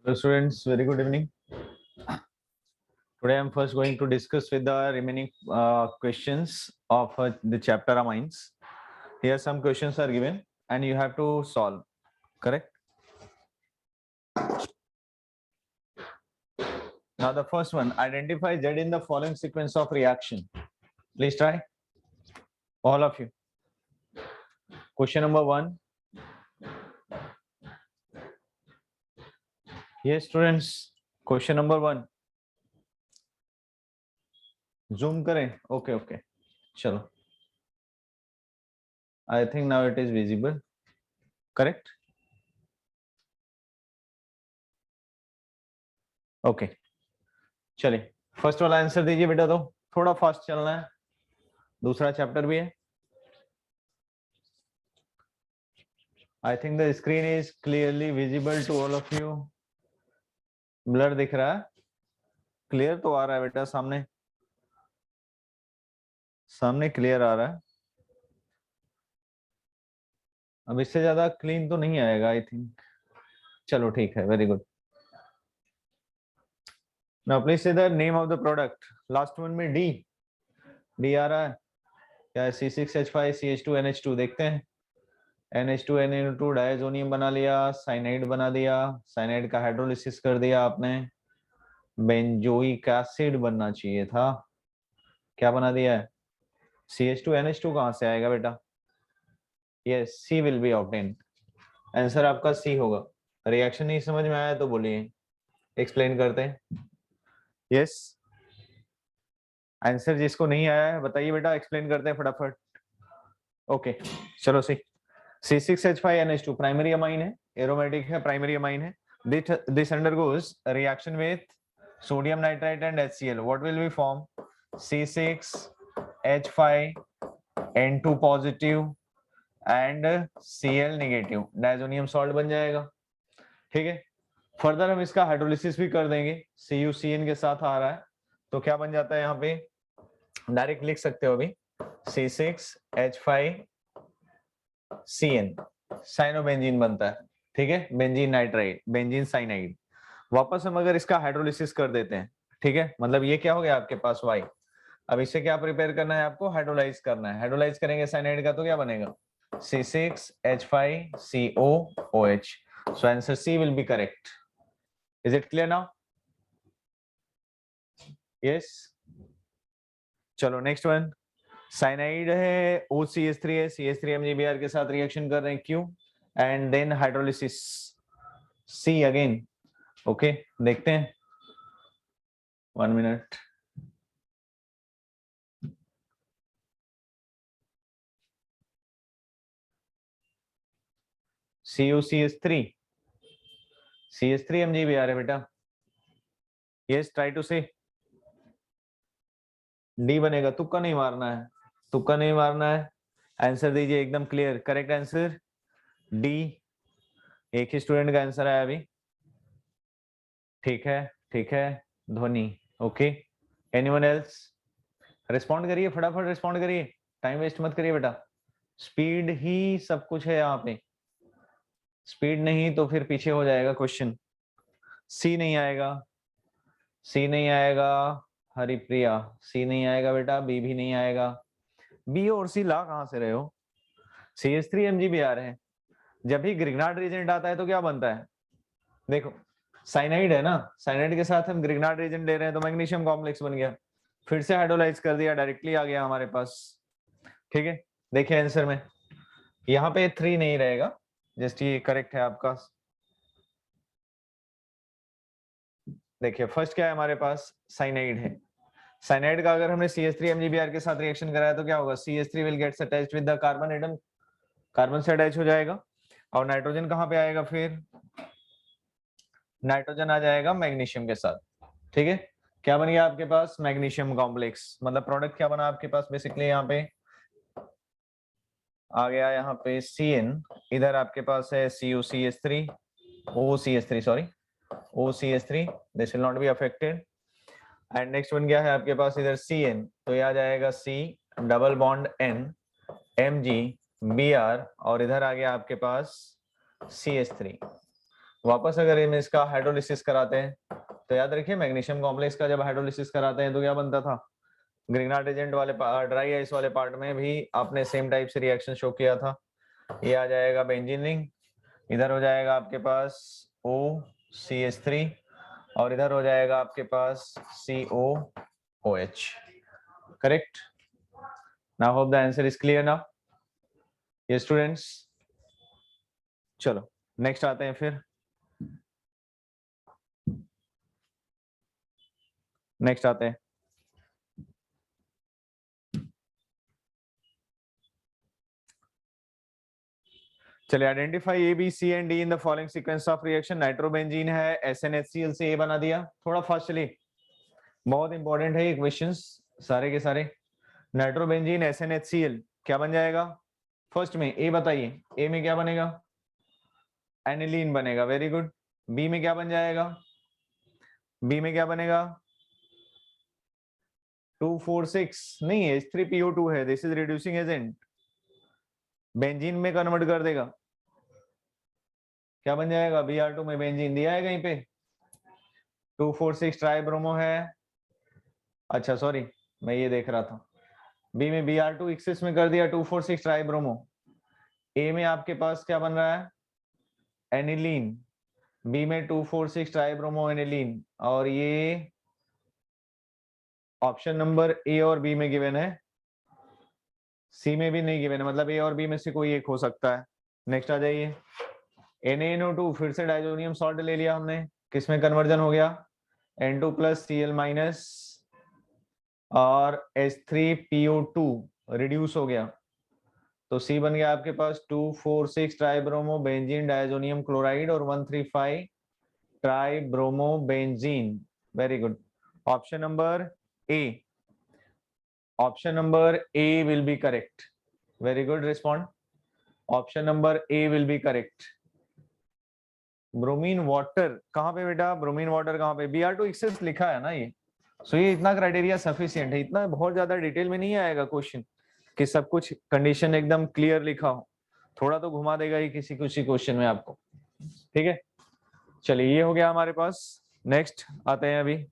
Hello students, very good evening. Today I am first going to discuss with the remaining questions of the chapter amines. Here some questions are given and you have to solve, correct? Now the first one, identify Z in the following sequence of reaction. Please try, all of you. Question number 1. Yes students, question number 1. Zoom करें, okay. चलो. I think now it is visible, correct? Okay. चलिए first वाला answer दीजिए बेटा, तो थोड़ा fast चलना है, दूसरा चैप्टर भी है. I think the screen is clearly visible to all of you. Blur दिख रहा है, क्लियर तो आ रहा है बेटा, सामने क्लियर आ रहा है. अब इससे ज्यादा क्लीन तो नहीं आएगा आई थिंक. चलो ठीक है, वेरी गुड. नाउ प्लीज से the name of the product. Last one में डी आ रहा है क्या? C6H5CH2NH2 देखते हैं. NH2NO2 डायजोनियम बना लिया, साइनाइड बना दिया, साइनाइड का हाइड्रोलिसिस कर दिया आपने, बेंजोइक एसिड बनना चाहिए था, क्या बना दिया है? CH2NH2 कहां से आएगा बेटा? Yes, C will be obtained. Answer आपका C होगा. रिएक्शन नहीं समझ में आया तो बोलिए, एक्सप्लेन करते हैं. यस, आंसर जिसको नहीं आया है बताइए बेटा, एक्सप्लेन करते हैं फटाफट. ओके चलो C6H5NH2 प्राइमरी अमाइन है, एरोमेटिक है, प्राइमरी अमाइन है. This undergoes reaction with sodium nitrite and HCl. What will we form? C6H5N2 positive and Cl negative. Diazonium salt बन जाएगा. ठीक है, फर्दर हम इसका हाइड्रोलिसिस भी कर देंगे. CuCN के साथ आ रहा है तो क्या बन जाता है, यहाँ पे डायरेक्ट लिख सकते हो अभी, C6H5CN साइनोबेंजीन बनता है. ठीक है, बेंजीन नाइट्राइड, बेंजीन साइनाइड. वापस हम अगर इसका हाइड्रोलिसिस कर देते हैं, ठीक है, मतलब ये क्या हो गया आपके पास Y. अब इससे क्या प्रिपेयर करना है आपको? हाइड्रोलाइज करना है. हाइड्रोलाइज करेंगे साइनाइड का तो क्या बनेगा? C6H5COOH. So answer C will be correct. Is it clear now? Yes, चलो नेक्स्ट वन. साइनाइड है, OCH3 है, CH3 MgBr के साथ रिएक्शन कर रहे हैं, Q and then hydrolysis C again. Okay देखते हैं, 1 मिनट. CH3 MgBr है बेटा. Yes, try to say. D बनेगा, तुक्का नहीं मारना है, तुक्का नहीं मारना है. आंसर दीजिए एकदम क्लियर. Correct answer D. एक ही स्टूडेंट का आंसर आया अभी. ठीक है ध्वनि. Okay, anyone else? रिस्पॉन्ड करिए, फटाफट रिस्पॉन्ड करिए, टाइम वेस्ट मत करिए बेटा. स्पीड ही सब कुछ है यहाँ पे, स्पीड नहीं तो फिर पीछे हो जाएगा क्वेश्चन. C नहीं आएगा हरिप्रिया, C नहीं आएगा बेटा, B भी नहीं आएगा. B और C ला कहां से रहे हो? CH3 MgBr है. जब भी ग्रिग्नार्ड रिएजेंट आता है तो क्या बनता है? देखो साइनाइड है ना, साइनाइड के साथ हम ग्रिग्नार्ड रिएजेंट ले रहे हैं तो मैग्नीशियम कॉम्प्लेक्स बन गया, फिर से हाइड्रोलाइज कर दिया, डायरेक्टली आ गया हमारे पास. ठीक है, देखिए आंसर में यहाँ पे 3 नहीं रहेगा, जस्ट ये करेक्ट है आपका. देखिए फर्स्ट क्या है हमारे पास? साइनाइड है. साइनाइड का अगर हमने CH3 MgBr के साथ रिएक्शन कराया तो क्या होगा? CH3 will gets attached with the carbon atom, carbon से अटैच हो जाएगा. और नाइट्रोजन कहाँ पे आएगा फिर? नाइट्रोजन आ जाएगा मैग्नीशियम के साथ, ठीक है। क्या बन गया आपके पास, मैग्नीशियम कॉम्प्लेक्स, मतलब प्रोडक्ट क्या बना आपके पास बेसिकली, यहाँ पे आ गया यहाँ पे CN, इधर आपके पास है CuCH3 OCH3 sorry OCH3, this will not be affected. And next बन गया है आपके पास इधर CN, तो ये आ जाएगा C double bond N MgBr, और इधर आ गया आपके पास CH3। वापस अगर हम इसका हाइड्रोलिसिस कराते हैं तो याद रखिए मैग्नीशियम कॉम्प्लेक्स का जब हाइड्रोलिसिस कराते हैं तो क्या बनता था, ग्रिग्नार्ड एजेंट वाले ड्राई आइस वाले पार्ट में भी आपने सेम टाइप से रिएक्शन शो किया था। ये आ जाएगा बेंजीन रिंग, इधर हो जाएगा आपके पास OCH3, और इधर हो जाएगा आपके पास COOH, correct. Now hope the answer is clear now, ये स्टूडेंट्स। चलो नेक्स्ट आते हैं, फिर नेक्स्ट आते हैं। चलिए, identify A B C and D in the following sequence of reaction. Nitrobenzene है, SnHCl से ए बना दिया। थोड़ा फास्ट चलिए, बहुत इंपॉर्टेंट है ये क्वेश्चंस सारे के सारे। नाइट्रोबेंजीन SnHCl क्या बन जाएगा, फर्स्ट में ए बताइए, ए में क्या बनेगा, एनिलीन बनेगा, वेरी गुड। बी में क्या बन जाएगा, बी में क्या बनेगा 2,4,6 नहीं, H3PO2 है, this is reducing agent, benzene में कन्वर्ट कर देगा, क्या बन जाएगा Br2 में, बेंजीन दिया है कहीं पे 2,4,6 ट्राइब्रोमो है, अच्छा सॉरी मैं ये देख रहा था, बी में Br2 एक्सिस में कर दिया 2,4,6 ट्राइब्रोमो। ए में आपके पास क्या बन रहा है, एनिलीन, बी में 2,4,6 ट्राइब्रोमो एनिलीन, और ये ऑप्शन नंबर ए और बी में गिवन है, सी में भी नहीं गिवन है, मतलब ए और बी में से कोई एक हो सकता है। नेक्स्ट आ जाइए, NaNO2 फिर से डाइजोनियम सॉल्ट ले लिया हमने, किसमें कन्वर्जन हो गया, N2 प्लस Cl माइनस और H3PO2 रिड्यूस हो गया, तो C बन गया आपके पास 2,4,6 ट्राइब्रोमो बेंजीन डाइजोनियम क्लोराइड और 1,3,5 tribromo benzene, very good. Option number A, option number A will be correct, very good respond, option number A will be correct. Bromine water कहाँ पे बेटा, ब्रोमीन वाटर कहाँ पे, Br2 access लिखा है ना ये, सो ये इतना क्राइटेरिया सफिशिएंट है, इतना बहुत ज्यादा डिटेल में नहीं आएगा क्वेश्चन कि सब कुछ कंडीशन एकदम क्लियर लिखा हो, थोड़ा तो घुमा देगा ही किसी किसी क्वेश्चन में आपको, ठीक है। चलिए ये हो गया हमारे पास, नेक्स्ट आते हैं अभी।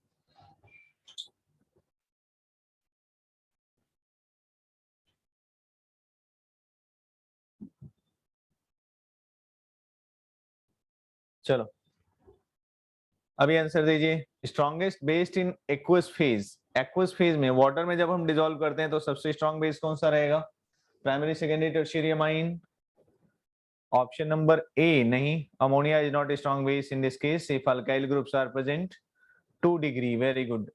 चलो अभी आंसर दीजिए, strongest based in aqueous phase, aqueous phase में वाटर में जब हम डिसॉल्व करते हैं तो सबसे स्ट्रॉन्ग बेस कौन सा रहेगा, primary secondary tertiary amine, option number A नहीं, ammonia is not a strong base in this case if alkyl groups are present, 2 degree, very good,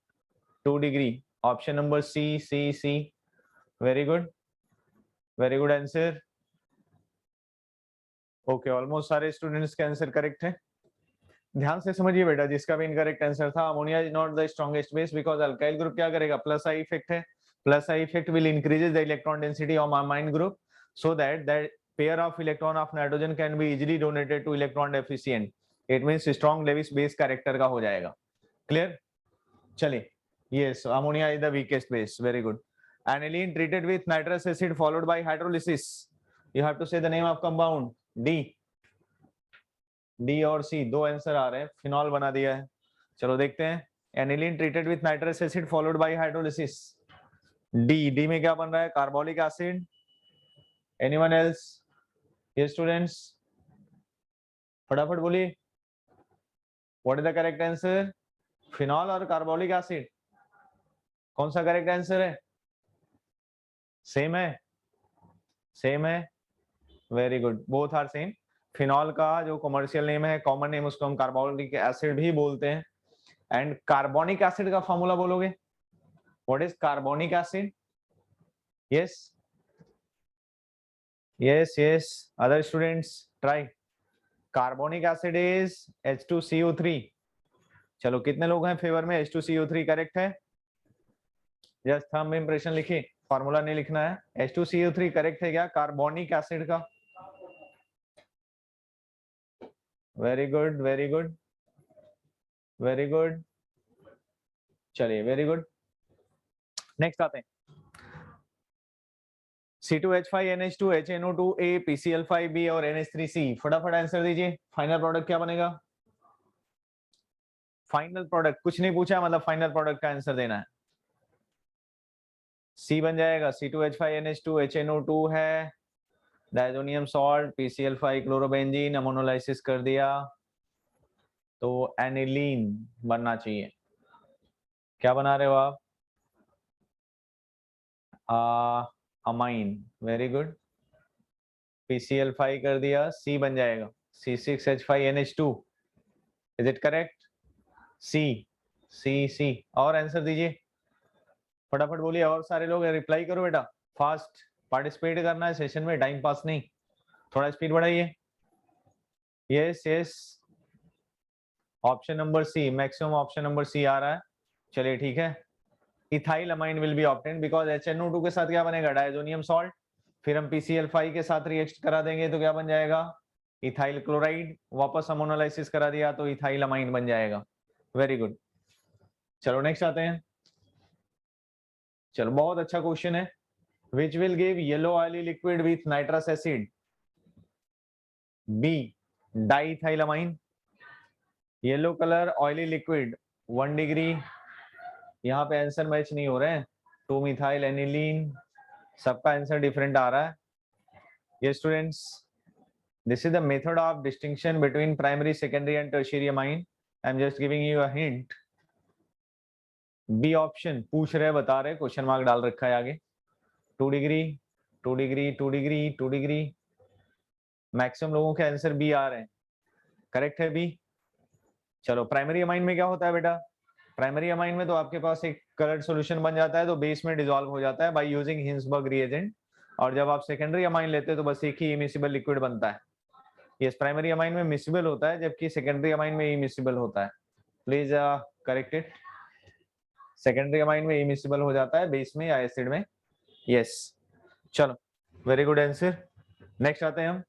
2 degree, option number C, very good, very good answer, okay almost सारे students के answer correct है। ध्यान से समझिए बेटा, जिसका भी incorrect answer था, ammonia is not the strongest base because alkyl group क्या करेगा, प्लस आई इफेक्ट है, plus I effect will increases the electron density of amine group so that that pair of electron of nitrogen can be easily donated to electron deficient, it means strong Lewis base character का हो जाएगा, clear. चलिए, yes ammonia is the weakest base, very good. aniline treated with nitrous acid followed by hydrolysis, you have to say the name of compound, D और सी, दो answer आ रहे हैं, phenol बना दिया है। चलो देखते हैं, aniline treated with nitrous acid followed by hydrolysis, D में क्या बन रहा है, कार्बोलिक एसिड, एनीवन एल्स, ये स्टूडेंट्स फटाफट बोलिए, what is the correct answer, phenol और कार्बोलिक एसिड, कौन सा करेक्ट आंसर है, सेम है, सेम है, very good, both are same. Phenol का जो कमर्शियल नेम है, कॉमन नेम, उसको हम कार्बोलिक एसिड भी बोलते हैं। एंड कार्बोनिक एसिड का फॉर्मूला बोलोगे, what is carbonic acid, yes yes yes, other students try, carbonic acid is H2CO3। चलो कितने लोग हैं फेवर में? H2CO3 करेक्ट है? जस्ट थंब इंप्रेशन लिखिए, फॉर्मूला नहीं लिखना है। H2CO3 करेक्ट है क्या कार्बोनिक एसिड का? Very good very good very good, चलिए वेरी गुड। नेक्स्ट आते हैं, C2H5NH2 HNO2A PCl5B और NH3C। फटाफट आंसर दीजिए, फाइनल प्रोडक्ट क्या बनेगा? फाइनल प्रोडक्ट कुछ नहीं पूछा, मतलब फाइनल प्रोडक्ट का आंसर देना है। C बन जाएगा C2H5NH2 HNO2 है, diazonium salt, PCl5 chlorobenzene, ammonolysis कर दिया तो एनिलीन बनना चाहिए। क्या बना रहे हो आप? Amine, very good. PCl5 कर दिया, C बन जाएगा C6H5NH2। Is it correct? C. और आंसर दीजिए, फटाफट बोलिए, और सारे लोग रिप्लाई करो बेटा, फास्ट पार्टिसिपेट करना है सेशन में, टाइम पास नहीं, थोड़ा स्पीड बढ़ाइए। Yes yes, option number C, maximum option number C आ रहा है। चलिए ठीक है, ethylamine will be obtained because HNO2 के साथ क्या बनेगा? डायजोनियम सॉल्ट, फिर हम PCl5 के साथ रिएक्ट करा देंगे तो क्या बन जाएगा? इथाइल क्लोराइड, वापस अमोनोलाइसिस करा दिया तो इथाइल अमाइन बन जाएगा। वेरी गुड, चलो नेक्स्ट आते हैं। चलो बहुत अच्छा क्वेश्चन है, which will give yellow oily liquid with nitrous acid? B diethylamine. Yellow colour oily liquid 1 degree, यहाँ पे आंसर मैच नहीं हो रहे हैं, 2 मिथाइल एनिलीन, सबका आंसर डिफरेंट आ रहा है। ये students, this is the method of distinction between primary, secondary and tertiary amine. I am just giving you a hint. B option पूछ रहे, बता रहे, क्वेश्चन मार्क डाल रखा है आगे। 2 degree 2 degree 2 degree 2 degree, maximum लोगों के आंसर बी आ रहे हैं, करेक्ट है बी। चलो प्राइमरी अमाइन में क्या होता है बेटा? प्राइमरी अमाइन में तो आपके पास एक कलर्ड सॉल्यूशन बन जाता है, तो बेस में डिसॉल्व हो जाता है बाय यूजिंग हिंसबर्ग रिएजेंट, और जब आप सेकेंडरी अमाइन लेते हैं तो बस एक ही इमिसिबल लिक्विड बनता है। यस, प्राइमरी अमाइन में मिसिबल होता है जबकि सेकेंडरी अमाइन में इमिसिबल होता है। Please correct it, secondary amine में इमिसिबल हो जाता है बेस में या एसिड में। यस, चलो वेरी गुड आंसर। नेक्स्ट आते हैं हम,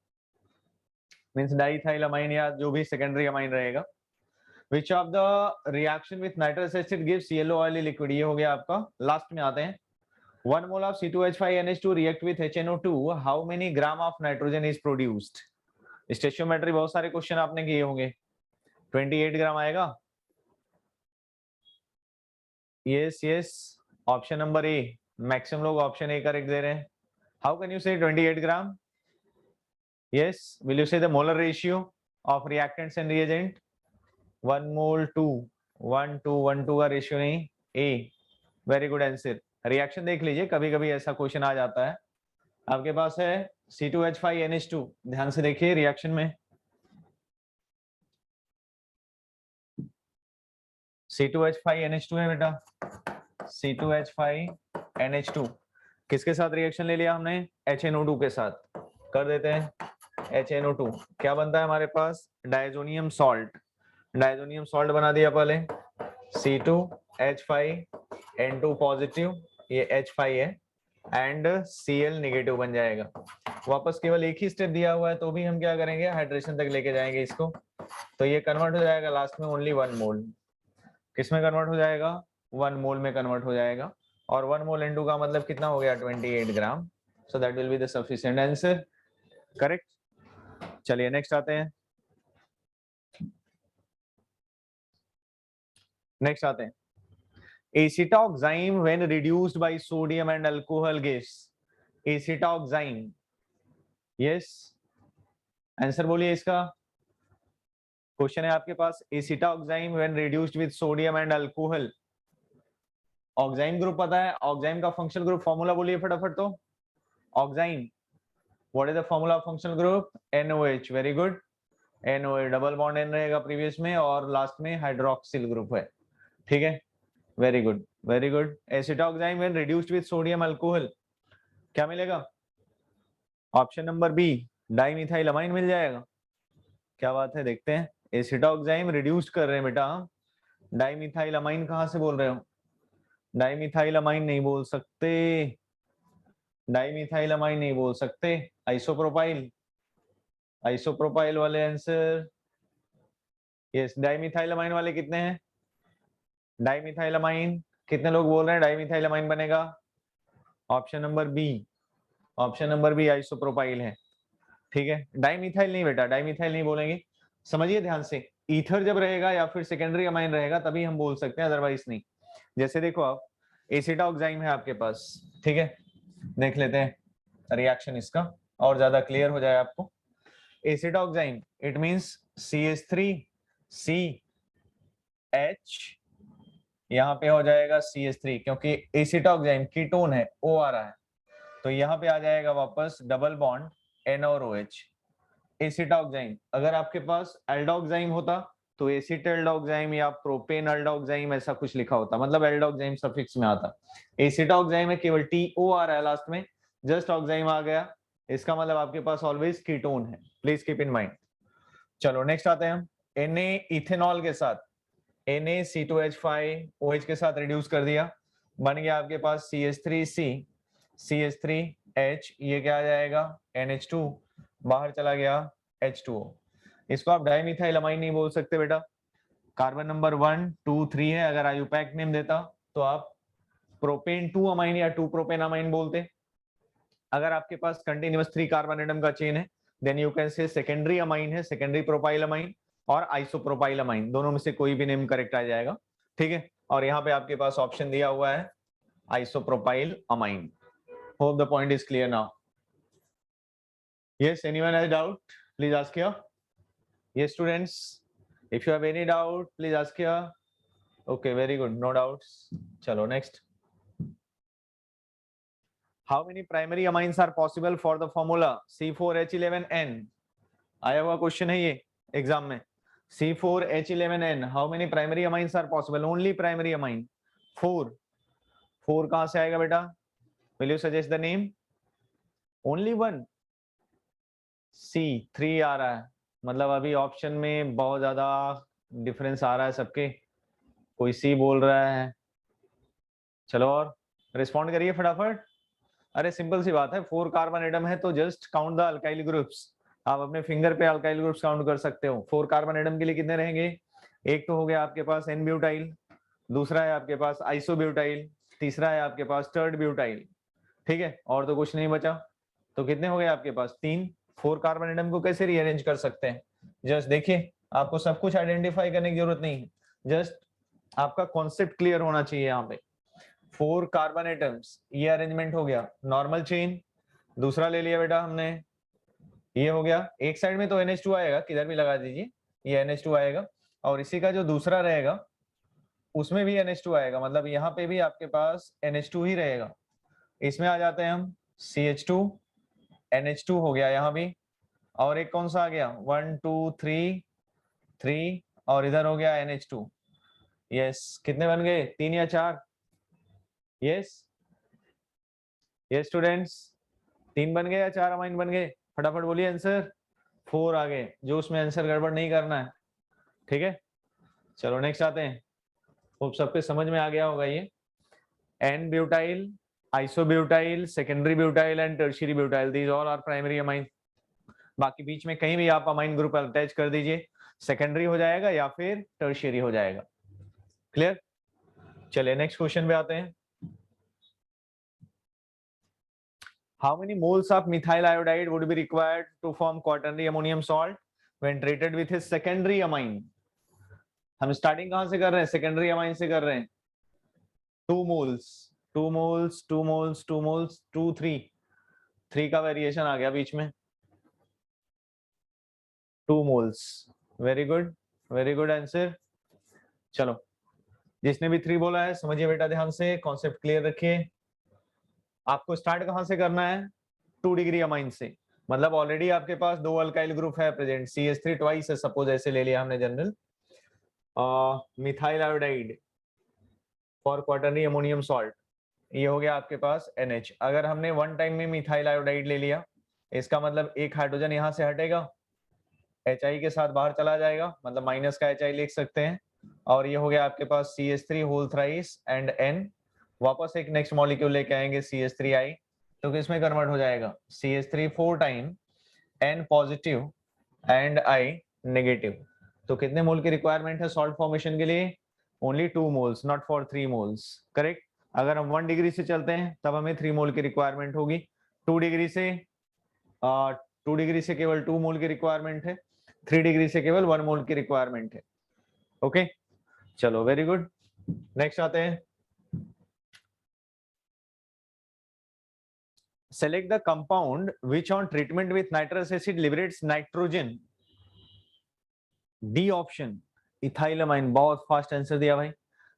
मींस डाइथाइलमाइन या जो भी सेकेंडरी अमाइन रहेगा। Which of the reaction with nitrous acid gives yellow oily liquid? ये हो गया आपका। लास्ट में आते हैं, 1 mole of C2H5NH2 react with HNO2, how many gram of nitrogen is produced? स्टेशियोमेट्री बहुत सारे क्वेश्चन आपने किए होंगे, 28 ग्राम आएगा। Yes yes, option number A, maximum लोग ऑप्शन ए करेक्ट दे रहे हैं। How can you say 28 gram? Yes, will you say the molar ratio of reactants and reagent? 1 mole 2 1 2 1 2 का रेशियो नहीं, A. Very good answer. Reaction देख लीजिए, कभी कभी ऐसा क्वेश्चन आ जाता है। आपके पास है C2H5NH2, ध्यान से देखिए रिएक्शन में, C2H5NH2 है बेटा, C2H5NH2 किसके साथ रिएक्शन ले लिया हमने? HNO2 के साथ। कर देते हैं HNO2, क्या बनता है हमारे पास? डायजोनियम सॉल्ट, डायजोनियम सॉल्ट बना दिया पहले, C2H5N2 पॉजिटिव, ये H5 है, एंड Cl नेगेटिव बन जाएगा। वापस केवल एक ही स्टेप दिया हुआ है तो भी हम क्या करेंगे? हाइड्रेशन तक लेके जाएंगे इसको, तो ये कन्वर्ट हो जाएगा लास्ट में ओनली 1 मोल। किस में कन्वर्ट हो जाएगा? 1 मोल में कन्वर्ट हो जाएगा, और 1 मोल N2 का मतलब कितना हो गया? 28 gram. So that will be the sufficient answer, correct. चलिए नेक्स्ट आते हैं, नेक्स्ट आते हैं, acetoxime when reduced by sodium and alcohol gas। acetoxime, yes, answer बोलिए इसका। क्वेश्चन है आपके पास, acetoxime when reduced with sodium and alcohol। Oxime group पता है, ऑक्साइम का फंक्शनल ग्रुप फॉर्मूला बोलिए फटाफट। तो oxime, what is the formula of functional group? NOH, very good, NOH, double bond N रहेगा प्रीवियस में, और लास्ट में हाइड्रोक्सिल ग्रुप है, ठीक है, very good very good. Acetoxime when reduced with sodium alcohol, क्या मिलेगा? ऑप्शन नंबर बी, डाइमिथाइलमाइन मिल जाएगा। क्या बात है, देखते हैं। एसिटोक्साइम रिड्यूस्ड कर रहे हैं बेटा हम। डाइमिथाइल अमाइन कहाँ से बोल रहे हो? डाइमिथाइल अमाइन नहीं बोल सकते, डाइमिथाइल अमाइन नहीं बोल सकते। आइसोप्रोपाइल, आइसोप्रोपाइल वाले आंसर। यस, डाइमिथाइल अमाइन वाले कितने हैं? डाइमिथाइल अमाइन कितने लोग बोल रहे हैं डाइमिथाइल अमाइन बनेगा? Option number B, option number B isopropyl है। ठीक है, डाइमिथाइल नहीं बेटा, डाइमिथाइल नहीं बोलेंगे। समझिए ध्यान से, ईथर जब रहेगा या फिर सेकेंडरी अमाइन रहेगा तभी हम बोल सकते हैं, अदरवाइज नहीं। जैसे देखो आप, एसिटोक्साइम है आपके पास, ठीक है, देख लेते हैं रिएक्शन इसका और ज्यादा क्लियर हो जाए आपको। एसिटोक्साइम इट मींस CH3CH, यहाँ पे हो जाएगा CH3 क्योंकि एसिटोक्साइम कीटोन है, O आ रहा है, तो यहाँ पे आ जाएगा वापस डबल बॉन्ड N और OH। एसिटोक्साइम, अगर आपके पास एल्डोक्साइम होता तो एसिटल्डोक्साइम या प्रोपेन एल्डोक्साइम ऐसा कुछ लिखा होता, मतलब एल्डोक्साइम सफिक्स में आता। एसिटोक्साइम में केवल TO आ रहा है लास्ट में, जस्ट ऑक्साइम आ गया, इसका मतलब आपके पास ऑलवेज कीटोन है, प्लीज कीप इन माइंड। चलो नेक्स्ट आते हैं हम, Na इथेनॉल के साथ NaC2H5OH के साथ रिड्यूस कर दिया, बन गया आपके पास CH3C CH3H, ये क्या आ जाएगा NH2, बाहर चला गया H2O। इसको आप डाइमिथाइल अमाइन नहीं बोल सकते बेटा, कार्बन नंबर 1 2 3 है, अगर आयुपैक नेम देता तो आप प्रोपेन 2 अमाइन या 2 प्रोपेन अमाइन बोलते। अगर आपके पास कंटिन्यूअस 3 कार्बन एटम का चेन है then you can say secondary amine है, सेकेंडरी प्रोपाइल अमाइन और आइसोप्रोपाइल अमाइन, दोनों में से कोई भी नेम करेक्ट आ जाएगा। ठीक है, और यहाँ पे आपके पास ऑप्शन दिया हुआ है isopropyl amine. Hope the point is clear now. Yes, anyone has doubt? Please ask here. Yes, students. If you have any doubt, please ask here. Okay, very good. No doubts. Chalo, next. How many primary amines are possible for the formula C4H11N? आया हुआ question है ये exam में। C4H11N, how many primary amines are possible? Only primary amine 4। 4 कहां से आएगा बेटा? Will you suggest the name? Only one। C3 आ रहा है, मतलब अभी ऑप्शन में बहुत ज्यादा डिफरेंस आ रहा है सबके, कोई C बोल रहा है। चलो और रिस्पॉन्ड करिए फटाफट। अरे सिंपल सी बात है, 4 कार्बन एटम है तो just count the alkyl groups, आप अपने फिंगर पे अल्काइल ग्रुप्स काउंट कर सकते हो। 4 कार्बन एटम के लिए कितने रहेंगे? एक तो हो गया आपके पास एन ब्यूटाइल, दूसरा है आपके पास आइसोब्यूटाइल, तीसरा है आपके पास टर्ड ब्यूटाइल। ठीक है, और तो कुछ नहीं बचा, तो कितने हो गए आपके पास? 3। 4 कार्बन एटम को कैसे रीअरेंज कर सकते हैं? जस्ट देखिए, आपको सब कुछ आइडेंटिफाई करने की जरूरत नहीं है, जस्ट आपका कॉन्सेप्ट क्लियर होना चाहिए। यहाँ पे 4 कार्बन एटम्स, ये अरेंजमेंट हो गया नॉर्मल चेन। दूसरा ले लिया बेटा हमने, ये हो गया, एक साइड में तो NH2 आएगा, किधर भी लगा दीजिए ये NH2 आएगा, और इसी का जो दूसरा रहेगा उसमें भी NH2 आएगा, मतलब यहाँ पे भी आपके पास NH2 ही रहेगा। इसमें आ जाते हैं हम, CH2 NH2 हो गया यहाँ भी, और एक कौन सा आ गया? 1 2 3 3, और इधर हो गया NH2। यस, कितने बन गए? 3 या 4? यस यस स्टूडेंट्स, 3 बन गए या 4 अमाइन बन गए? फटाफट बोलिए आंसर। 4 आ गए, जो उसमें आंसर गड़बड़ नहीं करना है। ठीक है, चलो नेक्स्ट आते हैं। होप सबके समझ में आ गया होगा ये। N butyl, isobutyl, secondary butyl and tertiary butyl, these all are primary amine. बाकी बीच में कहीं भी आप अमाइन ग्रुप अटैच कर दीजिए, सेकेंडरी हो जाएगा या फिर टर्शियरी हो जाएगा। क्लियर? चलिए नेक्स्ट क्वेश्चन पे आते हैं। How many moles of methyl iodide would be required to form quaternary ammonium salt when treated with a secondary amine? हम स्टार्टिंग कहां से कर रहे हैं? सेकेंडरी अमाइन से कर रहे हैं। 2 मोल्स 2 मोल्स 2 मोल्स 2 मोल्स 2 3 3 का वेरिएशन आ गया बीच में। 2 मोल्स, वेरी गुड आंसर। चलो, जिसने भी 3 बोला है समझिए बेटा ध्यान से, कॉन्सेप्ट क्लियर रखिए। आपको स्टार्ट कहां से करना है? 2 डिग्री अमाइन से, मतलब ऑलरेडी आपके पास 2 अल्काइल ग्रुप है प्रेजेंट, CH3 ट्वाइस है सपोज, ऐसे ले लिया हमने general. Methyl iodide for quaternary ammonium salt, ये हो गया आपके पास NH। अगर हमने 1 टाइम में मिथाइल आयोडाइड ले लिया, इसका मतलब एक हाइड्रोजन यहां से हटेगा, HI के साथ बाहर चला जाएगा, मतलब माइनस का HI लिख सकते हैं, और ये हो गया आपके पास CH3 whole thrice and N, वापस एक नेक्स्ट मॉलिक्यूल लेके आएंगे CH3I, तो किसमें कन्वर्ट हो जाएगा CH3 4 time N positive and I negative. तो कितने मोल की रिक्वायरमेंट है सॉल्ट फॉर्मेशन के लिए? Only 2 moles, not for 3 moles, correct. अगर हम 1 डिग्री से चलते हैं तब हमें 3 मोल की रिक्वायरमेंट होगी, 2 डिग्री से 2 डिग्री से केवल 2 मोल की रिक्वायरमेंट है, 3 डिग्री से केवल 1 मोल की रिक्वायरमेंट है। ओके चलो वेरी गुड, नेक्स्ट आते हैं। Select the compound which on treatment with nitrous acid liberates nitrogen. D option ethylamine, बहुत फास्ट आंसर दिया भाई।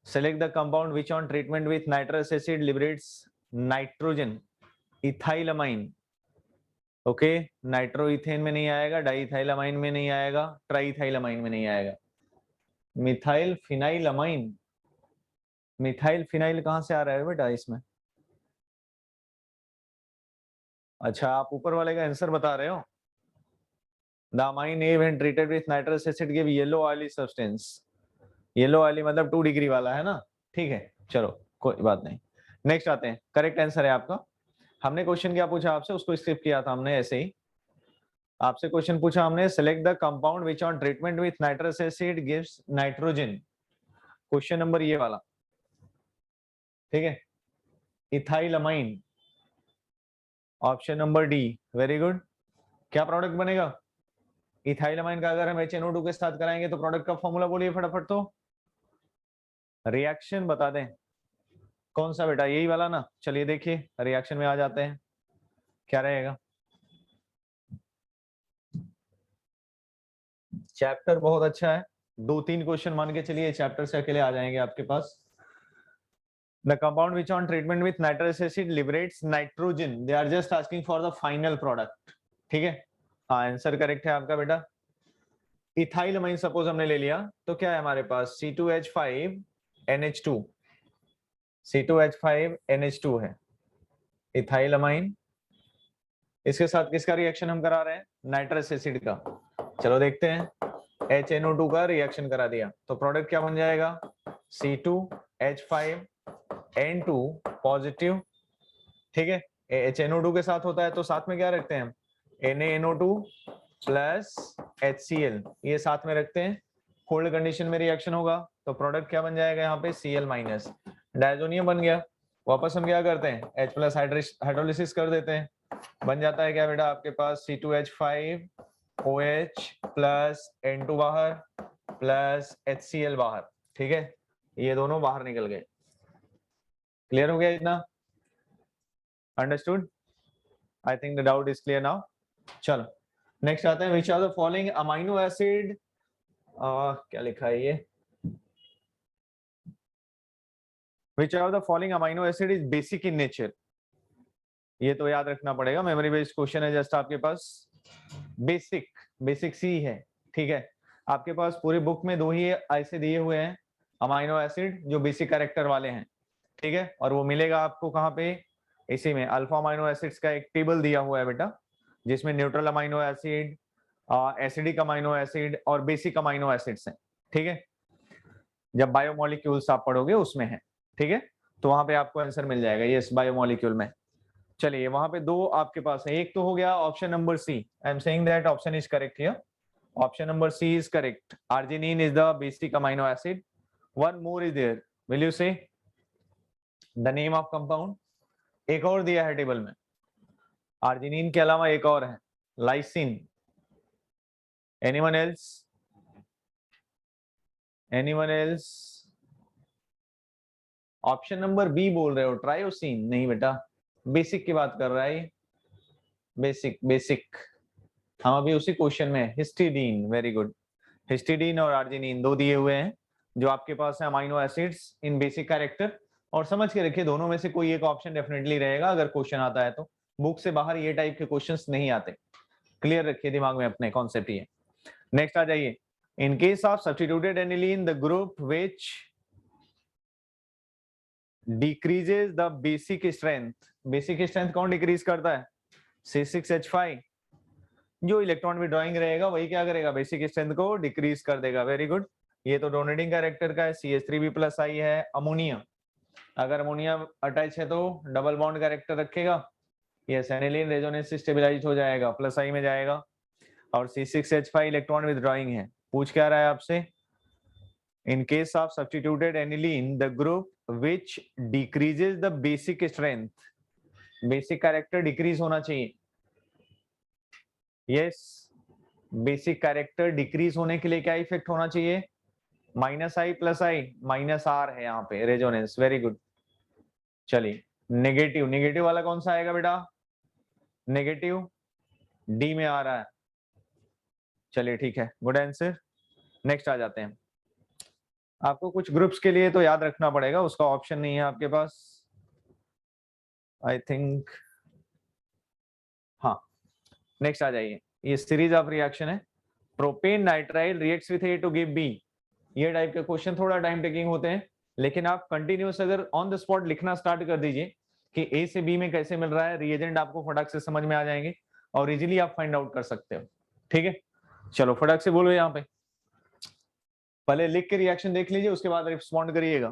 Select the compound which on treatment with nitrous acid liberates nitrogen, ethylamine. Okay nitroethane में नहीं आएगा, डाइथाइलमाइन में नहीं आएगा, ट्राइथाइलमाइन में नहीं आएगा। मिथाइल फिनाइलमाइन, मिथाइल फिनाइल कहां से आ रहा है बेटा इसमें? अच्छा आप ऊपर वाले का आंसर बता रहे हो। The amine A when treated with nitrous acid give yellow oily substance, yellow वाली मतलब 2 डिग्री वाला है ना, ठीक है चलो कोई बात नहीं। नेक्स्ट आते हैं, करेक्ट आंसर है आपका। हमने क्वेश्चन क्या पूछा आपसे, उसको स्किप किया था हमने, ऐसे ही आपसे क्वेश्चन पूछा हमने, select the compound which on treatment with nitrous acid gives nitrogen, question number ये वाला, ठीक है। Ethylamine, option number D, very good. क्या प्रोडक्ट बनेगा इथाइलमाइन का? अगर हम HNO2 के साथ कराएंगे तो प्रोडक्ट का फॉर्मूला बोलिए फटाफट, तो रिएक्शन बता दें कौन सा बेटा, यही वाला ना। चलिए देखिए रिएक्शन में आ जाते हैं, क्या रहेगा। चैप्टर बहुत अच्छा है, 2-3 क्वेश्चन मान के चलिए चैप्टर से अकेले आ जाएंगे आपके पास। The compound which on treatment with nitrous acid liberates nitrogen, they are just asking for the final product, ठीक है। हाँ आंसर करेक्ट है आपका बेटा। इथाइलमाइन सपोज हमने ले लिया तो क्या है हमारे पास, C2H5NH2, C2H5NH2 है इथाइलमाइन। इसके साथ किसका रिएक्शन हम करा रहे हैं, नाइट्रस एसिड का। चलो देखते हैं, HNO2 का रिएक्शन करा दिया तो प्रोडक्ट क्या बन जाएगा, C2H5N2 पॉजिटिव, ठीक है। HNO2 के साथ होता है तो साथ में क्या रखते हैं हम, NaNO2 प्लस HCl, ये साथ में रखते हैं। कोल्ड कंडीशन में रिएक्शन होगा तो प्रोडक्ट क्या बन जाएगा यहाँ पे, Cl माइनस, डायजोनियम बन गया। वापस हम क्या करते हैं, H प्लस हाइड्रोलिसिस कर देते हैं, बन जाता है क्या बेटा आपके पास, C2H5OH प्लस N2 बाहर प्लस HCl बाहर, ठीक है। ये दोनों बाहर निकल गए, क्लियर हो गया इतना, understood? I think the doubt is clear now. चलो नेक्स्ट आते हैं, which are the following amino acid, क्या लिखा है ये, which are the following amino acid is basic in nature. ये तो याद रखना पड़ेगा, मेमोरी बेस्ड क्वेश्चन है जस्ट आपके पास। बेसिक, बेसिक सी है, ठीक है। आपके पास पूरी बुक में 2 ही ऐसे दिए हुए हैं अमाइनो एसिड जो बेसिक कैरेक्टर वाले हैं, ठीक है। और वो मिलेगा आपको कहाँ पे, इसी में अल्फा अमाइनो एसिड्स का एक टेबल दिया हुआ है बेटा, जिसमें neutral amino acid, acidic amino acid और बेसिक अमाइनो एसिड्स हैं, ठीक है। जब बायोमोलिक्यूल्स आप पढ़ोगे उसमें है, ठीक है। तो वहां पे आपको आंसर मिल जाएगा, ये बायोमोलिक्यूल में। चलिए वहां पे 2 आपके पास है, एक तो हो गया option number C, I am saying that option is correct here, option number C is correct, arginine is the basic amino acid. One more is there, will you say the name of compound? एक और दिया है table में, arginine के अलावा एक और है, lysine. Anyone else? Anyone else? Option number B बोल रहे हो, ट्रायोसिन? नहीं बेटा, बेसिक की बात कर रहा है, बेसिक बेसिक। हम अभी उसी क्वेश्चन में, हिस्टिडीन, वेरी गुड। हिस्टिडीन और आर्जिनिन 2 दिए हुए हैं जो आपके पास है अमाइनो एसिड्स इन बेसिक कैरेक्टर, और समझ के रखिए दोनों में से कोई एक ऑप्शन डेफिनेटली रहेगा अगर क्वेश्चन आता है तो, बुक से बाहर ये टाइप के क्वेश्चंस नहीं आते, क्लियर रखिए दिमाग में अपने कॉन्सेप्ट ये। नेक्स्ट आ जाइए, in case of substituted aniline the group which decreases the basic strength, basic strength कौन डिक्रीज करता है, C6H5, जो इलेक्ट्रॉन विड्रॉइंग रहेगा वही क्या करेगा, बेसिक स्ट्रेंथ को डिक्रीज कर देगा। Very good. ये तो डोनेटिंग कैरेक्टर का है, CH3B+ है। अमोनिया, अगर अमोनिया अटैच है तो डबल बॉन्ड कैरेक्टर रखेगा। यस, एनिलीन रेजोनेंस स्टेबलाइज हो जाएगा, +I में जाएगा। और C6H5 इलेक्ट्रॉन विड्रॉइंग है। पूछ क्या रहा है आपसे, in case of substituted aniline the group which decreases the basic strength, basic character decrease होना चाहिए। यस, बेसिक कैरेक्टर डिक्रीज होने के लिए क्या इफेक्ट होना चाहिए, -I +I, -R है यहाँ पे रेजोनेंस। Very good. चलिए नेगेटिव, नेगेटिव वाला कौन सा आएगा बेटा, नेगेटिव डी में आ रहा है। चलिए ठीक है, गुड आंसर। नेक्स्ट आ जाते हैं। आपको कुछ ग्रुप्स के लिए तो याद रखना पड़ेगा, उसका ऑप्शन नहीं है आपके पास, आई थिंक। हाँ, नेक्स्ट आ जाइए। ये सीरीज ऑफ रिएक्शन है। Propane nitrile reacts with A to give B। ये टाइप के क्वेश्चन थोड़ा टाइम टेकिंग होते हैं, लेकिन आप कंटिन्यूस अगर ऑन द स्पॉट लिखना स्टार्ट कर दीजिए कि A से B में कैसे मिल रहा है, रिएजेंट आपको फटाक से समझ में आ जाएंगे और इजीली आप फाइंड आउट कर सकते हो। ठीक है, चलो फटाक से बोलो। यहाँ पे पहले लिख के रिएक्शन देख लीजिए, उसके बाद रिस्पॉन्ड करिएगा।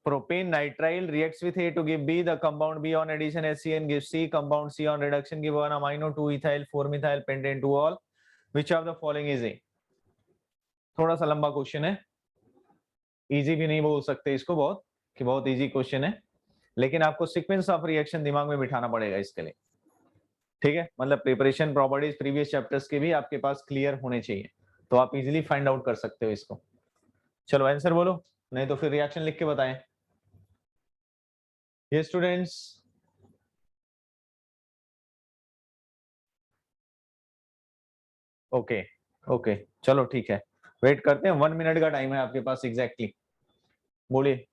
Propane nitrile reacts with A to give B, the compound B on addition HCN gives C, compound C on reduction give 1 amino 2 ethyl 4 methyl pentane to all, which of the following is A? थोड़ा सा लंबा question है, easy भी नहीं बोल सकते इसको बहुत कि बहुत इजी क्वेश्चन है, लेकिन आपको सीक्वेंस ऑफ रिएक्शन दिमाग में बिठाना पड़ेगा इसके लिए। ठीक है, मतलब प्रिपरेशन प्रॉपर्टीज प्रीवियस चैप्टर्स के भी आपके पास क्लियर होने चाहिए, तो आप इजीली फाइंड आउट कर सकते हो इसको। चलो आंसर बोलो, नहीं तो फिर रिएक्शन लिख के बताएं। ये स्टूडेंट्स, ओके ओके, चलो ठीक है, वेट करते हैं। 1 मिनट का टाइम है आपके पास एग्जैक्टली। बोलिए,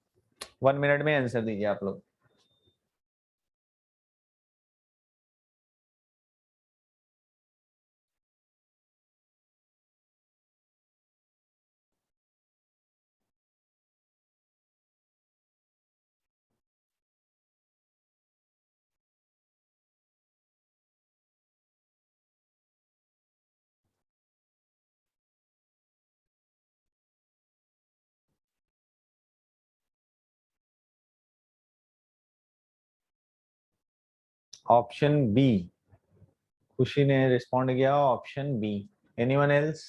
1 मिनट में आंसर दीजिए आप लोग। ऑप्शन बी, खुशी ने रिस्पॉन्ड किया option B. Anyone else?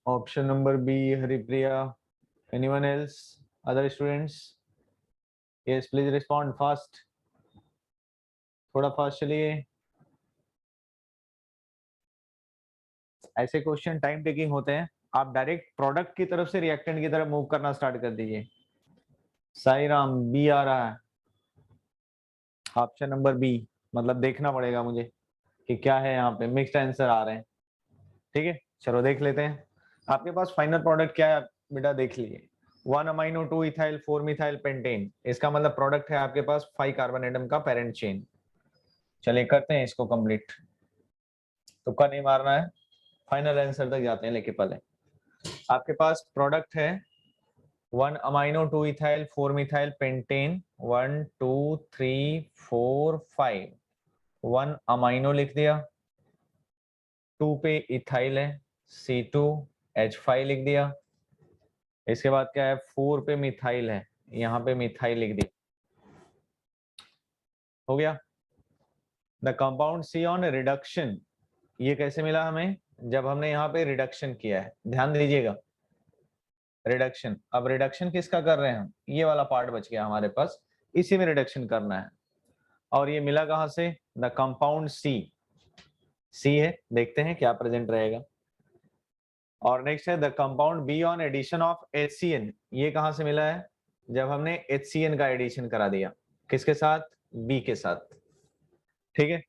Option number B Haripriya. Anyone else, other students? Yes please respond fast, थोड़ा फास्ट चलिए। ऐसे क्वेश्चन टाइम टेकिंग होते हैं, आप डायरेक्ट प्रोडक्ट की तरफ से रिएक्टेंट की तरफ मूव करना स्टार्ट कर दीजिए। साई राम, बी आ रहा है, ऑप्शन नंबर बी। मतलब देखना पड़ेगा मुझे कि क्या है, यहाँ पे मिक्स्ड आंसर आ रहे हैं। ठीक है, चलो देख लेते हैं। आपके पास फाइनल प्रोडक्ट क्या है बेटा, देख लीजिए। 1 अमाइनो 2 इथाइल 4 मिथाइल पेंटेन, इसका मतलब प्रोडक्ट है आपके पास 5 कार्बन एटम का पेरेंट चेन। चलिए करते हैं इसको कंप्लीट, तुक्का नहीं मारना है, फाइनल आंसर तक जाते हैं। लेके पहले आपके पास प्रोडक्ट है 1 amino 2 ethyl 4 methyl pentane, 1 2 3 4 5। 1 amino लिख दिया, 2 पे इथाइल है C2H5 लिख दिया। इसके बाद क्या है, 4 पे मिथाइल है, यहाँ पे मिथाइल लिख दिया। हो गया। The compound C on reduction, ये कैसे मिला हमें, जब हमने यहाँ पे रिडक्शन किया है। ध्यान दीजिएगा, रिडक्शन। अब रिडक्शन किसका कर रहे हैं हम, ये वाला पार्ट बच गया हमारे पास, इसी में रिडक्शन करना है। और ये मिला कहाँ से, द कंपाउंड सी, सी है, देखते हैं क्या प्रेजेंट रहेगा। और नेक्स्ट है the compound B on addition of HCN, ये कहां से मिला है, जब हमने HCN का एडिशन करा दिया, किसके साथ, बी के साथ। ठीक है,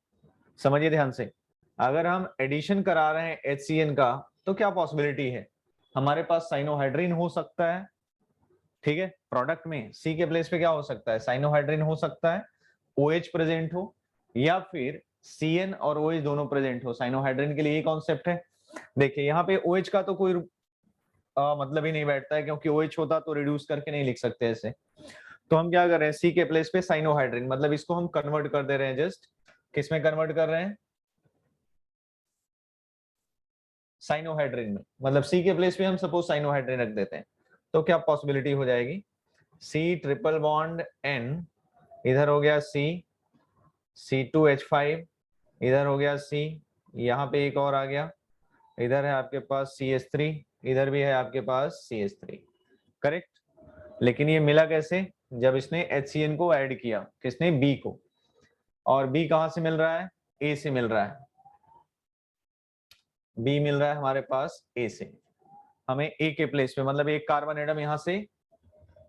समझिए ध्यान से, अगर हम एडिशन करा रहे हैं HCN का तो क्या पॉसिबिलिटी है, हमारे पास साइनोहाइड्रिन हो सकता है। ठीक है, प्रोडक्ट में सी के प्लेस पे क्या हो सकता है, साइनोहाइड्रिन हो सकता है, OH प्रेजेंट हो, या फिर CN और OH दोनों प्रेजेंट हो साइनोहाइड्रिन के लिए, ये कॉन्सेप्ट है। देखिए यहाँ पे OH का तो कोई मतलब ही नहीं बैठता है, क्योंकि OH होता तो रिड्यूस करके नहीं लिख सकते ऐसे। तो हम क्या कर रहे हैं, C के प्लेस पे साइनोहाइड्रिन, मतलब इसको हम कन्वर्ट कर दे रहे हैं, जस्ट किस में कन्वर्ट कर रहे हैं, साइनोहाइड्रिन में। मतलब C के प्लेस पे हम सपोज साइनोहाइड्रिन रख देते हैं, तो क्या पॉसिबिलिटी हो जाएगी, C ट्रिपल बॉन्ड N, इधर हो गया C, C2H5, इधर हो गया C, यहाँ पे एक और आ गया, इधर है आपके पास CH3, इधर भी है आपके पास CH3, करेक्ट। लेकिन ये मिला कैसे, जब इसने HCN को ऐड किया, किसने, B को, और B कहां से मिल रहा है, A से मिल रहा है, B मिल रहा है हमारे पास A से। हमें A के प्लेस पे, मतलब एक कार्बन एटम यहां से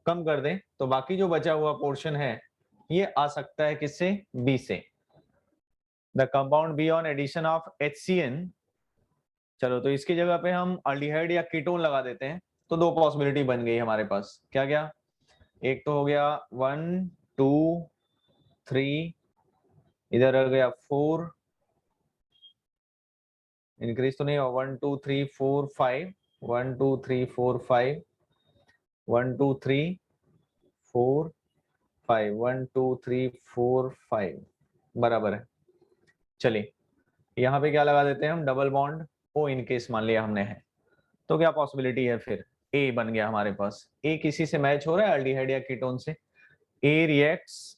कम कर दें, तो बाकी जो बचा हुआ पोर्शन है ये आ सकता है किससे, B से। The compound B on addition of HCN, चलो तो इसकी जगह पे हम अल्डिहाइड या कीटोन लगा देते हैं, तो दो पॉसिबिलिटी बन गई हमारे पास, क्या क्या, एक तो हो गया 1 2 3, इधर आ गया 4, इंक्रीज तो नहीं हुआ, 1 2 3 4 5, 1 2 3 4 5, 1 2 3 4 5, 1 2 3 4 5, बराबर है। चलिए यहाँ पे क्या लगा देते हैं हम, double bond O, in case मान लिया हमने है, तो क्या पॉसिबिलिटी है, फिर ए बन गया हमारे पास। ए किसी से मैच हो रहा है, अल्डिहाइड या कीटोन से। A reacts,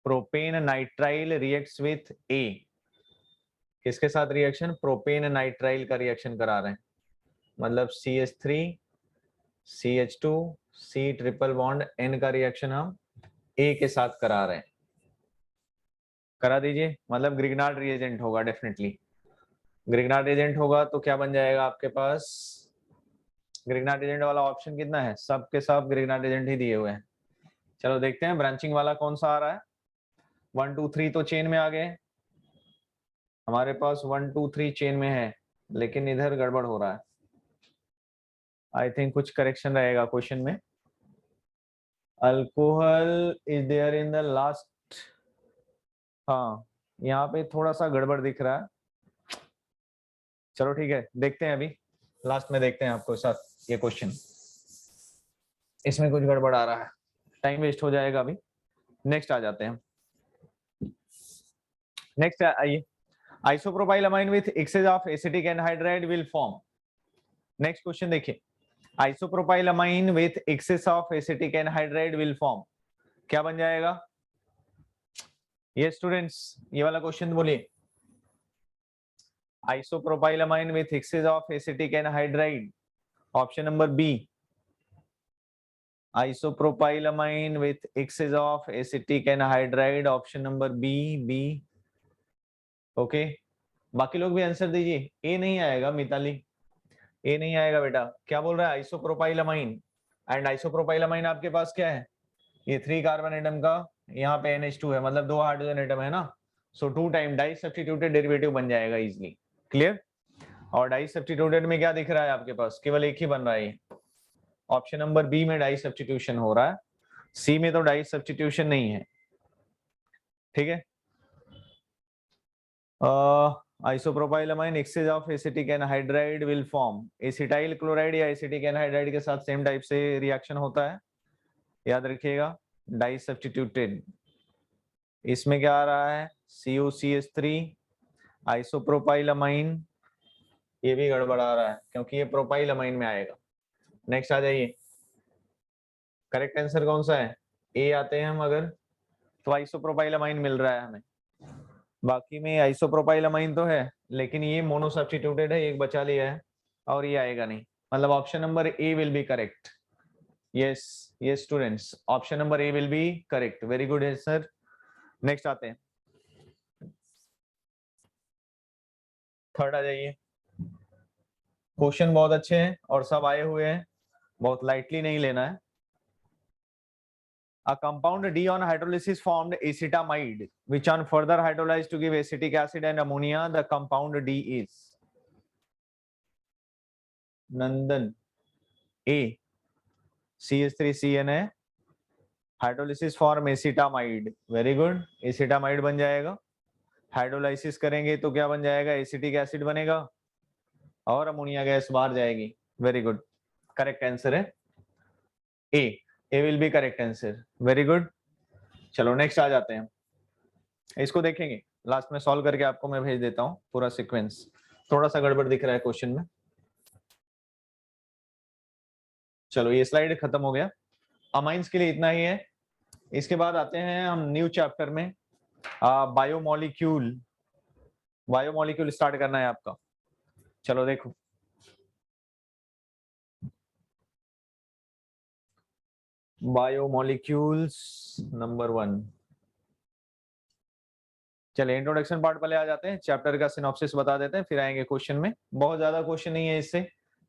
propane nitrile reacts with A, किसके साथ रिएक्शन, प्रोपेन नाइट्राइल का रिएक्शन करा रहे हैं, मतलब CH3 CH2 C triple bond N का रिएक्शन हम A के साथ करा रहे हैं, करा दीजिए, मतलब ग्रिग्नार्ड रिएजेंट होगा, डेफिनेटली ग्रिग्नार्ड रिएजेंट होगा, तो क्या बन जाएगा आपके पास, ग्रिग्नार्ड एजेंट वाला ऑप्शन कितना है, सब के सब ग्रिग्नार्ड एजेंट ही दिए हुए हैं। चलो देखते हैं ब्रांचिंग वाला कौन सा आ रहा है। 1 2 3 तो चेन में आ गए हमारे पास, 1 2 3 चेन में है, लेकिन इधर गड़बड़ हो रहा है। आई थिंक कुछ करेक्शन रहेगा क्वेश्चन में। Alcohol is there in the last, हाँ यहाँ पे थोड़ा सा गड़बड़ दिख रहा है। चलो ठीक है, देखते हैं अभी लास्ट में, देखते हैं आपको साथ ये क्वेश्चन, इसमें कुछ गड़बड़ आ रहा है, टाइम वेस्ट हो जाएगा अभी। नेक्स्ट आ जाते हैं, नेक्स्ट आइए, isopropylamine with excess of acetic anhydride will form. Next question देखिए, isopropylamine with excess of acetic anhydride will form, क्या बन जाएगा, ये स्टूडेंट्स ये वाला क्वेश्चन बोलिए। Isopropylamine with excess of acetic anhydride, option number B, isopropylamine with excess of acetic anhydride, option number B. Okay, बाकी लोग भी आंसर दीजिए। ए नहीं आएगा मिताली, ए नहीं आएगा बेटा। क्या बोल रहा है, आइसोप्रोपाइलमाइन, एंड आइसोप्रोपाइलमाइन आपके पास क्या है, ये 3 कार्बन एटम का, यहाँ पे NH2 है, मतलब 2 हाइड्रोजन एटम है ना, सो 2 टाइम डाई सब्स्टिट्यूटेड डेरिवेटिव बन जाएगा इजीली, क्लियर। और डाई सब्स्टिट्यूटेड में क्या दिख रहा है आपके पास, केवल एक ही बन रहा है, ऑप्शन नंबर बी में डाई सब्स्टिट्यूशन हो रहा है, सी में तो डाई सब्स्टिट्यूशन नहीं है, ठीक है। Isopropylamine excess of acetic anhydride will form, acetyl chloride या एसिटिक एनहाइड्राइड के साथ सेम टाइप से रिएक्शन होता है, याद रखिएगा, डाई सब्स्टिट्यूटेड। इसमें क्या आ रहा है, COCH3, आइसोप्रोपाइलमाइन, ये भी गड़बड़ आ रहा है क्योंकि ये प्रोपाइलमाइन में आएगा। नेक्स्ट आ जाइए, करेक्ट आंसर कौन सा है, ए आते हैं हम अगर, तो आइसोप्रोपाइलमाइन मिल रहा है हमें। बाकी में आइसोप्रोपाइलमाइन तो है, लेकिन ये मोनो सब्स्टिट्यूटेड है, एक बचा लिया है, और ये आएगा नहीं, मतलब option number A will be correct. Yes yes students, option number A will be correct, very good answer. Next आते हैं, थर्ड आ जाइए। क्वेश्चन बहुत अच्छे हैं और सब आए हुए हैं, बहुत लाइटली नहीं लेना है। A compound D on hydrolysis formed acetamide, which on further hydrolyzed to give acetic acid and ammonia, the compound D is, Nandan A, CH3CN है, hydrolysis form acetamide, very good, acetamide बन जाएगा। Hydrolysis करेंगे तो क्या बन जाएगा, acetic acid बनेगा और अमोनिया गैस बाहर जाएगी। वेरी गुड, करेक्ट आंसर है A will be correct answer. Very good, चलो नेक्स्ट आ जाते हैं, इसको देखेंगे लास्ट में सॉल्व करके आपको मैं भेज देता हूं पूरा सीक्वेंस, थोड़ा सा गड़बड़ दिख रहा है क्वेश्चन में। चलो ये स्लाइड खत्म हो गया, अमाइंस के लिए इतना ही है। इसके बाद आते हैं हम न्यू चैप्टर में, बायोमोलिक्यूल। बायोमोलिक्यूल स्टार्ट करना है आपका। चलो देखो, बायोमोलिक्यूल्स नंबर 1। चलिए इंट्रोडक्शन पार्ट पहले आ जाते हैं, चैप्टर का सिनॉप्सिस बता देते हैं, फिर आएंगे क्वेश्चन में। बहुत ज्यादा क्वेश्चन नहीं है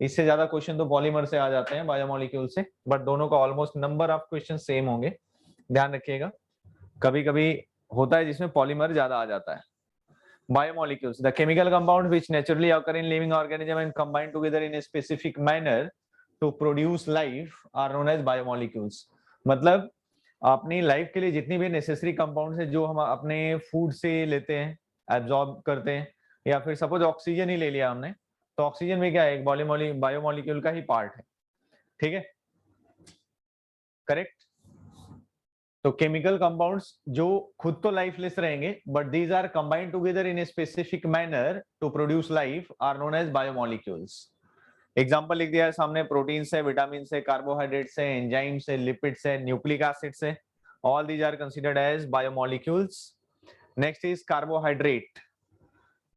इससे ज्यादा क्वेश्चन तो पॉलीमर से आ जाते हैं, बायोमोलिक्यूल से, बट दोनों का almost number of question same होंगे, ध्यान रखिएगा। कभी कभी होता है जिसमें पॉलीमर ज्यादा आ जाता है। Biomolecules, the chemical compound which naturally occur in living organism and combine together in a specific manner to produce life are known as biomolecules। मतलब अपनी लाइफ के लिए जितनी भी नेसेसरी कंपाउंड्स है जो हम अपने फूड से लेते हैं, एब्जॉर्ब करते हैं, या फिर सपोज ऑक्सीजन ही ले लिया हमने, तो ऑक्सीजन में क्या है, एक बायोमोलिक्यूल का ही पार्ट है, ठीक है, करेक्ट। तो केमिकल कंपाउंड्स जो खुद तो लाइफलेस रहेंगे but these are combined together in a specific manner to produce life are known as biomolecules. Example लिख दिया है सामने, प्रोटीन से, विटामिन से, कार्बोहाइड्रेट से, एंजाइम से, लिपिड से, न्यूक्लिक एसिड से, all these are considered as biomolecules. Next is carbohydrate.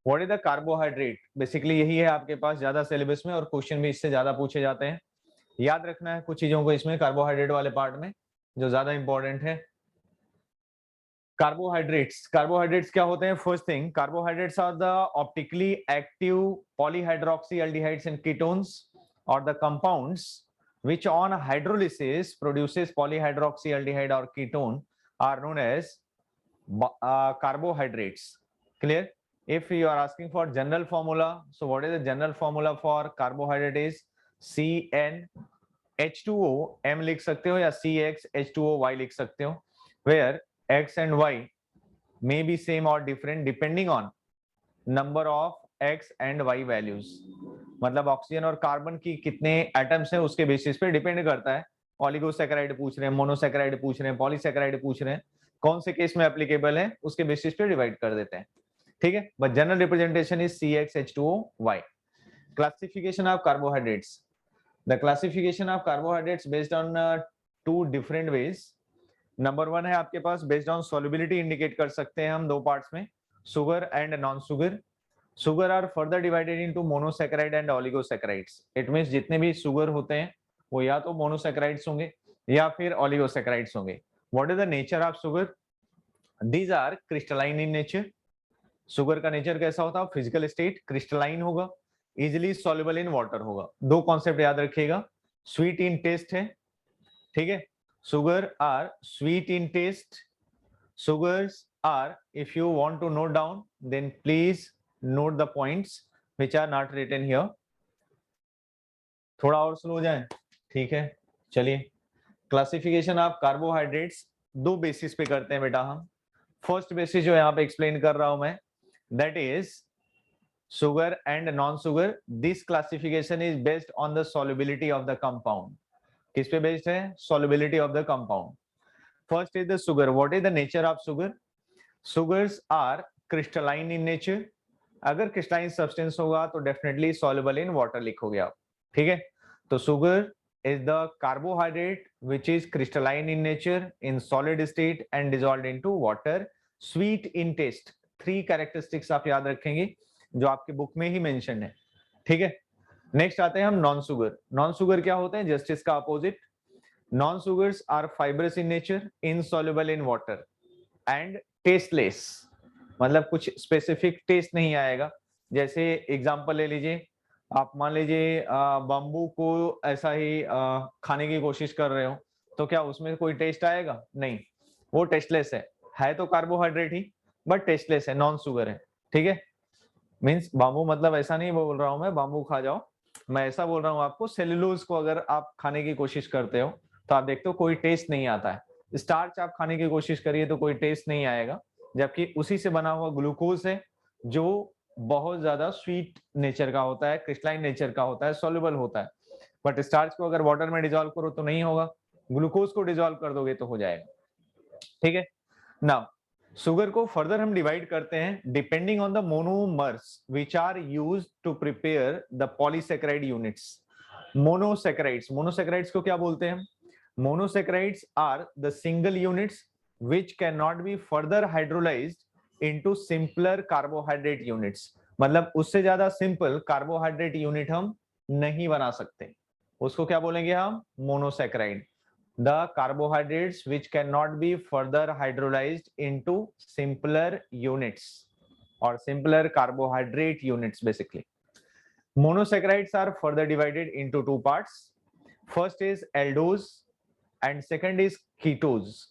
What is the carbohydrate? Basically यही है आपके पास ज्यादा सिलेबस में और क्वेश्चन भी इससे ज्यादा पूछे जाते हैं। याद रखना है कुछ चीजों को इसमें कार्बोहाइड्रेट वाले पार्ट में जो ज्यादा इंपॉर्टेंट है। कार्बोहाइड्रेट्स क्या होते हैं? First thing, carbohydrates are the optically active polyhydroxy aldehydes and ketones और the compounds which on hydrolysis produces polyhydroxyaldehyde or ketone are known as carbohydrates. Clear? If you are asking for general formula, so what is the general formula for carbohydrate is CnH2O, M लिख सकते हो या CxH2OY लिख सकते हो, where X and Y may be same or different depending on number of X and Y values। मतलब oxygen और carbon की कितने एटम्स हैं उसके बेसिस पे डिपेंड करता है। ऑलिगोसैकेराइड पूछ रहे हैं, मोनोसैकेराइड पूछ रहे हैं, पॉलीसैकेराइड पूछ रहे हैं, कौन से केस में एप्लीकेबल है उसके बेसिस पे डिवाइड कर देते हैं, ठीक है। But general representation is CxH2OY। Classification of carbohydrates, the classification of carbohydrates based on 2 different ways. Number 1 है आपके पास बेस्ड ऑन सॉल्युबिलिटी, इंडिकेट कर सकते हैं हम 2 पार्ट्स में, sugar and non sugar. Sugar are further divided into monosaccharide and oligosaccharides. It means जितने भी सुगर होते हैं वो या तो मोनोसैकेराइड्स होंगे या फिर ओलिगोसैकेराइड्स होंगे। What is the nature of sugar? These are crystalline in nature. Sugar का नेचर कैसा होता है? फिजिकल स्टेट क्रिस्टलाइन होगा, इजिली सॉल्युबल इन वाटर होगा। 2 कॉन्सेप्ट याद रखिएगा, स्वीट इन टेस्ट है, ठीक है, sugar are sweet in taste. Sugars are, if you want to note down, then please note the points which are not written here। थोड़ा और slow जाए, ठीक है। चलिए, क्लासिफिकेशन ऑफ कार्बोहाइड्रेट्स 2 बेसिस पे करते हैं बेटा हम। फर्स्ट बेसिस जो यहाँ पे एक्सप्लेन कर रहा हूं मैं, that is sugar and non-sugar। This classification is based on the solubility of the compound। किस पे बेस्ड है? solubility of the compound। First is the sugar। What is the nature of sugar? Sugars are crystalline in nature। अगर crystalline substance होगा तो definitely soluble in water लिखोगे आप, ठीक है। तो sugar is the carbohydrate which is crystalline in nature, in solid state and dissolved into water, sweet in taste। 3 characteristics आप याद रखेंगे जो आपके बुक में ही मेंशन है, ठीक है। नेक्स्ट आते हैं हम नॉन सुगर। नॉन सुगर क्या होते हैं? जस्ट इसका opposite. Non sugars are fibrous in nature, insoluble in water and tasteless. मतलब कुछ स्पेसिफिक टेस्ट नहीं आएगा। जैसे एग्जांपल ले लीजिए, आप मान लीजिए बम्बू को ऐसा ही खाने की कोशिश कर रहे हो, तो क्या उसमें कोई टेस्ट आएगा? नहीं, वो टेस्टलेस है तो कार्बोहाइड्रेट ही बट टेस्टलेस है, नॉन सुगर है, ठीक है। मीन्स बाम्बू मतलब ऐसा नहीं बोल रहा हूं मैं बाम्बू खा जाओ, मैं ऐसा बोल रहा हूं आपको सेलुलोज को अगर आप खाने की कोशिश करते हो तो आप देखते हो कोई टेस्ट नहीं आता है। स्टार्च आप खाने की कोशिश करिए तो कोई टेस्ट नहीं आएगा, जबकि उसी से बना हुआ ग्लूकोज है जो बहुत ज्यादा स्वीट नेचर का होता है, क्रिस्टलाइन नेचर का होता है, सॉल्युबल होता है। बट स्टार्च को अगर वाटर में डिजोल्व करो तो नहीं होगा, ग्लूकोज को डिजोल्व कर दोगे तो हो जाएगा। ठीक है, नाउ शुगर को फर्दर हम डिवाइड करते हैं depending on the monomers which are used to prepare the polysaccharide units. Monosaccharides को क्या बोलते हैं? Monosaccharides are the single units which cannot be further hydrolyzed into simpler carbohydrate units। मतलब उससे ज्यादा सिंपल कार्बोहाइड्रेट यूनिट हम नहीं बना सकते, उसको क्या बोलेंगे हम? Monosaccharide. The carbohydrates which cannot be further hydrolyzed into simpler units or simpler carbohydrate units basically. Monosaccharides are further divided into two parts. First is aldose and second is ketose.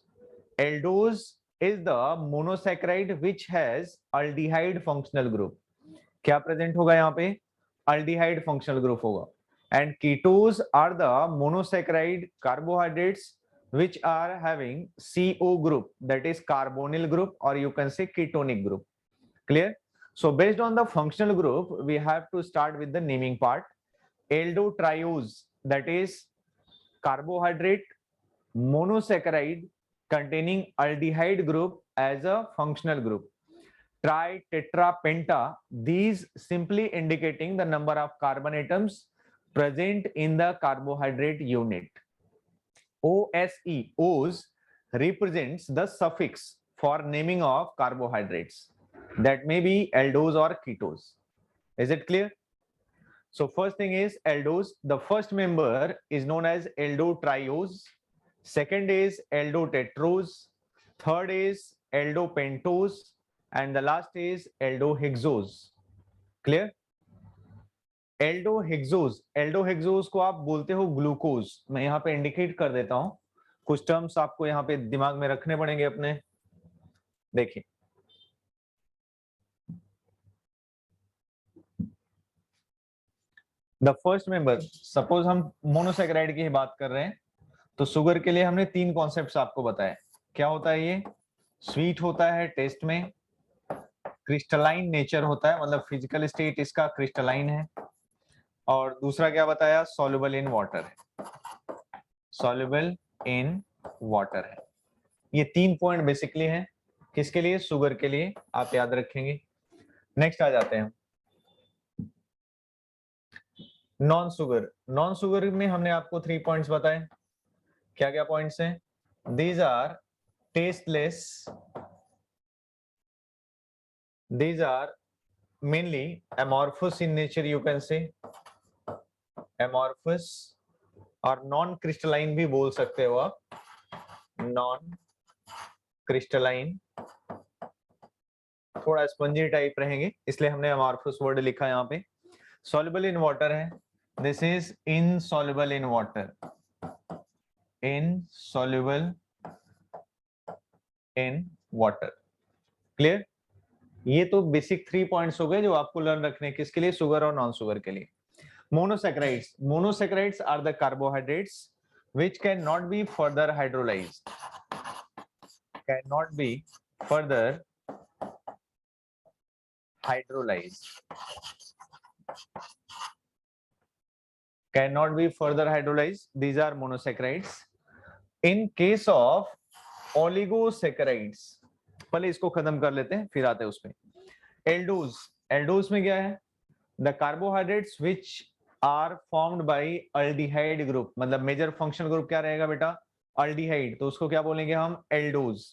Aldose is the monosaccharide which has aldehyde functional group. क्या present होगा यहाँ पे? aldehyde functional group होगा. And ketos are the monosaccharide carbohydrates which are having CO group, that is carbonyl group, or you can say ketonic group. Clear? So based on the functional group, we have to start with the naming part. Aldotriose, that is carbohydrate monosaccharide containing aldehyde group as a functional group. Tri, tetra, penta, these simply indicating the number of carbon atoms present in the carbohydrate unit. OSE, O's, represents the suffix for naming of carbohydrates. That may be aldose or ketose. Is it clear? So first thing is aldose. The first member is known as aldotriose. Second is aldotetrose. Third is aldopentose. And the last is aldohexose. Clear? Aldohexose को आप बोलते हो glucose. मैं यहाँ पे indicate कर देता हूं, कुछ टर्म्स आपको यहाँ पे दिमाग में रखने पड़ेंगे अपने। देखिए, द फर्स्ट मेंबर, सपोज हम मोनोसेकेराइड की ही बात कर रहे हैं, तो शुगर के लिए हमने तीन कॉन्सेप्ट्स आपको बताए। क्या होता है ये? स्वीट होता है टेस्ट में, क्रिस्टलाइन नेचर होता है, मतलब फिजिकल स्टेट इसका क्रिस्टलाइन है, और दूसरा क्या बताया? सॉल्युबल इन वाटर है, सॉल्युबल इन वाटर है। ये तीन पॉइंट बेसिकली हैं किसके लिए? शुगर के लिए, आप याद रखेंगे। नेक्स्ट आ जाते हैं नॉन शुगर। नॉन शुगर में हमने आपको 3 पॉइंट्स बताए। क्या क्या पॉइंट्स हैं? These are tasteless, these are mainly amorphous in nature, you can say amorphous, और नॉन क्रिस्टलाइन भी बोल सकते हो आप, नॉन क्रिस्टलाइन, थोड़ा स्पंजी टाइप रहेंगे इसलिए हमने amorphous वर्ड लिखा यहाँ पे। soluble in water है, this is insoluble in water, insoluble in water। Clear? ये तो बेसिक 3 पॉइंट्स हो गए जो आपको लर्न रखने, किसके लिए? शुगर और नॉन शुगर के लिए। Monosaccharides, monosaccharides are the carbohydrates which cannot be further hydrolyzed, cannot be further hydrolyzed, cannot be further hydrolyzed, these are monosaccharides। in case of oligosaccharides, पहले इसको खत्म कर लेते हैं फिर आते हैं उसमें। एल्डोज, एल्डोज में क्या है? The carbohydrates which are formed by aldehyde group, मतलब मेजर फंक्शनल ग्रुप क्या रहेगा बेटा? अल्डिहाइड, तो उसको क्या बोलेंगे हम? एल्डोज।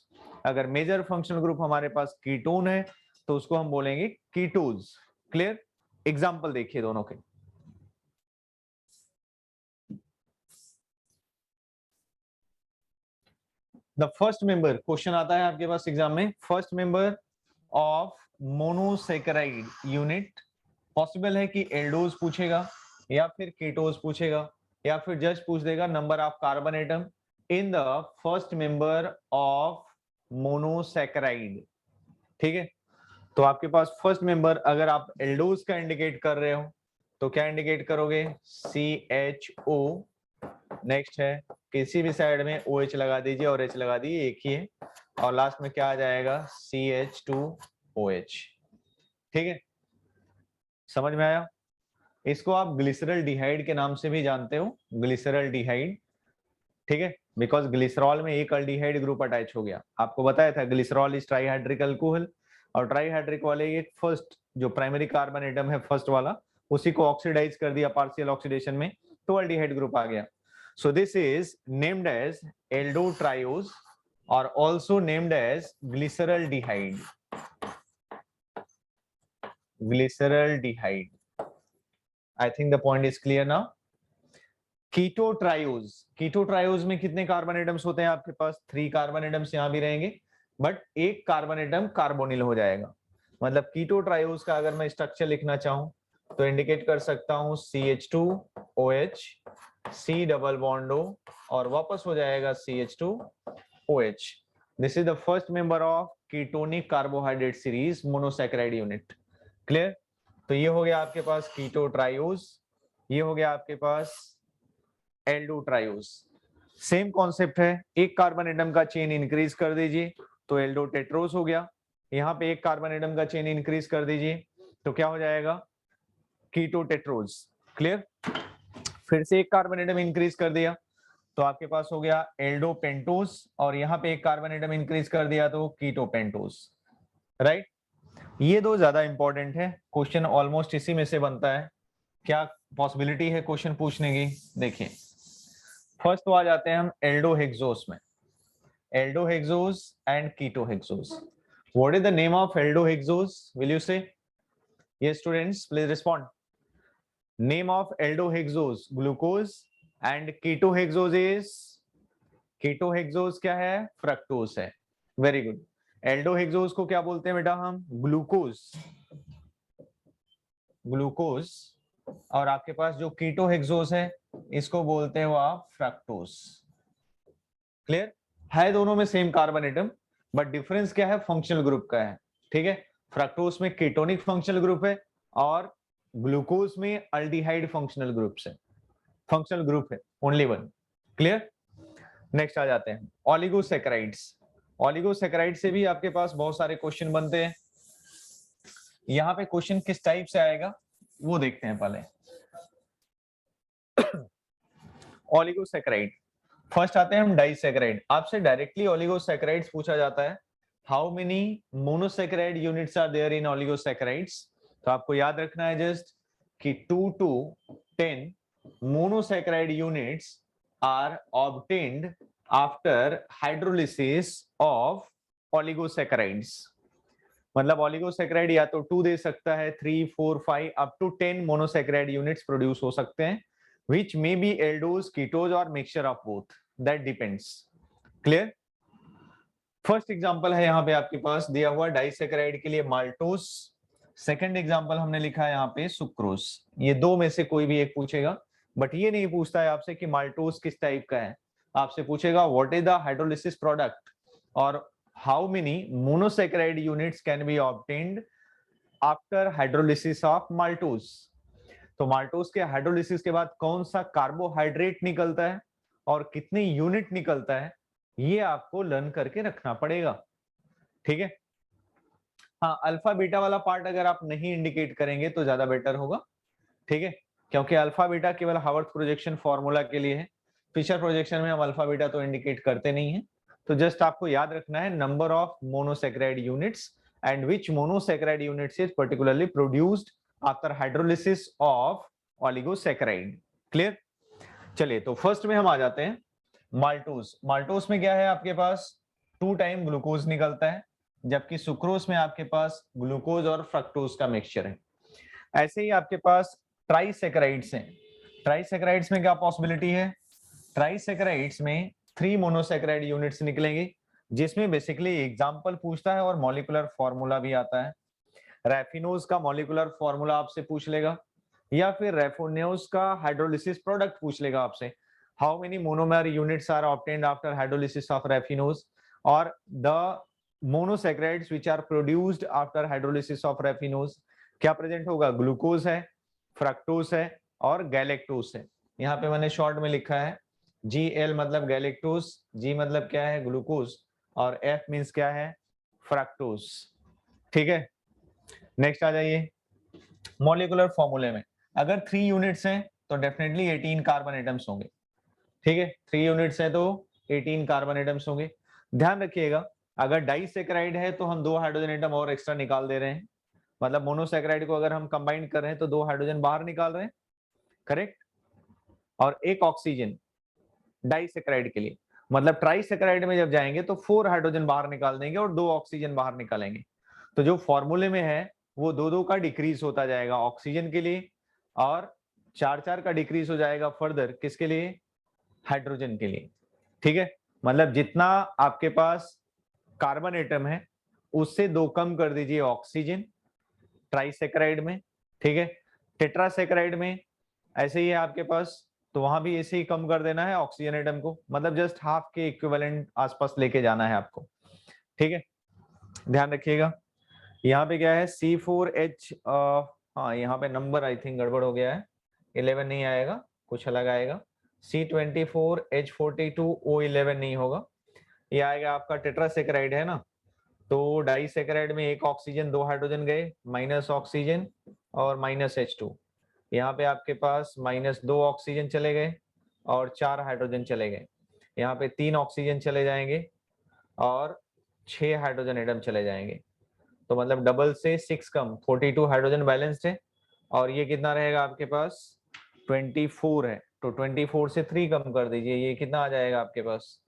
अगर मेजर फंक्शनल ग्रुप हमारे पास कीटोन है तो उसको हम बोलेंगे कीटोज। क्लियर? एग्जांपल देखिए दोनों के। द फर्स्ट मेंबर, क्वेश्चन आता है आपके पास एग्जाम में, first member of monosaccharide unit, possible है कि एल्डोज पूछेगा या फिर कीटोज पूछेगा या फिर जस्ट पूछ देगा number of carbon atom in the first member of monosaccharide. ठीक है, तो आपके पास फर्स्ट मेंबर अगर आप एल्डोज का इंडिकेट कर रहे हो तो क्या इंडिकेट करोगे? CHO नेक्स्ट है किसी भी साइड में OH लगा दीजिए और H लगा दीजिए, एक ही है, और लास्ट में क्या आ जाएगा CH2OH। ठीक है, समझ में आया? इसको आप ग्लिसरल डिहाइड के नाम से भी जानते हो, ग्लिसरल डिहाइड। ठीक है, बिकॉज ग्लिसरॉल में एक अल्डिहाइड ग्रुप अटैच हो गया। आपको बताया था ग्लिसरॉल इज ट्राइहाइड्रिक अल्कोहल, और ट्राइहाइड्रिक वाले ये फर्स्ट जो प्राइमरी कार्बन एटम है फर्स्ट वाला, उसी को ऑक्सीडाइज कर दिया पार्शियल ऑक्सीडेशन में, तो अल्डिहाइड ग्रुप आ गया। So this is named as aldotriose और also named as glyceraldehyde, glyceraldehyde. I think the point is clear now. Ketotriose, ketotriose में कितने कार्बन एटम्स होते हैं आपके पास? 3 कार्बन एटम्स यहां भी रहेंगे, बट एक कार्बन एटम कार्बोनिल हो जाएगा। मतलब कीटो ट्रायोज का अगर मैं स्ट्रक्चर लिखना चाहूं तो इंडिकेट कर सकता हूं CH2OH, C double bond O, और वापस हो जाएगा CH2OH। This is the first member of ketonic carbohydrate series monosaccharide unit. Clear? तो ये हो गया आपके पास कीटो ट्रायोज, ये हो गया आपके पास एल्डो ट्रायोज। सेम कॉन्सेप्ट है, एक कार्बन एटम का चेन इंक्रीज कर दीजिए तो एल्डो टेट्रोज हो गया। यहाँ पे एक कार्बन एटम का चेन इंक्रीज कर दीजिए तो क्या हो जाएगा? कीटो टेट्रोज। क्लियर? फिर से एक कार्बन एटम इंक्रीज कर दिया तो आपके पास हो गया एल्डो पेंटोज, और यहाँ पे एक कार्बन एटम इंक्रीज कर दिया तो कीटो पेंटोज। राइट? ये दो ज्यादा इंपॉर्टेंट है, क्वेश्चन ऑलमोस्ट इसी में से बनता है। क्या पॉसिबिलिटी है क्वेश्चन पूछने की? देखिए, फर्स्ट तो आ जाते हैं हम एल्डोहेक्सोस में, aldohexoses and ketohexoses. What is the name of aldohexoses? Will you say? Yes students, please respond. Name of aldohexoses glucose, and ketohexoses is, ketohexoses क्या है? फ्रक्टोज है। Very good. एल्डोहेक्सोस को क्या बोलते हैं बेटा हम? Glucose, glucose. और आपके पास जो कीटोहेक्सोस है इसको बोलते हैं वो आप फ्रक्टोज। क्लियर? है दोनों में same carbon atom, but difference क्या है? फंक्शनल ग्रुप का है। ठीक है, फ्रक्टोज में कीटोनिक फंक्शनल ग्रुप है और ग्लूकोज में अल्डिहाइड फंक्शनल ग्रुप है, फंक्शनल ग्रुप है ओनली वन। क्लियर? नेक्स्ट आ जाते हैं ऑलिगोसैकेराइड्स। ऑलिगोसैकेराइड से भी आपके पास बहुत सारे क्वेश्चन बनते हैं। यहाँ पे क्वेश्चन किस टाइप से आएगा वो देखते हैं पहले। ऑलिगोसैकेराइड, फर्स्ट आते हैं हम डाइसैकेराइड। आपसे डायरेक्टली ऑलिगोसैकेराइड्स पूछा जाता है, how many monosaccharide units are there in oligosaccharides? तो आपको याद रखना है जस्ट कि 2 to 10 monosaccharide units are obtained after hydrolysis of oligosaccharides. मतलब ऑलिगोसैकेराइड या तो 2 दे सकता है, 3, 4, 5 up to 10 monosaccharide units produce हो सकते हैं, which may be aldose, ketose or mixture of both, that depends. Clear? First example है यहाँ पे आपके पास दिया हुआ डाइसैकेराइड के लिए माल्टोस, सेकंड एग्जांपल हमने लिखा है यहाँ पे सुक्रोज। ये दो में से कोई भी एक पूछेगा, बट ये नहीं पूछता है आपसे कि माल्टोस किस टाइप का है, आपसे पूछेगा what is the hydrolysis product और how many monosaccharide units can be obtained after hydrolysis of maltose. तो माल्टोस के हाइड्रोलिसिस के बाद कौन सा कार्बोहाइड्रेट निकलता है और कितने यूनिट निकलता है, ये आपको लर्न करके रखना पड़ेगा। ठीक है? हाँ, अल्फा बीटा वाला पार्ट अगर आप नहीं इंडिकेट करेंगे तो ज्यादा बेटर होगा। ठीक है, क्योंकि अल्फा बीटा केवल हावर्थ प्रोजेक्शन फॉर्मूला के लिए है, फिशर प्रोजेक्शन में हम अल्फा बीटा तो इंडिकेट करते नहीं है। तो जस्ट आपको याद रखना है number of monosaccharide units and which monosaccharide units is particularly produced after hydrolysis of oligosaccharide. Clear? चलिए, तो फर्स्ट में हम आ जाते हैं माल्टोस। माल्टोस में क्या है आपके पास? 2 टाइम ग्लूकोज निकलता है, जबकि सुक्रोज में आपके पास ग्लूकोज और फ्रक्टोज का मिक्सचर है। ऐसे ही आपके पास ट्राइसैकेराइड्स हैं। ट्राइसैकेराइड्स में क्या पॉसिबिलिटी है? ट्राइसैकेराइड्स में 3 मोनोसैकेराइड यूनिट्स निकलेंगे, जिसमें बेसिकली एग्जांपल पूछता है और मॉलिक्यूलर फॉर्मूला भी आता है। रैफिनोज का मॉलिक्यूलर फॉर्मूला आपसे पूछ लेगा, या फिर रैफिनोज का हाइड्रोलिसिस प्रोडक्ट पूछ लेगा आपसे, how many monomer units are obtained after hydrolysis of raffinose, और the monosaccharides which are produced after hydrolysis of raffinose. क्या प्रेजेंट होगा? ग्लूकोज है, फ्रक्टोज है और गैलेक्टोज है। यहाँ पे मैंने शॉर्ट में लिखा है GL मतलब गैलेक्टोज, G मतलब क्या है ग्लूकोज, और F मीन्स क्या है फ्रक्टोज। ठीक है, नेक्स्ट आ जाइए मॉलिक्यूलर फॉर्मूले में। अगर 3 यूनिट्स हैं तो डेफिनेटली 18 कार्बन एटम्स होंगे। ठीक है, 3 यूनिट्स हैं तो 18 कार्बन एटम्स होंगे। ध्यान रखिएगा अगर डाइसैकेराइड है तो हम 2 हाइड्रोजन एटम और एक्स्ट्रा निकाल दे रहे हैं, मतलब मोनोसैकेराइड को अगर हम कंबाइन कर रहे हैं तो 2 हाइड्रोजन बाहर निकाल रहे हैं, करेक्ट, और एक ऑक्सीजन डाइसैकेराइड के लिए। मतलब ट्राइसैकेराइड में जब जाएंगे तो 4 हाइड्रोजन बाहर निकाल देंगे और 2 ऑक्सीजन बाहर निकालेंगे। तो जो फॉर्मूले में है वो 2-2 का डिक्रीज होता जाएगा ऑक्सीजन के लिए, और 4-4 का डिक्रीज हो जाएगा फर्दर किसके लिए, हाइड्रोजन के लिए। ठीक है, मतलब जितना आपके पास कार्बन एटम है उससे 2 कम कर दीजिए ऑक्सीजन ट्राइसैकेराइड में। ठीक है, टेट्रासैकेराइड में ऐसे ही है आपके पास, तो वहां भी ऐसे ही कम कर देना है ऑक्सीजन एटम को, मतलब जस्ट हाफ के इक्विवेलेंट आसपास लेके जाना है आपको। ठीक है, ध्यान रखिएगा। यहाँ पे क्या है C4H, हाँ यहाँ पे नंबर आई थिंक गड़बड़ हो गया है, 11 नहीं आएगा, कुछ अलग आएगा। C24H42O11 नहीं होगा, ये आएगा आपका टेट्रासैकेराइड है ना, तो डाइसैकेराइड में एक ऑक्सीजन 2 हाइड्रोजन गए, माइनस ऑक्सीजन और माइनस H2। यहाँ पे आपके पास -2 ऑक्सीजन चले गए और 4 हाइड्रोजन चले गए। यहाँ पे 3 ऑक्सीजन चले जाएंगे और 6 हाइड्रोजन एटम चले जाएंगे, तो मतलब डबल से 6 कम 42 हाइड्रोजन बैलेंस्ड है, और ये कितना रहेगा आपके पास 24 है, तो 24 से 3 कम कर दीजिए, ये कितना आ जाएगा आपके पास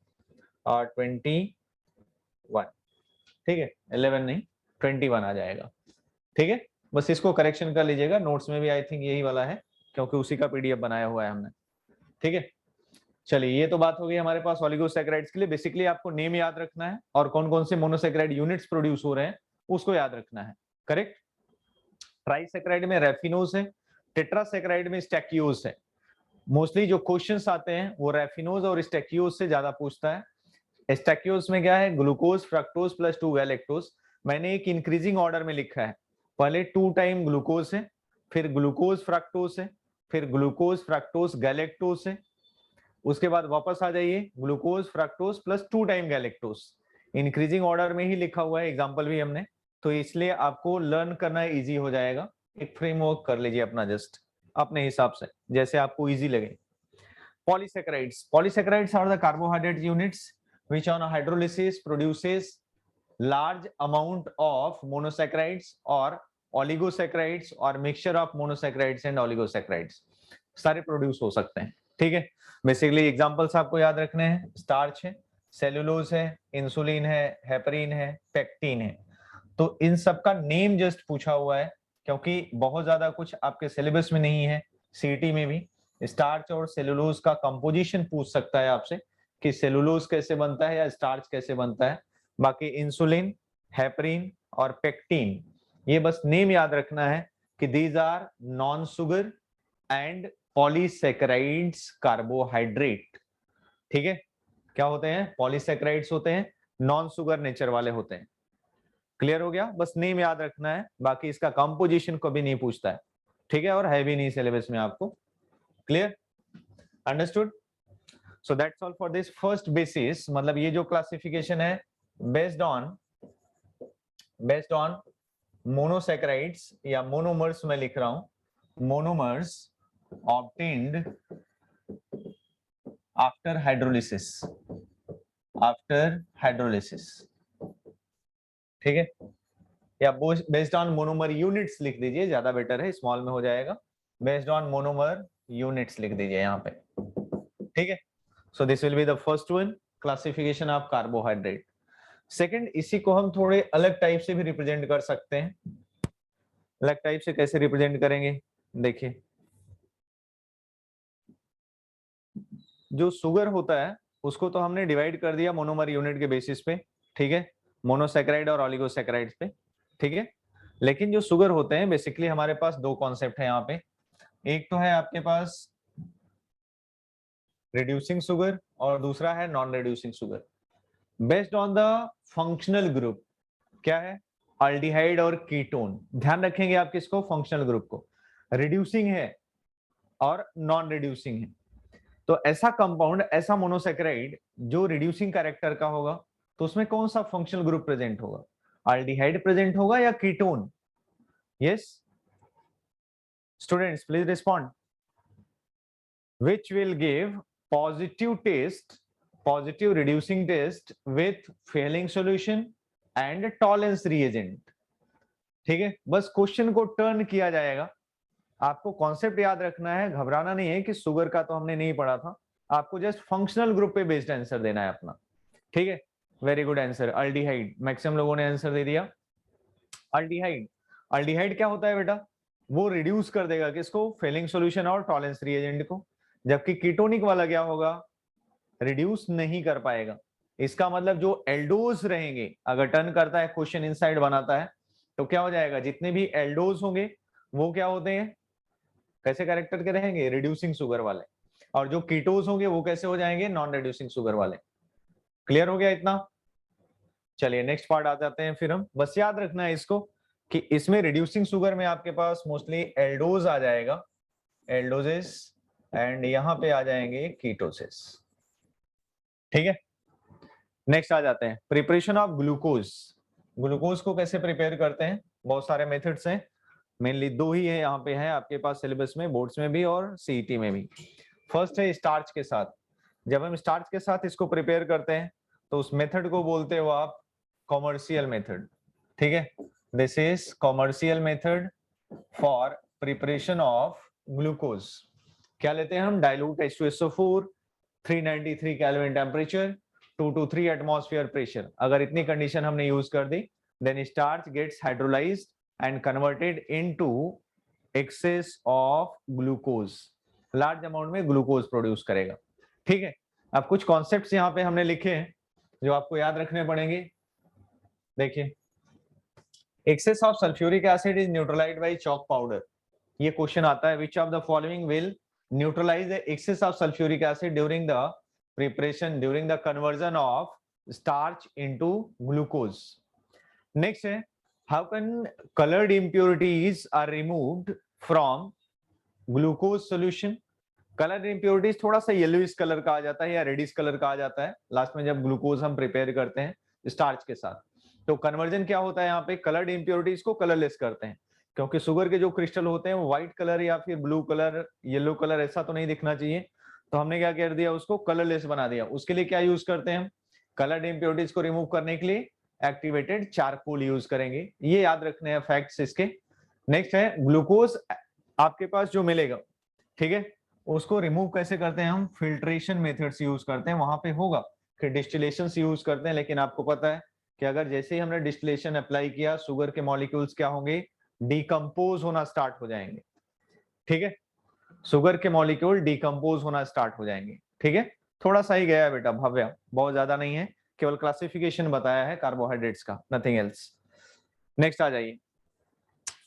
21। ठीक है, 11 नहीं 21 आ जाएगा। ठीक है, बस इसको करेक्शन कर लीजिएगा, नोट्स में भी आई थिंक यही वाला है क्योंकि उसी का PDF बनाया हुआ है हमने। ठीक है, चलिए ये तो बात हो गई हमारे पास ओलिगोसैकेराइड्स के लिए। बेसिकली आपको नेम याद रखना है और कौन कौन से मोनोसैकेराइड यूनिट्स प्रोड्यूस हो रहे हैं उसको याद रखना है, करेक्ट। ट्राइसैकेराइड में रैफिनोज है, टेट्रासैकेराइड में स्टैकियोज है। मोस्टली जो क्वेश्चंस आते हैं वो रैफिनोज और स्टैकियोज से ज्यादा पूछता है। स्टैकियोज में क्या है ग्लूकोज फ्रक्टोज प्लस 2 गैलेक्टोज। मैंने एक इंक्रीजिंग ऑर्डर में लिखा है, पहले 2 टाइम ग्लूकोज है, फिर ग्लूकोज फ्रक्टोज है, फिर ग्लूकोज फ्रक्टोज गैलेक्टोज है, उसके बाद वापस आ जाइए glucose fructose plus 2 time galactose. Increasing order में ही लिखा हुआ है, एग्जांपल भी हमने, तो इसलिए आपको लर्न करना इजी हो जाएगा। एक फ्रेमवर्क कर लीजिए अपना जस्ट अपने हिसाब से जैसे आपको इजी लगे। Polysaccharides, polysaccharides are the carbohydrate units which on hydrolysis produces large amount of monosaccharides or oligosaccharides or mixture of monosaccharides and oligosaccharides, सारे प्रोड्यूस हो सकते हैं। ठीक है, बेसिकली एग्जांपल्स आपको याद रखने हैं, स्टार्च है, सेलुलोज है, इंसुलिन है, हेपरिन है, पेक्टिन है। तो इन सब का नेम जस्ट पूछा हुआ है क्योंकि बहुत ज्यादा कुछ आपके सिलेबस में नहीं है। सीटी में भी स्टार्च और सेलुलोज का कंपोजिशन पूछ सकता है आपसे कि सेलुलोज कैसे बनता है या स्टार्च कैसे बनता है। बाकी इंसुलिन, हेपरिन और पेक्टिन, ये बस नेम याद रखना है कि these are non sugar and polysaccharides carbohydrate. ठीक है, क्या होते हैं पॉलीसैकेराइड्स होते हैं, नॉन शुगर नेचर वाले होते हैं। क्लियर हो गया, बस नेम याद रखना है, बाकी इसका कंपोजिशन कभी नहीं पूछता है। ठीक है, और है भी नहीं सिलेबस में आपको। Clear, understood. So that's all for this first basis, मतलब ये जो क्लासिफिकेशन है बेस्ड ऑन मोनोसैकेराइड्स या मोनोमर्स में लिख रहा हूं, monomers obtained after hydrolysis, after hydrolysis. ठीक है, या बेस्ड ऑन मोनोमर यूनिट्स लिख दीजिए, ज्यादा बेटर है, स्मॉल में हो जाएगा। बेस्ड ऑन मोनोमर यूनिट्स लिख दीजिए यहाँ पे। ठीक है, so this will be the first one, classification of carbohydrate. Second, इसी को हम थोड़े अलग टाइप से भी रिप्रेजेंट कर सकते हैं। अलग टाइप से कैसे रिप्रेजेंट करेंगे, देखिए जो शुगर होता है उसको तो हमने डिवाइड कर दिया मोनोमर यूनिट के बेसिस पे। ठीक है, मोनोसैकेराइड और ऑलिगोसैकेराइड्स पे। ठीक है, लेकिन जो शुगर होते हैं बेसिकली हमारे पास 2 कॉन्सेप्ट है यहाँ पे। एक तो है आपके पास रिड्यूसिंग शुगर और दूसरा है non reducing sugar. Based on the functional group, क्या है अल्डिहाइड और कीटोन। ध्यान रखेंगे आप किसको, फंक्शनल ग्रुप को। रिड्यूसिंग है और नॉन रिड्यूसिंग है। तो ऐसा कंपाउंड, ऐसा मोनोसेकेराइड जो रिड्यूसिंग कैरेक्टर का होगा, तो उसमें कौन सा फंक्शनल ग्रुप प्रेजेंट होगा? अल्डिहाइड प्रेजेंट होगा या ketone? Yes students please respond. Which will give positive taste, positive reducing taste with failing solution and tolerance reagent. ठीक है, बस क्वेश्चन को टर्न किया जाएगा. आपको कॉन्सेप्ट याद रखना है, घबराना नहीं है कि शुगर का तो हमने नहीं पढ़ा था. आपको जस्ट फंक्शनल ग्रुप पे बेस्ड आंसर देना है अपना. ठीक है, very good answer. Aldehyde, maximum लोगों ने आंसर दे दिया. अल्डिहाइड, अल्डिहाइड क्या होता है बेटा? वो रिड्यूस कर देगा किसको? फेलिंग सॉल्यूशन और टॉलरेंस रिएजेंट को. जबकि कीटोनिक वाला क्या होगा? रिड्यूस नहीं कर पाएगा. इसका मतलब जो एल्डोज रहेंगे, अगर टर्न करता है क्वेश्चन इनसाइड बनाता है, तो क्या हो जाएगा? जितने भी एल्डोज होंगे वो क्या होते हैं? कैसे कैरेक्टर के रहेंगे? रिड्यूसिंग शुगर वाले. और जो कीटोज होंगे वो कैसे हो जाएंगे? नॉन रिड्यूसिंग शुगर वाले. क्लियर हो गया इतना? चलिए नेक्स्ट पार्ट आ जाते हैं फिर हम. बस याद रखना है इसको कि इसमें रिड्यूसिंग शुगर में आपके पास मोस्टली एल्डोज आ जाएगा, एल्डोजेस, एंड यहां पे आ जाएंगे कीटोसिस. ठीक है, नेक्स्ट आ जाते हैं प्रिपरेशन ऑफ ग्लूकोज. ग्लूकोज को कैसे प्रिपेयर करते हैं? बहुत सारे मेथड्स हैं, मेनली दो ही है यहाँ पे है आपके पास सिलेबस में, बोर्ड्स में भी और सीईटी में भी. फर्स्ट है स्टार्च के साथ. जब हम स्टार्च के साथ इसको प्रिपेयर करते हैं तो उस मेथड को बोलते हो आप कॉमर्शियल मेथड. ठीक है, this is commercial method for preparation of glucose. क्या लेते हैं हम? Dilute H2SO4, 393 kelvin temperature, 2 to 3 atmosphere pressure. अगर इतनी कंडीशन हमने यूज कर दी, then starch gets hydrolysed and converted into excess of glucose. Large amount में ग्लूकोज प्रोड्यूस करेगा. ठीक है, अब कुछ कॉन्सेप्ट्स यहाँ पे हमने लिखे हैं जो आपको याद रखने पड़ेंगे. देखिए, excess of sulphuric acid is neutralised by chalk powder. ये क्वेश्चन आता है, which of the following will neutralise the excess of sulphuric acid during the preparation, during the conversion of starch into glucose. Next है, how can coloured impurities are removed from glucose solution. Colour impurities थोड़ा सा yellowish colour का आ जाता है या reddish colour का आ जाता है लास्ट में जब ग्लूकोज हम प्रिपेयर करते हैं स्टार्च के साथ. तो कन्वर्जन क्या होता है यहाँ पे? कलर्ड इंप्योरिटीज को कलरलेस करते हैं, क्योंकि शुगर के जो क्रिस्टल होते हैं वो व्हाइट कलर या फिर ब्लू कलर, येलो कलर ऐसा तो नहीं दिखना चाहिए. तो हमने क्या कर दिया? उसको कलरलेस बना दिया. उसके लिए क्या यूज करते हैं हम? कलर्ड इंप्योरिटीज को रिमूव करने के लिए एक्टिवेटेड चारकोल यूज करेंगे. ये याद रखने हैं फैक्ट्स इसके. नेक्स्ट है ग्लूकोज आपके पास जो मिलेगा, ठीक है, उसको रिमूव कैसे करते हैं हम? फिल्ट्रेशन मेथड्स यूज करते हैं. वहां पे होगा कि डिस्टिलेशन यूज करते हैं, लेकिन आपको पता है कि अगर जैसे ही हमने डिस्टिलेशन अप्लाई किया, शुगर के मॉलिक्यूल्स क्या होंगे? डिकम्पोज होना स्टार्ट हो जाएंगे. ठीक है, शुगर के मॉलिक्यूल डिकम्पोज होना स्टार्ट हो जाएंगे. ठीक है, थोड़ा सा ही गया है बेटा भव्या, बहुत ज्यादा नहीं है, केवल क्लासिफिकेशन बताया है कार्बोहाइड्रेट्स का, नथिंग एल्स. नेक्स्ट आ जाइए,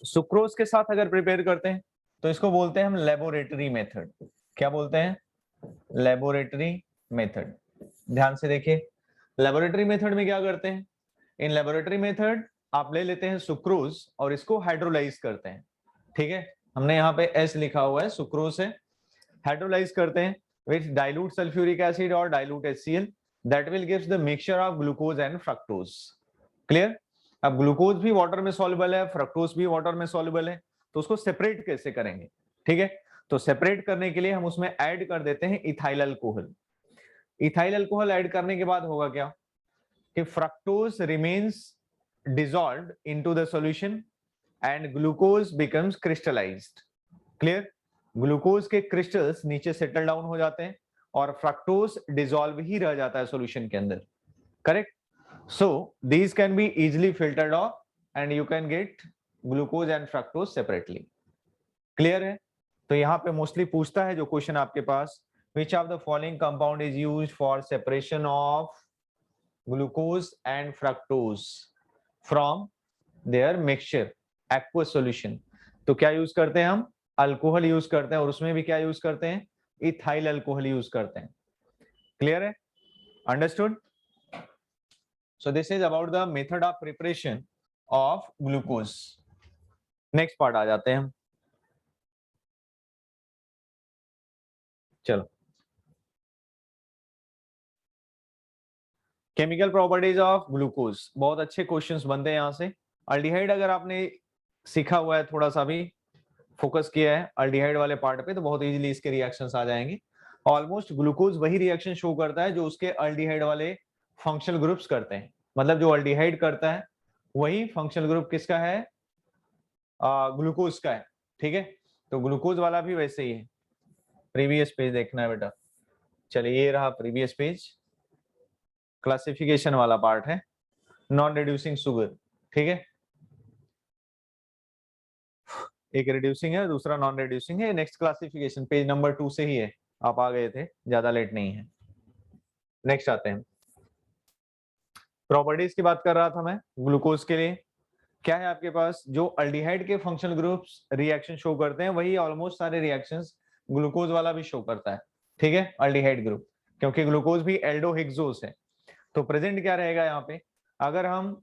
सुक्रोज के साथ अगर प्रिपेयर करते हैं तो इसको बोलते हैं हम लेबोरेटरी मेथड. क्या बोलते हैं? Laboratory method. ध्यान से देखिए, लेबोरेटरी मेथड में क्या करते हैं? इन लेबोरेटरी मेथड आप ले लेते हैं सुक्रोज और इसको हाइड्रोलाइज करते हैं. ठीक है, हमने यहाँ पे S लिखा हुआ है, सुक्रोज है. हाइड्रोलाइज करते हैं विथ डाइल्यूट सल्फ्यूरिक एसिड और dilute HCl. That will gives the mixture of glucose and fructose. Clear? अब ग्लूकोज भी वाटर में सॉल्युबल है, फ्रक्टोज भी वाटर में सॉल्युबल है, तो उसको सेपरेट कैसे करेंगे? ठीक है, तो सेपरेट करने के लिए हम उसमें ऐड कर देते हैं ethyl alcohol. Ethyl alcohol add करने के बाद होगा क्या कि fructose remains dissolved into the solution and glucose becomes crystallised. Clear? Glucose के क्रिस्टल्स नीचे सेटल डाउन हो जाते हैं और फ्रक्टोज डिसॉल्व ही रह जाता है सॉल्यूशन के अंदर. Correct? So these can be easily filtered off and you can get glucose and fructose separately. Clear है? तो यहाँ पे मोस्टली पूछता है जो क्वेश्चन आपके पास, which of the following compound is used for separation of glucose and fructose from their mixture aqueous solution. तो क्या यूज करते हैं हम? अल्कोहल यूज करते हैं, और उसमें भी क्या यूज करते हैं? इथाइल अल्कोहल यूज करते हैं. क्लियर है? Understood? So this is about the method of preparation of glucose. Next part आ जाते हैं हम. चलो, केमिकल प्रॉपर्टीज ऑफ ग्लूकोज, बहुत अच्छे क्वेश्चंस बनते हैं यहाँ से। अल्डिहाइड अगर आपने सीखा हुआ है, थोड़ा सा भी फोकस किया है अल्डिहाइड वाले पार्ट पे, तो बहुत इजीली इसके रिएक्शंस आ जाएंगे। ऑलमोस्ट ग्लूकोज वही रिएक्शन शो करता है जो उसके अल्डिहाइड वाले फंक्शनल ग्रुप्स करते हैं, मतलब जो अल्डिहाइड करता है वही फंक्शनल ग्रुप किसका है, ग्लूकोज का है। ठीक है, तो ग्लूकोज वाला भी वैसे ही है। प्रीवियस पेज देखना है बेटा। चलिए ये रहा प्रीवियस पेज, क्लासिफिकेशन वाला पार्ट है, नॉन रिड्यूसिंग शुगर। ठीक है, एक रिड्यूसिंग है, दूसरा नॉन रिड्यूसिंग है। नेक्स्ट क्लासिफिकेशन पेज नंबर 2 से ही है, आप आ गए थे, ज्यादा लेट नहीं है। नेक्स्ट आते हैं, प्रॉपर्टीज की बात कर रहा था मैं ग्लूकोज के लिए। क्या है आपके पास, जो अल्डिहाइड के फंक्शनल ग्रुप्स रिएक्शन शो करते हैं वही ऑलमोस्ट सारे रिएक्शंस ग्लूकोज वाला भी शो करता है। ठीक है, अल्डिहाइड ग्रुप, क्योंकि ग्लूकोज भी एल्डोहेक्सोस है। तो प्रेजेंट क्या रहेगा यहाँ पे, अगर हम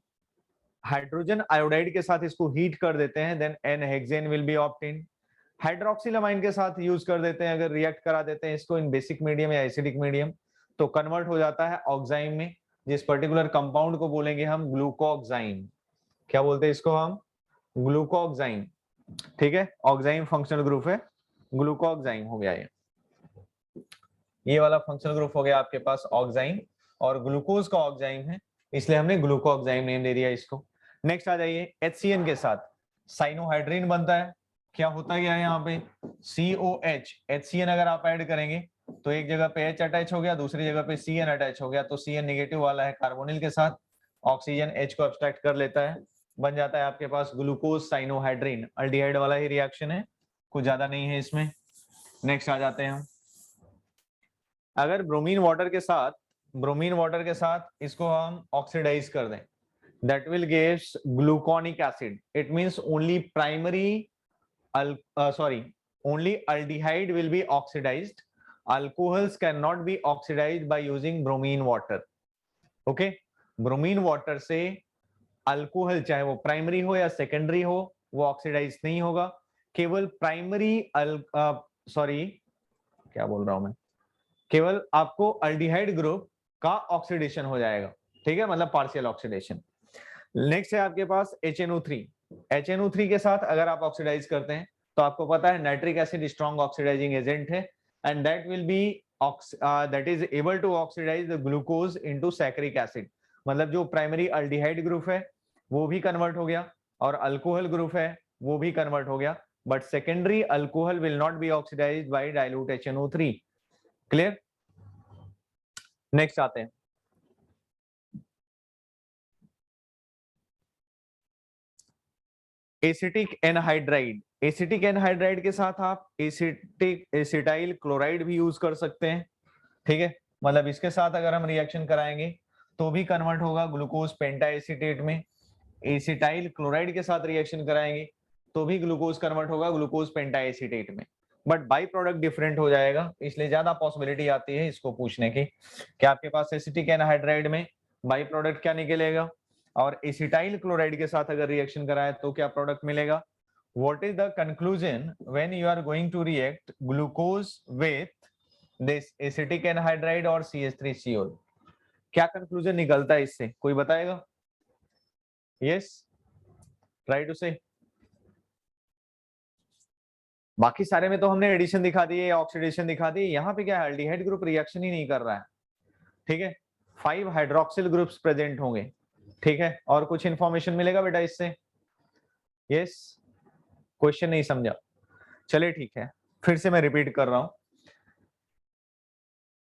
हाइड्रोजन आयोडाइड के साथ इसको हीट कर देते हैं, then n hexane will be obtain. Hydroxylamine के साथ यूज कर देते हैं, अगर रिएक्ट करा देते हैं इसको इन बेसिक मीडियम या एसिडिक मीडियम, तो कन्वर्ट हो जाता है ऑक्साइम में, जिस पर्टिकुलर कंपाउंड को बोलेंगे हम ग्लूकोक्साइन। क्या बोलते हैं इसको हम, ग्लूकोक्साइन। ठीक है, ऑक्साइम फंक्शनल ग्रुप है, ग्लूकोक्साइन हो गया ये वाला फंक्शनल ग्रुप हो गया आपके पास ऑक्साइम, और ग्लूकोज का ऑक्साइम है, इसलिए हमने ग्लूकोक्साइम नेम दे दिया इसको। नेक्स्ट आ जाइए, HCN के साथ साइनोहाइड्रीन बनता है। क्या होता क्या है यहाँ पे, COH, HCN अगर आप ऐड करेंगे तो एक जगह पे H अटैच हो गया, दूसरी जगह पे CN अटैच हो गया, तो CN नेगेटिव वाला है कार्बोनिल के साथ, ऑक्सीजन H को अब्स्ट्रैक्ट कर लेता है, बन जाता है आपके पास ग्लूकोज साइनोहाइड्रीन। अल्डिहाइड वाला ही रिएक्शन है, कुछ ज्यादा नहीं है इसमें। नेक्स्ट आ जाते हैं हम, अगर ब्रोमीन वाटर के साथ इसको हम ऑक्सीडाइज कर दें, that will give gluconic acid. It means only only aldehyde will be oxidized. Alcohols cannot be oxidized by using bromine water. Okay, bromine water से अल्कोहल चाहे वो प्राइमरी हो या सेकेंडरी हो वो ऑक्सीडाइज नहीं होगा, केवल क्या बोल रहा हूं मैं, केवल आपको अल्डिहाइड ग्रुप का ऑक्सीडेशन हो जाएगा। ठीक है, मतलब पार्शियल ऑक्सीडेशन। नेक्स्ट है आपके पास HNO3। HNO3 के साथ अगर आप ऑक्सीडाइज करते हैं तो आपको पता है nitric acid strong oxidising agent है, and that will be that is able to oxidise the glucose into saccharic acid. मतलब जो प्राइमरी अल्डिहाइड ग्रुप है वो भी कन्वर्ट हो गया, और अल्कोहल ग्रुप है वो भी कन्वर्ट हो गया, but secondary alcohol will not be oxidised by dilute HNO3। Clear? Next आते हैं, एसिटिक एनहाइड्राइड। एसिटिक एनहाइड्राइड के साथ आप एसिटाइल क्लोराइड भी यूज कर सकते हैं। ठीक है, मतलब इसके साथ अगर हम रिएक्शन कराएंगे तो भी कन्वर्ट होगा ग्लूकोज पेंटा एसीटेट में। एसिटाइल क्लोराइड के साथ रिएक्शन कराएंगे तो भी ग्लूकोज कन्वर्ट होगा ग्लूकोज पेंटा एसीटेट में, बट बाई प्रोडक्ट डिफरेंट हो जाएगा, इसलिए ज्यादा पॉसिबिलिटी आती है इसको पूछने की कि आपके पास एसिटिक एनहाइड्राइड में बाई प्रोडक्ट क्या निकलेगा, और एसिटाइल क्लोराइड के साथ अगर रिएक्शन कराए तो क्या प्रोडक्ट मिलेगा। What is the conclusion when you are going to react glucose with this acetic anhydride और CH3Cl? क्या कंक्लूजन निकलता है इससे, कोई बताएगा? यस, ट्राई टू से। बाकी सारे में तो हमने एडिशन दिखा दी है, ऑक्सीडेशन दिखा दी, यहाँ पे क्या है, अल्डिहाइड ग्रुप रिएक्शन ही नहीं कर रहा है। ठीक है, 5 हाइड्रोक्सिल ग्रुप्स प्रेजेंट होंगे। ठीक है, और कुछ इंफॉर्मेशन मिलेगा बेटा इससे? यस, क्वेश्चन नहीं समझा? चलिए ठीक है, फिर से मैं रिपीट कर रहा हूं,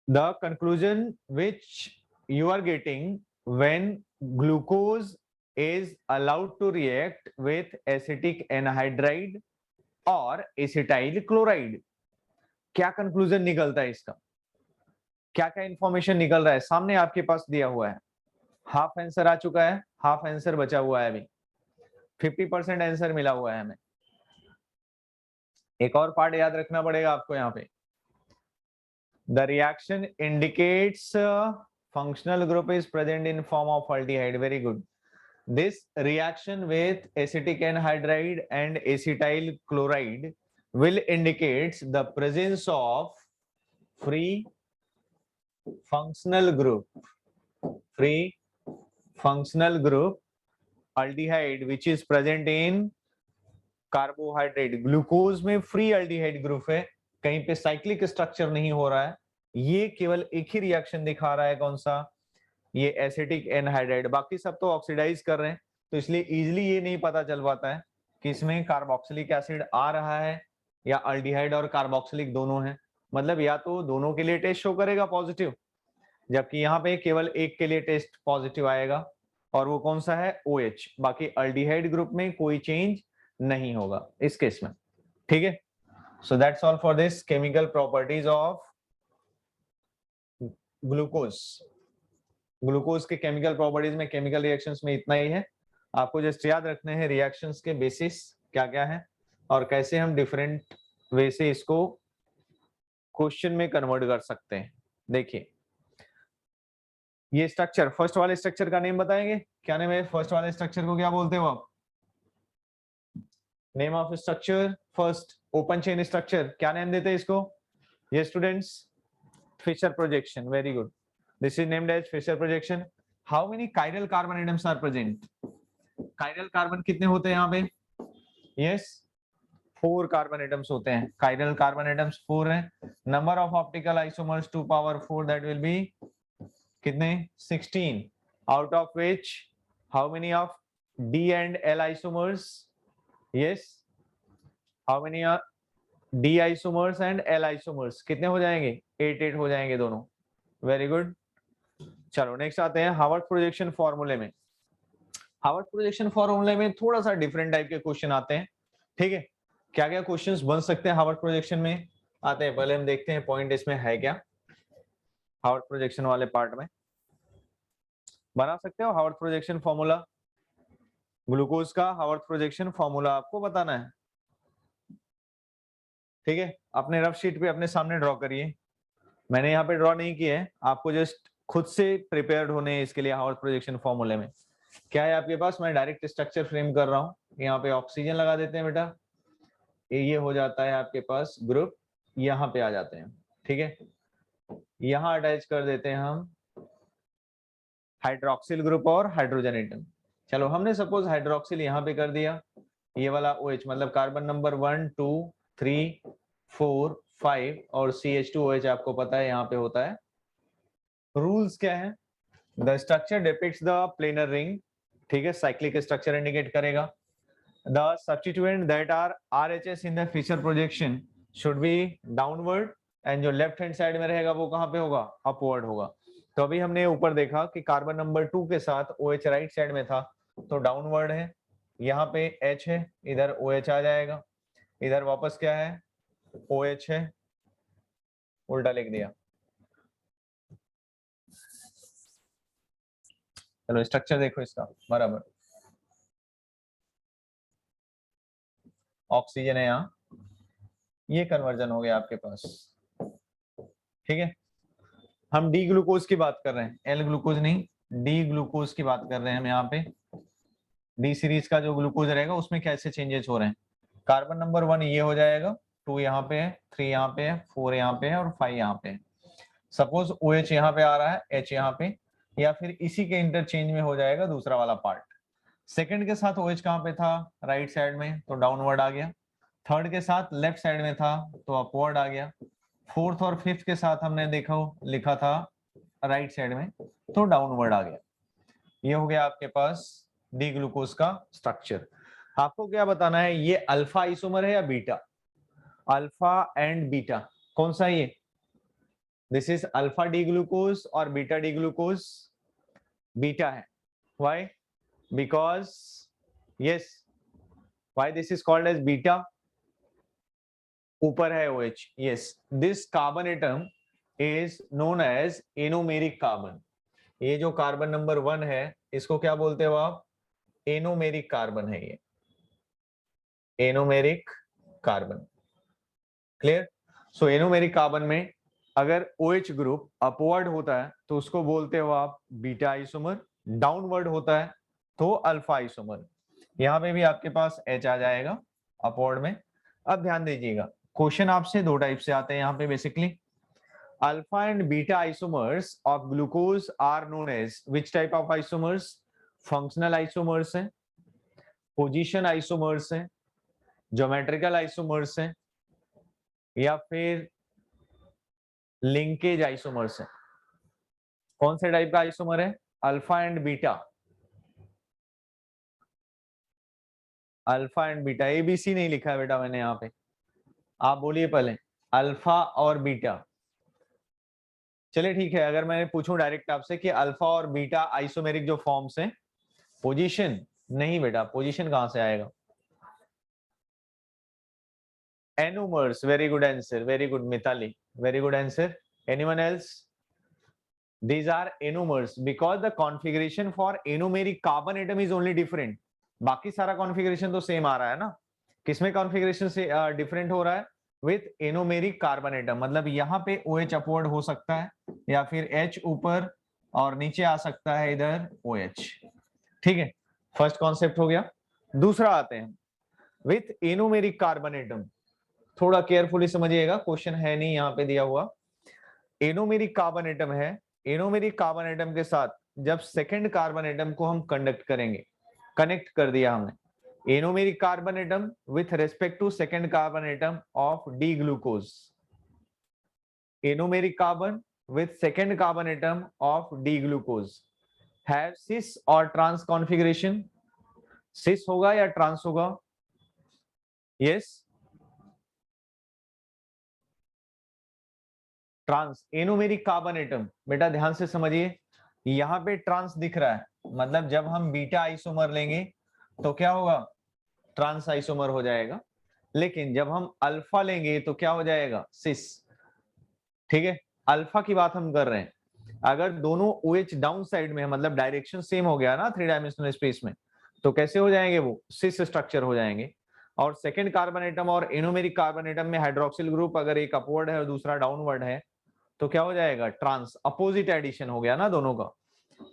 the conclusion which you are getting when glucose is allowed to react with acetic anhydride और एसिटाइल क्लोराइड, क्या कंक्लूजन निकलता है इसका, क्या क्या इंफॉर्मेशन निकल रहा है सामने आपके पास दिया हुआ है। हाफ आंसर आ चुका है, हाफ आंसर बचा हुआ है, अभी 50% आंसर मिला हुआ है हमें। एक और पार्ट याद रखना पड़ेगा आपको यहाँ पे, the reaction indicates functional group is present in form of aldehyde. Very good. This reaction with acetic anhydride and acetyl chloride will indicate the presence of free functional group free functional group aldehyde which is present in carbohydrate. Glucose में free aldehyde group है, कहीं पे cyclic structure नहीं हो रहा है, ये केवल एक ही रिएक्शन दिखा रहा है, कौन सा, ये एसिटिक एनहाइड्राइड, बाकी सब तो ऑक्सीडाइज कर रहे हैं, तो इसलिए इजीली ये नहीं पता चल पाता है कि इसमें कार्बोक्सिलिक एसिड आ रहा है या अल्डिहाइड और कार्बोक्सिलिक दोनों है। मतलब या तो दोनों के लिए टेस्ट शो करेगा पॉजिटिव, जबकि यहाँ पे केवल एक के लिए टेस्ट पॉजिटिव आएगा, और वो कौन सा है, OH। बाकी अल्डिहाइड ग्रुप में कोई चेंज नहीं होगा इस केस में, ठीक है। So that's all for this chemical properties of glucose. Glucose के केमिकल प्रॉपर्टीज में, केमिकल रिएक्शंस में इतना ही है। आपको जस्ट याद रखने हैं रिएक्शंस के बेसिस क्या क्या है और कैसे हम डिफरेंट वे से इसको क्वेश्चन में कन्वर्ट कर सकते हैं। देखिए ये स्ट्रक्चर, फर्स्ट वाले स्ट्रक्चर का नेम बताएंगे, क्या नेम है फर्स्ट वाले स्ट्रक्चर को, क्या बोलते हो आप, name of structure first, open chain structure, क्या नेम देते हैं इसको, ये students, Fischer projection, very good, this is named as Fischer projection. How many chiral carbon atoms are present, chiral carbon कितने होते हैं यहाँ पे, यस 4 कार्बन एटम्स होते हैं, कायरल कार्बन एटम्स 4 हैं। Number of optical isomers 2 power 4 that will B कितने, 16, out of which how many of D and L isomers, yes, how many are D isomers and L isomers, कितने हो जाएंगे, 8 हो जाएंगे दोनों, वेरी गुड। चलो next आते हैं हार्वर्ड प्रोजेक्शन फॉर्मूले में। हार्वर्ड प्रोजेक्शन फॉर्मूले में थोड़ा सा डिफरेंट टाइप के क्वेश्चन आते हैं, ठीक है। क्या क्या क्वेश्चंस बन सकते हैं हार्वर्ड प्रोजेक्शन में आते हैं, पहले हम देखते हैं पॉइंट इसमें है क्या। हार्वर्ड प्रोजेक्शन वाले पार्ट में बना सकते हो हार्वर्ड प्रोजेक्शन फॉर्मूला, ग्लूकोज का हार्वर्ड प्रोजेक्शन फॉर्मूला आपको बताना है, ठीक है। अपने रफ शीट पे अपने सामने ड्रॉ करिए, मैंने यहाँ पे ड्रॉ नहीं किया है, आपको जस्ट खुद से प्रिपेयर्ड होने हैं इसके लिए। हार्वर्ड प्रोजेक्शन फॉर्मूले में क्या है आपके पास, मैं डायरेक्ट स्ट्रक्चर फ्रेम कर रहा हूँ, यहाँ पे ऑक्सीजन लगा देते हैं बेटा, ये हो जाता है आपके पास ग्रुप, यहाँ पे आ जाते हैं, ठीक है। यहाँ अटैच कर देते हैं हम हाइड्रोक्सिल ग्रुप और हाइड्रोजन एटम। चलो हमने सपोज हाइड्रोक्सिल यहाँ पे कर दिया, ये वाला OH मतलब कार्बन नंबर 1 2 3 4 5 और CH2OH आपको पता है यहाँ पे होता है। रूल्स क्या है, the structure depicts the planar ring, ठीक है, साइक्लिक स्ट्रक्चर इंडिकेट करेगा। The substituent that are RHS in the Fisher projection should be downward, and जो लेफ्ट हैंड साइड में रहेगा वो कहाँ पे होगा, अपवर्ड होगा। तो अभी हमने ऊपर देखा कि कार्बन नंबर 2 के साथ OH राइट साइड में था तो डाउनवर्ड है, यहाँ पे H है, इधर OH आ जाएगा, इधर वापस क्या है, OH है, उल्टा लिख दिया। चलो स्ट्रक्चर देखो इसका, बराबर ऑक्सीजन है यहाँ, ये कन्वर्जन हो गया आपके पास, ठीक है। हम डी ग्लूकोज की बात कर रहे हैं, एल ग्लूकोज नहीं, डी ग्लूकोज की बात कर रहे हैं हम यहाँ पे। डी सीरीज का जो ग्लूकोज रहेगा उसमें कैसे चेंजेस हो रहे हैं, कार्बन नंबर 1 ये हो जाएगा, 2 यहाँ पे है, 3 यहाँ पे है, 4 यहाँ पे है और 5 यहाँ पे है। सपोज OH यहाँ पे आ रहा है, H यहाँ पे, या फिर इसी के इंटरचेंज में हो जाएगा दूसरा वाला पार्ट। सेकंड के साथ OH कहाँ पे था, राइट साइड में, तो डाउनवर्ड आ गया। थर्ड के साथ लेफ्ट साइड में था तो अपवर्ड आ गया। फोर्थ और फिफ्थ के साथ हमने देखा लिखा था राइट साइड में तो डाउनवर्ड आ गया। ये हो गया आपके पास डी ग्लूकोज का स्ट्रक्चर। आपको क्या बताना है, ये अल्फा आइसोमर है या बीटा, अल्फा एंड बीटा कौन सा, ये this is alpha D glucose और बीटा डी ग्लूकोज, बीटा है। Why, because yes, why this is called as beta, ऊपर है OH, yes, this carbon atom is known as anomeric carbon. ये जो carbon number 1 है इसको क्या बोलते हो आप, एनोमेरिक कार्बन है, ये एनोमेरिक कार्बन, क्लियर। सो एनोमेरिक कार्बन में अगर OH ग्रुप अपवर्ड होता है तो उसको बोलते हो आप बीटा आइसोमर, डाउनवर्ड होता है तो अल्फा आइसोमर। यहाँ पे भी आपके पास H आ जाएगा अपवर्ड में। अब ध्यान दीजिएगा क्वेश्चन आपसे 2 टाइप से आते हैं यहाँ पे basically. Alpha and beta isomers of glucose are known as which type of isomers? Functional isomers हैं, पोजीशन आइसोमर्स हैं, ज्योमेट्रिकल आइसोमर्स हैं, या फिर लिंकेज आइसोमर्स हैं? कौन से टाइप का आइसोमर है? Alpha and beta, alpha and beta, ABC नहीं लिखा है बेटा मैंने यहाँ पे, आप बोलिए पहले अल्फा और बीटा। चलिए ठीक है, अगर मैं पूछूं डायरेक्ट आपसे कि अल्फा और बीटा आइसोमेरिक जो फॉर्म्स हैं, पोजीशन नहीं बेटा, पोजीशन कहां से आएगा? Anomers, very good answer, very good Mitali, very good answer. Anyone else? These are anomers because the configuration for anomeric carbon atom is only different. बाकी सारा कॉन्फ़िगरेशन तो सेम आ रहा है ना, किसमें कॉन्फ़िगरेशन से डिफरेंट हो रहा है? विथ एनोमेरिक कार्बन एटम, मतलब यहाँ पे OH अपवर्ड हो सकता है या फिर H ऊपर और नीचे आ सकता है इधर OH। ठीक है, फर्स्ट कॉन्सेप्ट हो गया। दूसरा आते हैं विथ एनोमेरिक कार्बन एटम, थोड़ा केयरफुली समझिएगा, क्वेश्चन है नहीं यहाँ पे दिया हुआ। एनोमेरिक कार्बन एटम है, एनोमेरिक कार्बन एटम के साथ जब सेकंड कार्बन एटम को हम कंडक्ट करेंगे, कनेक्ट कर दिया हमने anomeric carbon atom with respect to second carbon atom of D glucose, anomeric carbon with second carbon atom of D glucose have cis और ट्रांस कॉन्फ़िगरेशन। सिस होगा या trans होगा? Yes, trans. Anomeric carbon atom, बेटा ध्यान से समझिए, यहाँ पे ट्रांस दिख रहा है, मतलब जब हम बीटा आइसोमर लेंगे तो क्या होगा? ट्रांस आइसोमर हो जाएगा। लेकिन जब हम अल्फा लेंगे तो क्या हो जाएगा? सिस। ठीक है, अल्फा की बात हम कर रहे हैं। अगर दोनों OH डाउन साइड में है, मतलब डायरेक्शन सेम हो गया ना 3 डायमेंशनल स्पेस में, तो कैसे हो जाएंगे? वो सिस स्ट्रक्चर हो जाएंगे। और सेकंड कार्बन एटम और एनोमेरिक कार्बन एटम में हाइड्रोक्सिल ग्रुप अगर एक अपवर्ड है और दूसरा डाउनवर्ड है तो क्या हो जाएगा? ट्रांस। अपोजिट एडिशन हो गया ना दोनों का।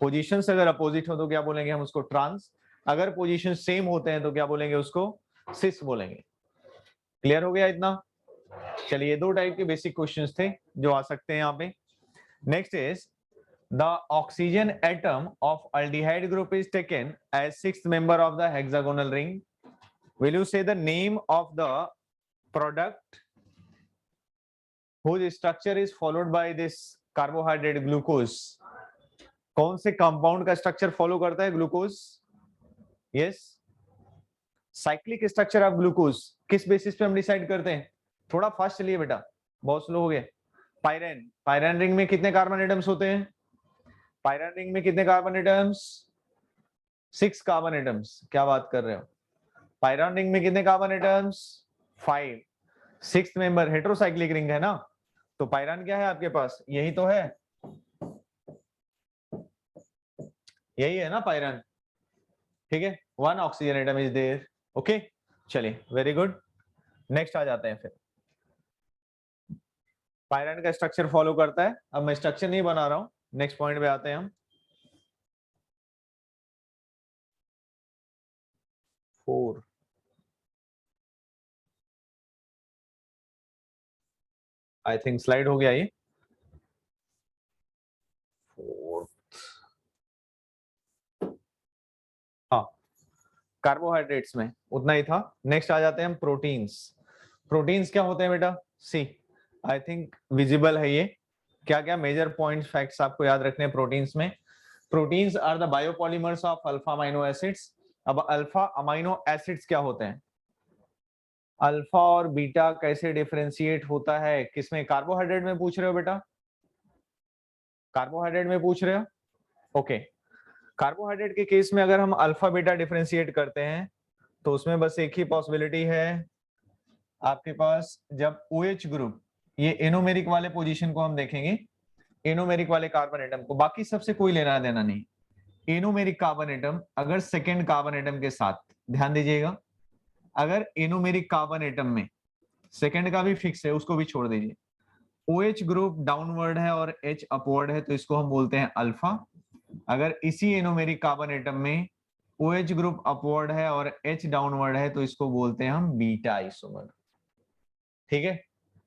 पोजीशन अगर अपोजिट हो तो क्या बोलेंगे हम उसको? ट्रांस। अगर पोजीशन सेम होते हैं तो क्या बोलेंगे उसको? सिस बोलेंगे। क्लियर हो गया इतना? चलिए, दो टाइप के बेसिक क्वेश्चंस थे जो आ सकते हैं यहाँ पे। Next is the oxygen atom of aldehyde group is taken as sixth member of the hexagonal ring. Will you say the name of the product whose structure is followed by this carbohydrate glucose? कौन से compound का structure follow करता है glucose? Yes, cyclic structure of glucose किस basis पे हम decide करते हैं? थोड़ा फास्ट चलिए बेटा, बहुत स्लो हो गए। पायरेन, पायरेन रिंग में कितने कार्बन एटम्स होते हैं? पायरेन रिंग में कितने कार्बन एटम्स? 6 carbon atoms. क्या बात कर रहे हो? पायरेन रिंग में कितने carbon atoms? 5। Sixth member heterocyclic ring है ना, तो पायरेन क्या है आपके पास? यही तो है, यही है ना पायरेन। ठीक है, 1 oxygen atom is there. Okay, चलिए, वेरी गुड। नेक्स्ट आ जाते हैं फिर। पायरेन का स्ट्रक्चर फॉलो करता है। अब मैं स्ट्रक्चर नहीं बना रहा हूं, नेक्स्ट पॉइंट पे आते हैं हम। 4 आई थिंक स्लाइड हो गया ये। 4, हाँ, कार्बोहाइड्रेट्स में उतना ही था। नेक्स्ट आ जाते हैं हम प्रोटीन्स। प्रोटीन्स क्या होते हैं बेटा? सी, आई थिंक विजिबल है ये। क्या क्या मेजर पॉइंट्स, फैक्ट्स आपको याद रखने हैं प्रोटीन्स में? Proteins are the biopolymers of alpha amino acids. अब अल्फा अमाइनो एसिड्स क्या होते हैं? अल्फा और बीटा कैसे डिफरेंशिएट होता है? किसमें? कार्बोहाइड्रेट में पूछ रहे हो बेटा? कार्बोहाइड्रेट में पूछ रहे हो? ओके, कार्बोहाइड्रेट के केस में अगर हम अल्फा बीटा डिफरेंशिएट करते हैं तो उसमें बस एक ही पॉसिबिलिटी है आपके पास। जब OH ग्रुप, ये एनोमेरिक वाले पोजीशन को हम देखेंगे, एनोमेरिक वाले कार्बन एटम को, बाकी सबसे कोई लेना देना नहीं। एनोमेरिक कार्बन एटम अगर सेकेंड कार्बन एटम के साथ, ध्यान दीजिएगा, अगर एनोमेरिक कार्बन एटम में सेकेंड का भी फिक्स है, उसको भी छोड़ दीजिए, OH ग्रुप डाउनवर्ड है और H अपवर्ड है तो इसको हम बोलते हैं अल्फा। अगर इसी एनोमेरिक कार्बन एटम में OH ग्रुप अपवर्ड है और H डाउनवर्ड है तो इसको बोलते हैं हम बीटा आइसोमर। ठीक है,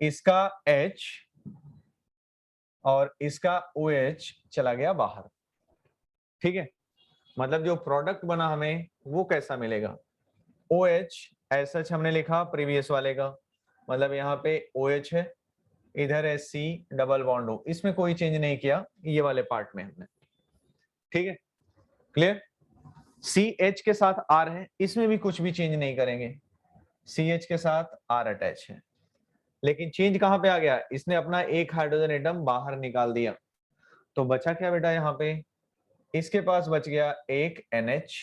इसका H और इसका OH चला गया बाहर। ठीक है, मतलब जो प्रोडक्ट बना हमें वो कैसा मिलेगा, OH ऐसा हमने लिखा प्रीवियस वाले का, मतलब यहाँ पे OH है, इधर है C डबल बॉन्ड O, इसमें कोई चेंज नहीं किया ये वाले पार्ट में हमने। ठीक है, क्लियर। CH के साथ R है, इसमें भी कुछ भी चेंज नहीं करेंगे, CH के साथ R अटैच है, लेकिन चेंज कहां पे आ गया, इसने अपना एक हाइड्रोजन एटम बाहर निकाल दिया, तो बचा क्या बेटा यहाँ पे, इसके पास बच गया एक NH।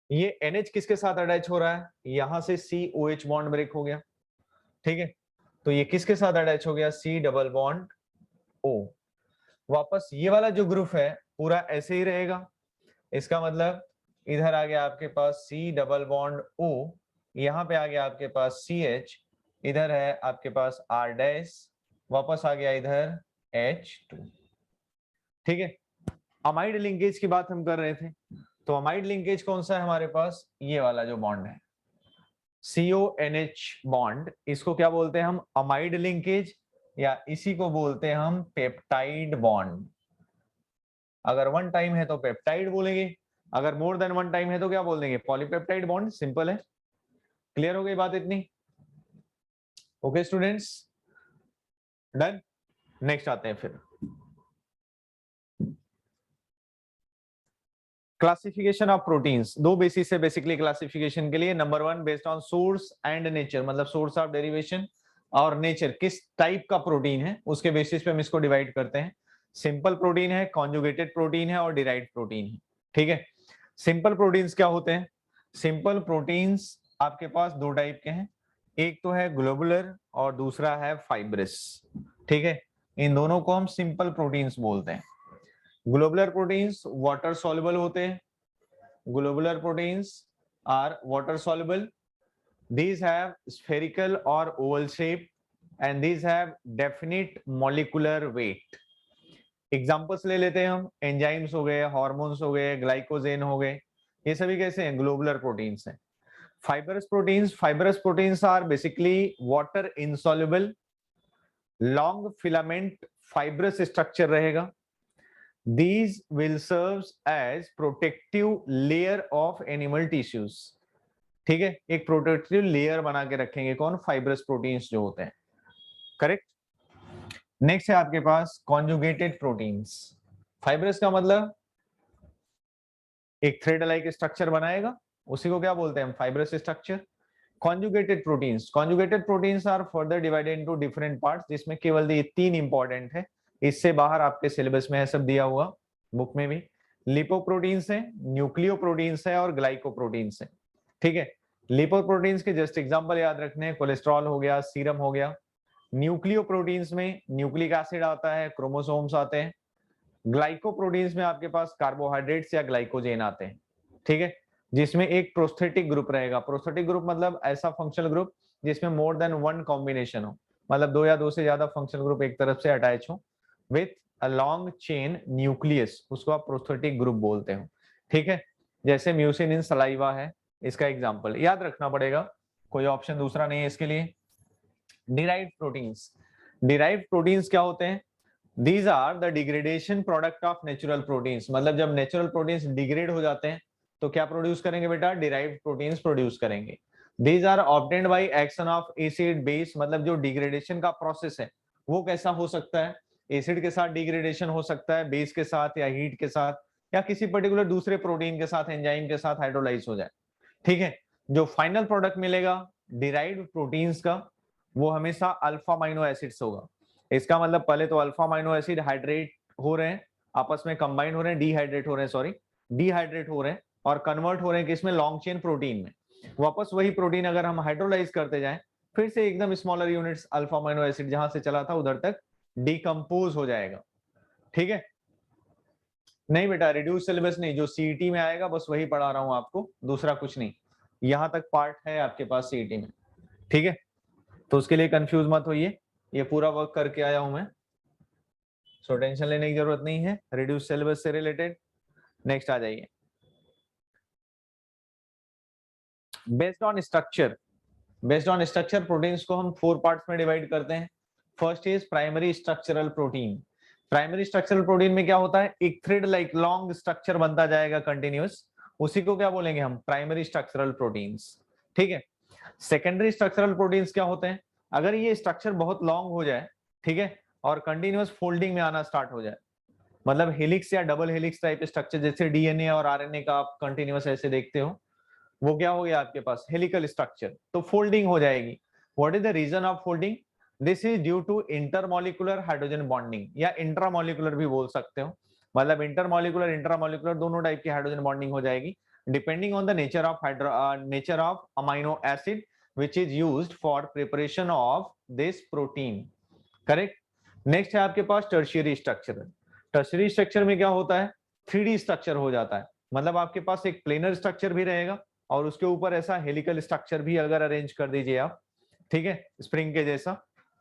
ये NH किसके साथ अटैच हो रहा है, यहां से COH बॉन्ड ब्रेक हो गया। ठीक है, तो ये किसके साथ अटैच हो गया, C डबल बॉन्ड O। वापस ये वाला जो ग्रुप है पूरा ऐसे ही रहेगा, इसका मतलब इधर आ गया आपके पास C डबल बॉन्ड O, यहाँ पे आ गया आपके पास CH, इधर है आपके पास R डैश, वापस आ गया इधर H2। ठीक है, अमाइड लिंकेज की बात हम कर रहे थे, तो अमाइड लिंकेज कौन सा है हमारे पास, ये वाला जो बॉन्ड है CONH बॉन्ड, इसको क्या बोलते हैं हम, अमाइड लिंकेज, या इसी को बोलते हैं हम पेप्टाइड बॉन्ड। अगर वन टाइम है तो पेप्टाइड बोलेंगे, अगर मोर देन वन टाइम है तो क्या बोल देंगे, पॉलीपेप्टाइड बॉन्ड। सिंपल है, क्लियर हो गई बात इतनी। Okay students, done. नेक्स्ट आते हैं फिर क्लासिफिकेशन ऑफ प्रोटीन्स। दो बेसिस है बेसिकली क्लासिफिकेशन के लिए। Number one, based on source and nature, मतलब सोर्स ऑफ डेरिवेशन और नेचर, किस टाइप का प्रोटीन है उसके बेसिस पे हम इसको डिवाइड करते हैं। सिंपल प्रोटीन है, कॉन्जुगेटेड प्रोटीन है और डिराइव्ड प्रोटीन है। ठीक है, सिंपल प्रोटीन्स क्या होते हैं, सिंपल प्रोटीन्स आपके पास दो टाइप के हैं, एक तो है ग्लोबुलर और दूसरा है फाइब्रस। ठीक है, इन दोनों को हम सिंपल प्रोटीन्स बोलते हैं। ग्लोबुलर प्रोटीन्स वाटर सॉल्युबल होते हैं, globular proteins are water soluble, these have spherical or oval shape and these have definite molecular weight। Examples ले लेते हैं हम, एंजाइम्स हो गए, हार्मोन्स हो गए, ग्लाइकोजेन हो गए, ये सभी कैसे हैं, ग्लोबुलर प्रोटीन्स हैं। Fibrous proteins are basically water insoluble, long filament fibrous structure रहेगा। These will serve as protective layer of animal tissues। ठीक है, एक प्रोटेक्टिव लेयर बना के रखेंगे कौन, फाइब्रस प्रोटीन्स जो होते हैं। करेक्ट। नेक्स्ट है आपके पास कॉन्जुगेटेड प्रोटीन्स। फाइब्रस का मतलब एक थ्रेड लाइक स्ट्रक्चर बनाएगा, उसी को क्या बोलते हैं हम, fibrous structure. Conjugated proteins are further divided into different parts, जिसमें केवल ये तीन इंपॉर्टेंट है, इससे बाहर आपके सिलेबस में है सब दिया हुआ, बुक में भी। लिपोप्रोटीन्स है, न्यूक्लियोप्रोटीन्स है और ग्लाइकोप्रोटीन्स है। ठीक है, लिपोप्रोटीन्स के जस्ट एग्जांपल याद रखने हैं, कोलेस्ट्रॉल हो गया, सीरम हो गया। न्यूक्लियोप्रोटीन्स में न्यूक्लिक एसिड आता है, क्रोमोसोम्स आते हैं। ग्लाइकोप्रोटीन्स में आपके पास कार्बोहाइड्रेट्स या ग्लाइकोजेन आते हैं। ठीक है, जिसमें एक प्रोस्थेटिक ग्रुप रहेगा। प्रोस्थेटिक ग्रुप मतलब ऐसा फंक्शनल ग्रुप जिसमें मोर देन वन कॉम्बिनेशन हो, मतलब दो या दो से ज्यादा फंक्शनल ग्रुप एक तरफ से अटैच हो with a long chain nucleus, उसको आप प्रोस्थेटिक ग्रुप बोलते हो। ठीक है, जैसे म्यूसिन इन सलाइवा है, इसका एग्जाम्पल याद रखना पड़ेगा, कोई ऑप्शन दूसरा नहीं है इसके लिए। डिराइव्ड प्रोटीन्स, डिराइव्ड प्रोटीन्स क्या होते हैं, these are the degradation product of natural proteins, मतलब जब नेचुरल प्रोटीन्स डिग्रेड हो जाते हैं तो क्या प्रोड्यूस करेंगे बेटा, डिराइव्ड प्रोटीन्स प्रोड्यूस करेंगे। These are obtained by action of acid base, मतलब जो डिग्रेडेशन का प्रोसेस है वो कैसा हो सकता है, एसिड के साथ डिग्रेडेशन हो सकता है, बेस के साथ या हीट के साथ, या किसी पर्टिकुलर दूसरे प्रोटीन के साथ, एंजाइम के साथ हाइड्रोलाइज हो जाए। ठीक है, जो फाइनल प्रोडक्ट मिलेगा डिराइव्ड प्रोटीन्स का वो हमेशा अल्फा अमीनो एसिड से होगा। इसका मतलब पहले तो अल्फा अमीनो एसिड हाइड्रेट हो रहे हैं, आपस में कंबाइन हो रहे हैं, डिहाइड्रेट हो रहे हैं, सॉरी डिहाइड्रेट हो रहे हैं और कन्वर्ट हो रहे हैं किसमें, लॉन्ग चेन प्रोटीन में। वापस वही प्रोटीन अगर हम हाइड्रोलाइज करते जाएं फिर से एकदम smaller units alpha amino acid जहां से चला था उधर तक डिकम्पोज हो जाएगा। ठीक है, नहीं बेटा रिड्यूस सिलेबस नहीं, जो सीईटी में आएगा बस वही पढ़ा रहा हूं आपको, दूसरा कुछ नहीं, यहां तक पार्ट है आपके पास सीईटी में। ठीक है, तो उसके लिए कंफ्यूज मत होइए, ये पूरा वर्क करके आया हूं मैं, सो टेंशन लेने की जरूरत नहीं है रिड्यूस सिलेबस से रिलेटेड। नेक्स्ट आ जाइए, based on structure, based on structure proteins को हम 4 पार्ट्स में डिवाइड करते हैं। First is primary structural protein. Primary structural protein में क्या होता है, एक थ्रेड लाइक लॉन्ग स्ट्रक्चर बनता जाएगा कंटिन्यूअस, उसी को क्या बोलेंगे हम, प्राइमरी स्ट्रक्चरल प्रोटीन्स। ठीक है। सेकेंडरी स्ट्रक्चरल प्रोटीन्स क्या होते हैं, अगर ये स्ट्रक्चर बहुत लॉन्ग हो जाए, ठीक है, और कंटिन्यूअस फोल्डिंग में आना स्टार्ट हो जाए, मतलब हेलिक्स या डबल हेलिक्स टाइप स्ट्रक्चर, जैसे डीएनए और आरएनए का आप कंटिन्यूअस ऐसे देखते हो, वो क्या हो गया आपके पास, हेलिकल स्ट्रक्चर, तो फोल्डिंग हो जाएगी। What is the reason of folding, this is due to intermolecular hydrogen bonding, या इंट्रामॉलिक्यूलर भी बोल सकते हो, मतलब इंटरमॉलिक्यूलर इंट्रामॉलिक्यूलर दोनों टाइप की हाइड्रोजन बॉन्डिंग हो जाएगी, depending on the nature of amino acid which is used for preparation of this protein, correct। Next है आपके पास टर्शियरी स्ट्रक्चर। टर्शियरी स्ट्रक्चर में क्या होता है, 3D स्ट्रक्चर हो जाता है, मतलब आपके पास एक प्लेनर स्ट्रक्चर भी रहेगा और उसके ऊपर ऐसा हेलिकल स्ट्रक्चर भी अगर अरेंज कर दीजिए आप, ठीक है, स्प्रिंग के जैसा,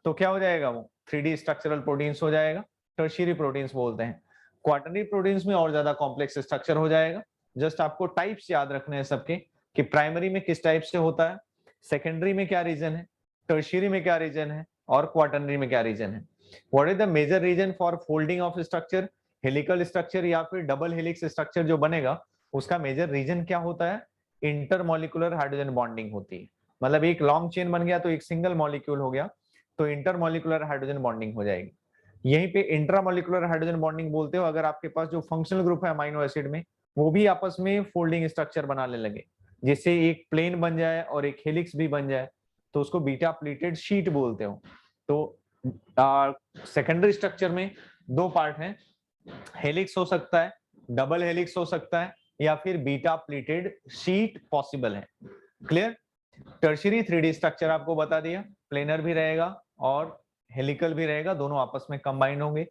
तो क्या हो जाएगा, वो 3D स्ट्रक्चरल प्रोटीन्स हो जाएगा, टर्शियरी प्रोटीन्स बोलते हैं। क्वाटरनरी प्रोटीन्स में और ज्यादा कॉम्प्लेक्स स्ट्रक्चर हो जाएगा। जस्ट आपको टाइप्स याद रखने हैं सबके, कि प्राइमरी में किस टाइप से होता है, सेकेंडरी में क्या रीजन है, टर्शियरी में क्या रीजन है, और क्वाटरनरी में क्या रीजन है। What is the major reason for folding of structure, helical structure या फिर डबल हेलिक्स स्ट्रक्चर जो बनेगा, उसका मेजर रीजन क्या होता है, इंटरमॉलिक्यूलर हाइड्रोजन बॉन्डिंग होती है, मतलब एक लॉन्ग चेन बन गया तो एक सिंगल मॉलिक्यूल हो गया, तो इंटरमॉलिक्यूलर हाइड्रोजन बॉन्डिंग हो जाएगी। यहीं पे इंट्रामॉलिक्यूलर हाइड्रोजन बॉन्डिंग बोलते हो अगर आपके पास जो फंक्शनल ग्रुप है अमाइनो एसिड में, वो भी आपस में फोल्डिंग स्ट्रक्चर बनाने लगे, जिससे एक प्लेन बन जाए और एक हेलिक्स भी बन जाए, तो उसको बीटा प्लेटेड शीट बोलते हो। तो सेकेंडरी स्ट्रक्चर में दो पार्ट हैं, हेलिक्स हो सकता है, डबल हेलिक्स हो सकता है, या फिर बीटा प्लेटेड शीट पॉसिबल है। क्लियर। टर्शियरी 3D स्ट्रक्चर आपको बता दिया, प्लेनर भी रहेगा और हेलिकल भी रहेगा, दोनों आपस में कंबाइन होंगे।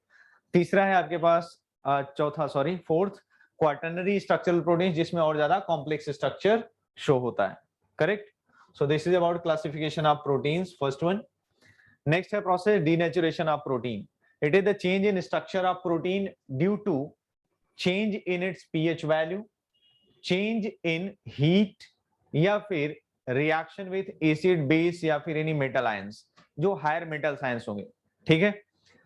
तीसरा है आपके पास फोर्थ क्वाटरनरी स्ट्रक्चरल प्रोटीन, जिसमें और ज्यादा कॉम्प्लेक्स स्ट्रक्चर शो होता है, correct. So this is about classification of proteins, first one. Next है process denaturation of protein. It is the change in structure of protein due to change in its pH value, change in heat, या फिर reaction with acid base, या फिर any metal ions, जो higher metal ions होंगे, ठीक है।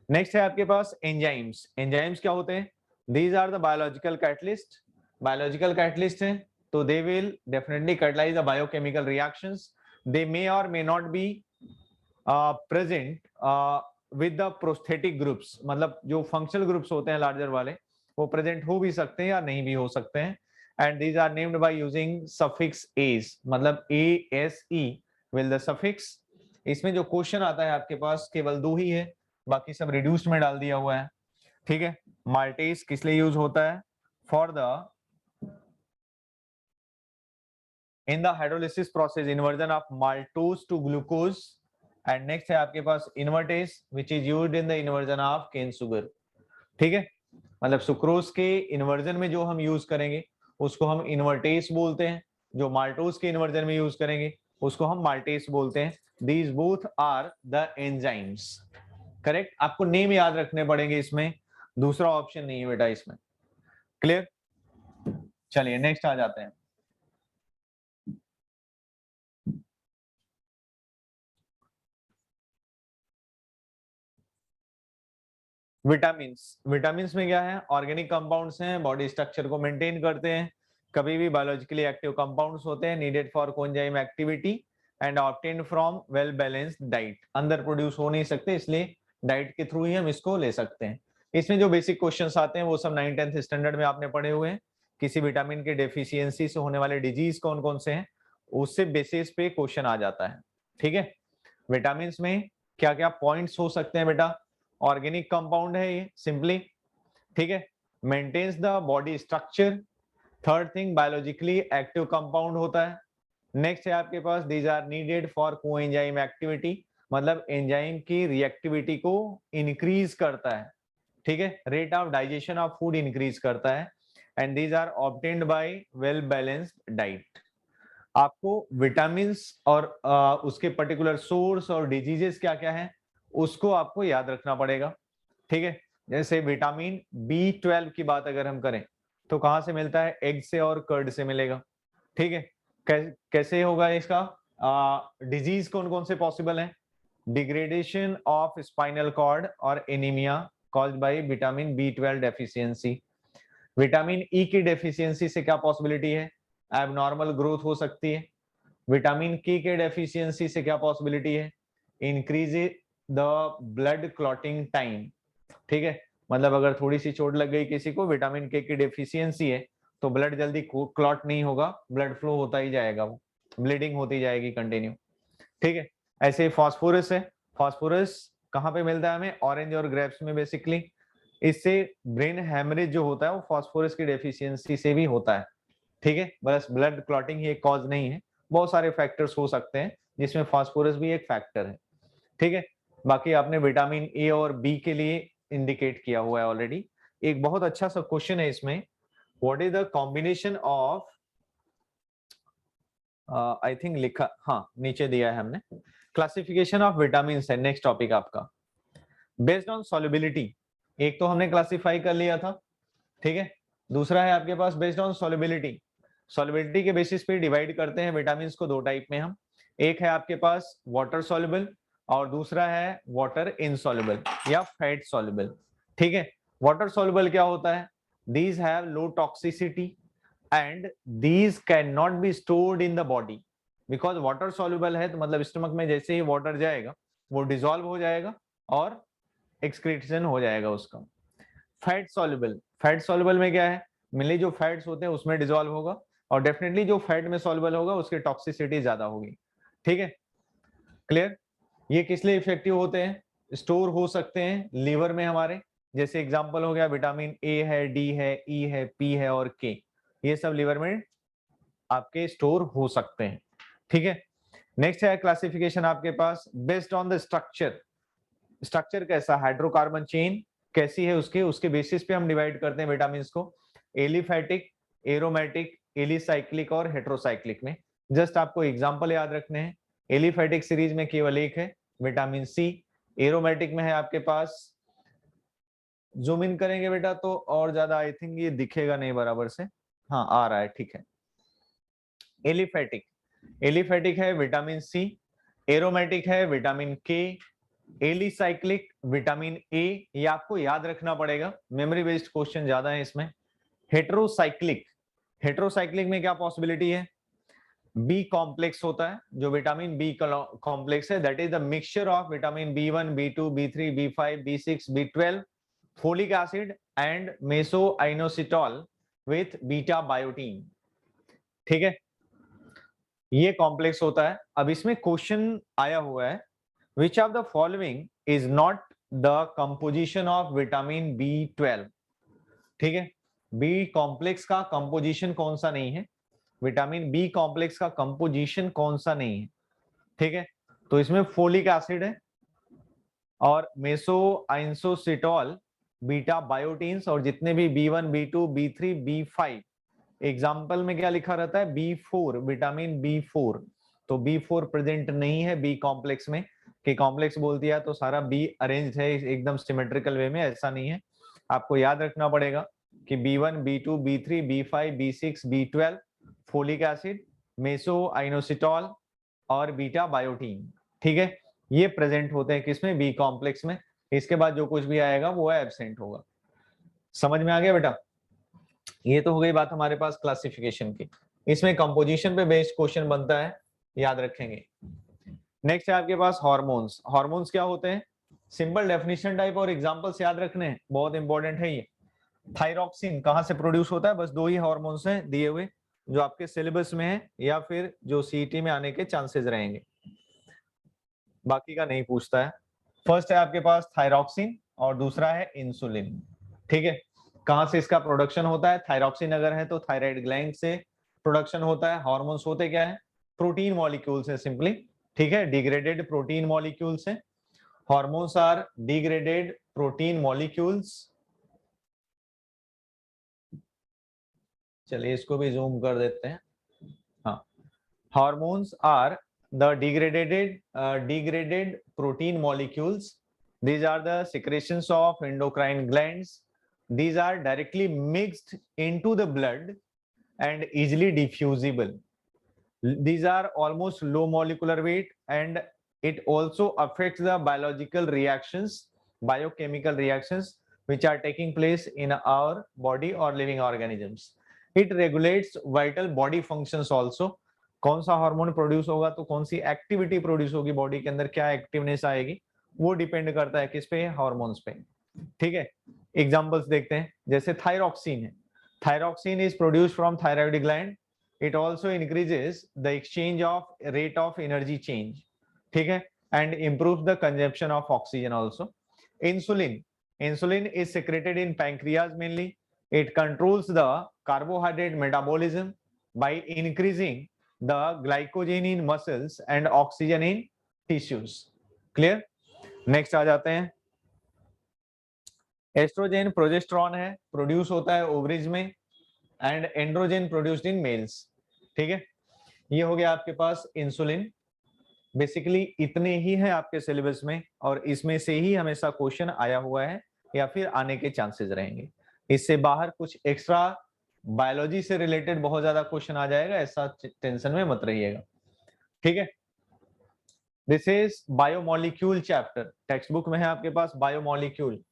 Next है आपके पास एंजाइम्स। एंजाइम्स क्या होते हैं, these are the biological catalyst. Biological catalyst हैं, तो they will definitely catalyse the biochemical reactions, they may और may not be present with the prosthetic groups, मतलब जो फंक्शनल ग्रुप्स होते हैं लार्जर वाले, वो प्रेजेंट हो भी सकते हैं या नहीं भी हो सकते हैं। And these are named by using suffix ase, मतलब ASE विल द सफिक्स। इसमें जो क्वेश्चन आता है आपके पास केवल दो ही है, बाकी सब रिड्यूस्ड में डाल दिया हुआ है, ठीक है। माल्टेज किस लिए यूज होता है, for the in the hydrolysis process inversion of maltose to glucose. And next है आपके पास invertase which is used in the inversion of cane sugar, ठीक है। मतलब सुक्रोज के इन्वर्जन में जो हम यूज करेंगे उसको हम इन्वर्टेज बोलते हैं, जो माल्टोज के इन्वर्जन में यूज करेंगे उसको हम माल्टेज बोलते हैं। These both are the enzymes, correct. आपको नेम याद रखने पड़ेंगे इसमें, दूसरा ऑप्शन नहीं है बेटा इसमें, क्लियर। चलिए नेक्स्ट आ जाते हैं। विटामिन्स। विटामिन्स में क्या है, ऑर्गेनिक कंपाउंड्स हैं, बॉडी स्ट्रक्चर को मेंटेन करते हैं, कभी भी बायोलॉजिकली एक्टिव कंपाउंड्स होते हैं, needed for coenzyme activity and obtained from well balanced diet. अंदर प्रोड्यूस हो नहीं सकते, इसलिए डाइट के थ्रू ही हम इसको ले सकते हैं। इसमें जो बेसिक क्वेश्चंस आते हैं वो सब 9th-10th स्टैंडर्ड में आपने पढ़े हुए हैं। किसी विटामिन के डेफिशिएंसी से होने वाले डिजीज कौन कौन से हैं, उससे बेसिस पे क्वेश्चन आ जाता है, ठीक है। विटामिन में क्या क्या पॉइंट्स हो सकते हैं बेटा, ऑर्गेनिक कंपाउंड है ये सिंपली, ठीक है, maintains the body structure. Third thing biologically active compound होता है। नेक्स्ट है आपके पास these are needed for coenzyme activity, मतलब एंजाइम की रिएक्टिविटी को इंक्रीज करता है, ठीक है, rate of digestion of food increase करता है। And these are obtained by well balanced diet. आपको विटामिन और उसके पर्टिकुलर सोर्स और डिजीजेस क्या क्या है उसको आपको याद रखना पड़ेगा, ठीक है। जैसे विटामिन B12 की बात अगर हम करें तो कहां से मिलता है, एग से और कर्ड से मिलेगा, ठीक है। कैसे होगा इसका डिजीज कौन कौन से पॉसिबल हैं? डिग्रेडेशन ऑफ स्पाइनल कॉर्ड और anaemia caused by vitamin B12 deficiency. Vitamin E की डेफिशिएंसी से क्या पॉसिबिलिटी है? एबनॉर्मल ग्रोथ हो सकती है। विटामिन के डेफिशिएंसी से क्या पॉसिबिलिटी है? Increase the blood clotting time. ठीक है, मतलब अगर थोड़ी सी चोट लग गई किसी को, विटामिन के की डेफिशिएंसी है, तो ब्लड जल्दी क्लॉट नहीं होगा, ब्लड फ्लो होता ही जाएगा, वो ब्लीडिंग होती जाएगी कंटिन्यू। ठीक है, ऐसे फास्फोरस है। फास्फोरस कहाँ पे मिलता है हमें? ऑरेंज और ग्रेप्स में बेसिकली। इससे ब्रेन हैमरेज जो होता है वो फास्फोरस की डेफिशिएंसी से भी होता है। ठीक है, बस ब्लड क्लॉटिंग ही एक कॉज नहीं है, बहुत सारे फैक्टर्स हो सकते हैं जिसमें फास्फोरस भी एक फैक्टर है। ठीक है, बाकी आपने विटामिन ए और बी के लिए इंडिकेट किया हुआ है ऑलरेडी। एक बहुत अच्छा सा क्वेश्चन है इसमें, what is the combination of, I think लिखा, हाँ नीचे दिया है हमने, क्लासिफिकेशन ऑफ विटामिन है नेक्स्ट टॉपिक आपका, बेस्ड ऑन सॉल्युबिलिटी। एक तो हमने क्लासिफाई कर लिया था, ठीक है। दूसरा है आपके पास बेस्ड ऑन सॉल्युबिलिटी। सॉल्युबिलिटी के बेसिस पे डिवाइड करते हैं विटामिन को दो टाइप में हम, एक है आपके पास वाटर सॉल्युबल और दूसरा है वाटर इनसॉल्युबल या फैट सॉल्युबल। ठीक है, वाटर सॉल्युबल क्या होता है? These have low toxicity and these can not be stored in the body, because water soluble है तो मतलब स्टमक में जैसे ही वाटर जाएगा वो डिसॉल्व हो जाएगा और एक्सक्रीशन हो जाएगा उसका। फैट सॉल्युबल, फैट सॉल्युबल में क्या है? मिले जो फैट्स होते हैं उसमें डिसॉल्व होगा और डेफिनेटली जो फैट में सॉल्युबल होगा उसकी टॉक्सिसिटी ज्यादा होगी। ठीक है, क्लियर? ये किस लिए इफेक्टिव होते हैं? स्टोर हो सकते हैं लीवर में हमारे, जैसे एग्जांपल हो गया विटामिन ए है, डी है, ई है, पी है और के, ये सब लीवर में आपके स्टोर हो सकते हैं। ठीक है, नेक्स्ट है क्लासिफिकेशन आपके पास based on the structure. Structure कैसा? हाइड्रोकार्बन चेन कैसी है उसके उसके बेसिस पे हम डिवाइड करते हैं विटामिन को, एलिफैटिक, एरोमेटिक, एलिसाइक्लिक और हेट्रोसाइक्लिक में। जस्ट आपको एग्जांपल याद रखने हैं। एलिफैटिक सीरीज में केवल एक है विटामिन सी, एरोमेटिक में है आपके पास, जूम इन करेंगे बेटा तो और ज्यादा आई थिंक ये दिखेगा नहीं बराबर से, हाँ आ रहा है, ठीक है। एलिफैटिक, एलिफैटिक है विटामिन सी, एरोमेटिक है विटामिन के, एलिसाइक्लिक विटामिन ए, ये आपको याद रखना पड़ेगा, मेमोरी बेस्ड क्वेश्चन ज्यादा है इसमें। हेट्रोसाइक्लिक, हेट्रोसाइक्लिक में क्या पॉसिबिलिटी है? बी कॉम्प्लेक्स होता है, जो विटामिन बी कॉम्प्लेक्स है, that is the mixture of vitamin B1, B2, B3, B5, B6, B12, folic acid and meso inositol with beta biotin. ठीक है, ये कॉम्प्लेक्स होता है। अब इसमें क्वेश्चन आया हुआ है, which of the following is not the composition of vitamin B12। ठीक है, बी कॉम्प्लेक्स का कंपोजिशन कौन सा नहीं है? विटामिन बी कॉम्प्लेक्स का कंपोजिशन कौन सा नहीं है? ठीक है, तो इसमें फोलिक एसिड है और मेसो आइनसोसिटॉल, बीटा बायोटीन्स और जितने भी B1, B2, B3, B5। Example में क्या लिखा रहता है? B4, vitamin B4। तो B4 प्रेजेंट नहीं है बी कॉम्प्लेक्स में, कि कॉम्प्लेक्स बोल दिया तो सारा बी अरेंज है एकदम सिमेट्रिकल वे में, ऐसा नहीं है। आपको याद रखना पड़ेगा कि B1, B2, B3, B5, B6, B12, folic acid, meso inositol और बीटा बायोटीन। ठीक है, ये प्रेजेंट होते हैं किसमें? बी कॉम्प्लेक्स में। इसके बाद जो कुछ भी आएगा वो एब्सेंट होगा। समझ में आ गया बेटा? ये तो हो गई बात हमारे पास क्लासिफिकेशन की। इसमें कंपोजिशन पे बेस्ड क्वेश्चन बनता है, याद रखेंगे। नेक्स्ट है आपके पास हार्मोन्स। हार्मोन्स क्या होते हैं? सिंपल डेफिनेशन टाइप और एग्जांपल्स याद रखने हैं, बहुत इंपॉर्टेंट है ये। थायरॉक्सिन कहां से प्रोड्यूस होता है? बस दो ही हार्मोन्स हैं दिए हुए जो आपके सिलेबस में है या फिर जो सीईटी में आने के चांसेस रहेंगे, बाकी का नहीं पूछता है। फर्स्ट है आपके पास थायरॉक्सिन और दूसरा है इंसुलिन। ठीक है, कहां से इसका प्रोडक्शन होता है? थायरॉक्सिन अगर है तो थायराइड ग्लैंड से प्रोडक्शन होता है। हार्मोन्स होते क्या है? प्रोटीन मॉलिक्यूल्स है सिंपली। ठीक है, डिग्रेडेड प्रोटीन मॉलिक्यूल्स है। Hormones are degraded protein molecules. चलिए इसको भी जूम कर देते हैं। हाँ, hormones are the degraded protein molecules. These are the secretions of endocrine glands. These are directly mixed into the blood and easily diffusible. These are almost low molecular weight and it also affects the biological reactions, biochemical reactions which are taking place in our body or living organisms. It regulates vital body functions also. कौन सा hormone produce होगा तो कौन सी activity produce होगी body के अंदर, क्या activeness आएगी, वो डिपेंड करता है किस पे, हार्मोन्स पे। ठीक है, एग्जांपल्स देखते हैं, जैसे थायरॉक्सिन है, thyroxine is produced from thyroid gland, it also increases the exchange of rate of energy change, ठीक है, and improves the consumption of oxygen also. Insulin is secreted in pancreas mainly. It controls the carbohydrate metabolism by increasing the glycogen in muscles and oxygen in tissues. Clear? Next आ जाते हैं, estrogen progesterone है, produce होता है ovaries में, and androgen produced in males. ठीक है, ये हो गया आपके पास इंसुलिन। बेसिकली इतने ही है आपके सिलेबस में और इसमें से ही हमेशा क्वेश्चन आया हुआ है या फिर आने के चांसेस रहेंगे। इससे बाहर कुछ एक्स्ट्रा बायोलॉजी से रिलेटेड बहुत ज्यादा क्वेश्चन आ जाएगा, ऐसा टेंशन में मत रहिएगा। ठीक है, this is biomolecule chapter, text book में है आपके पास बायोमोलिक्यूल,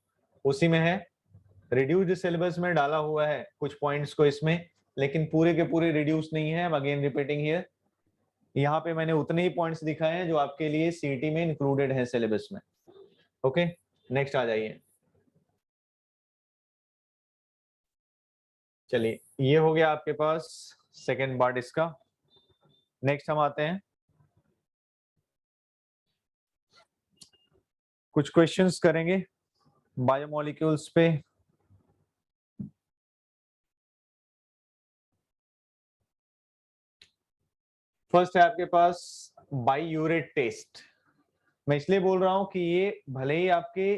उसी में है, रिड्यूस्ड सिलेबस में डाला हुआ है कुछ पॉइंट्स को इसमें, लेकिन पूरे के पूरे रिड्यूस नहीं है। अगेन रिपीटिंग हियर, यहाँ पे मैंने उतने ही पॉइंट्स दिखाए हैं जो आपके लिए सीईटी में इंक्लूडेड है सिलेबस में। ओके, नेक्स्ट आ जाइए। चलिए, ये हो गया आपके पास सेकेंड पार्ट इसका। नेक्स्ट हम आते हैं, कुछ क्वेश्चंस करेंगे बायोमोलिक्यूल्स पे। फर्स्ट है आपके पास बाइयूरेट टेस्ट। मैं इसलिए बोल रहा हूं कि ये भले ही आपके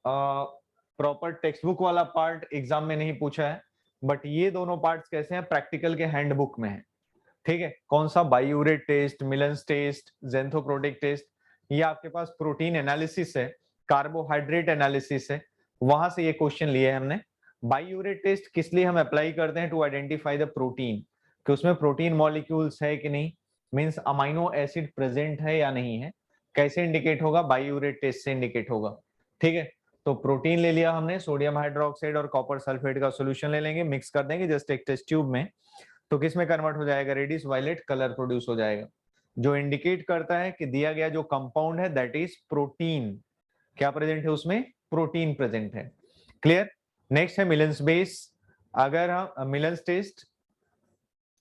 प्रॉपर टेक्स्ट बुक वाला पार्ट एग्जाम में नहीं पूछा है, बट ये दोनों पार्ट्स कैसे हैं, प्रैक्टिकल के हैंडबुक में है। ठीक है, कौन सा बाइयूरेट टेस्ट, मिलन्स टेस्ट, ज़ेंथोप्रोटिक टेस्ट, ये आपके पास प्रोटीन एनालिसिस है, कार्बोहाइड्रेट एनालिसिस है, वहां से ये क्वेश्चन लिए हमने। बाइयूरेट टेस्ट किस लिए हम अप्लाई करते हैं, टू आइडेंटिफाई द प्रोटीन, कि उसमें प्रोटीन मॉलिक्यूल्स है कि नहीं, मींस अमाइनो एसिड प्रेजेंट है या नहीं है। कैसे इंडिकेट होगा, बाइयूरेट टेस्ट से इंडिकेट होगा। ठीक है, तो प्रोटीन ले लिया हमने, सोडियम हाइड्रोक्साइड और कॉपर सल्फेट का सोल्यूशन ले लेंगे, मिक्स कर देंगे जस्ट एक टेस्ट ट्यूब में, तो किस में कन्वर्ट हो जाएगा, रेडिश वायलेट कलर प्रोड्यूस हो जाएगा, जो इंडिकेट करता है कि दिया गया जो कंपाउंड है दैट इज प्रोटीन। क्या प्रेजेंट है उसमें, प्रोटीन प्रेजेंट है। क्लियर? नेक्स्ट है मिलन्स बेस। अगर हम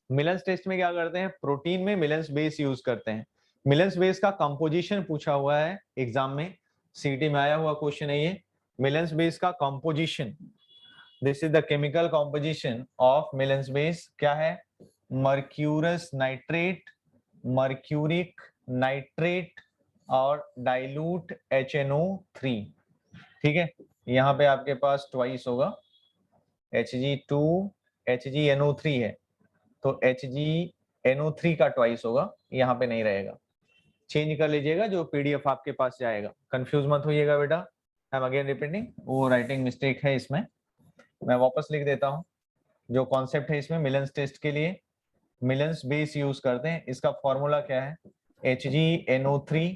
मिलन्स टेस्ट में क्या करते हैं, प्रोटीन में मिलन्स बेस यूज करते हैं। मिलन्स बेस का कंपोजिशन पूछा हुआ है एग्जाम में, सीटी में आया हुआ क्वेश्चन है ये। मिलन्स बेस का composition, this is the chemical composition of Millon's base, क्या है, मर्क्यूरस नाइट्रेट, मर्क्यूरिक नाइट्रेट और डाइल्यूट HNO3। ठीक है, यहाँ पे आपके पास ट्वाइस होगा, Hg2 HgNO3 है, तो HgNO3 का ट्वाइस होगा, यहाँ पे नहीं रहेगा, चेंज कर लीजिएगा जो पीडीएफ आपके पास जाएगा। कंफ्यूज मत होइएगा बेटा, आई एम अगेन रिपीटिंग, वो राइटिंग मिस्टेक है इसमें, मैं वापस लिख देता हूं। जो कॉन्सेप्ट है इसमें, मिलन्स टेस्ट के लिए मिलन्स बेस यूज करते हैं। इसका फॉर्मूला क्या है, HgNO3,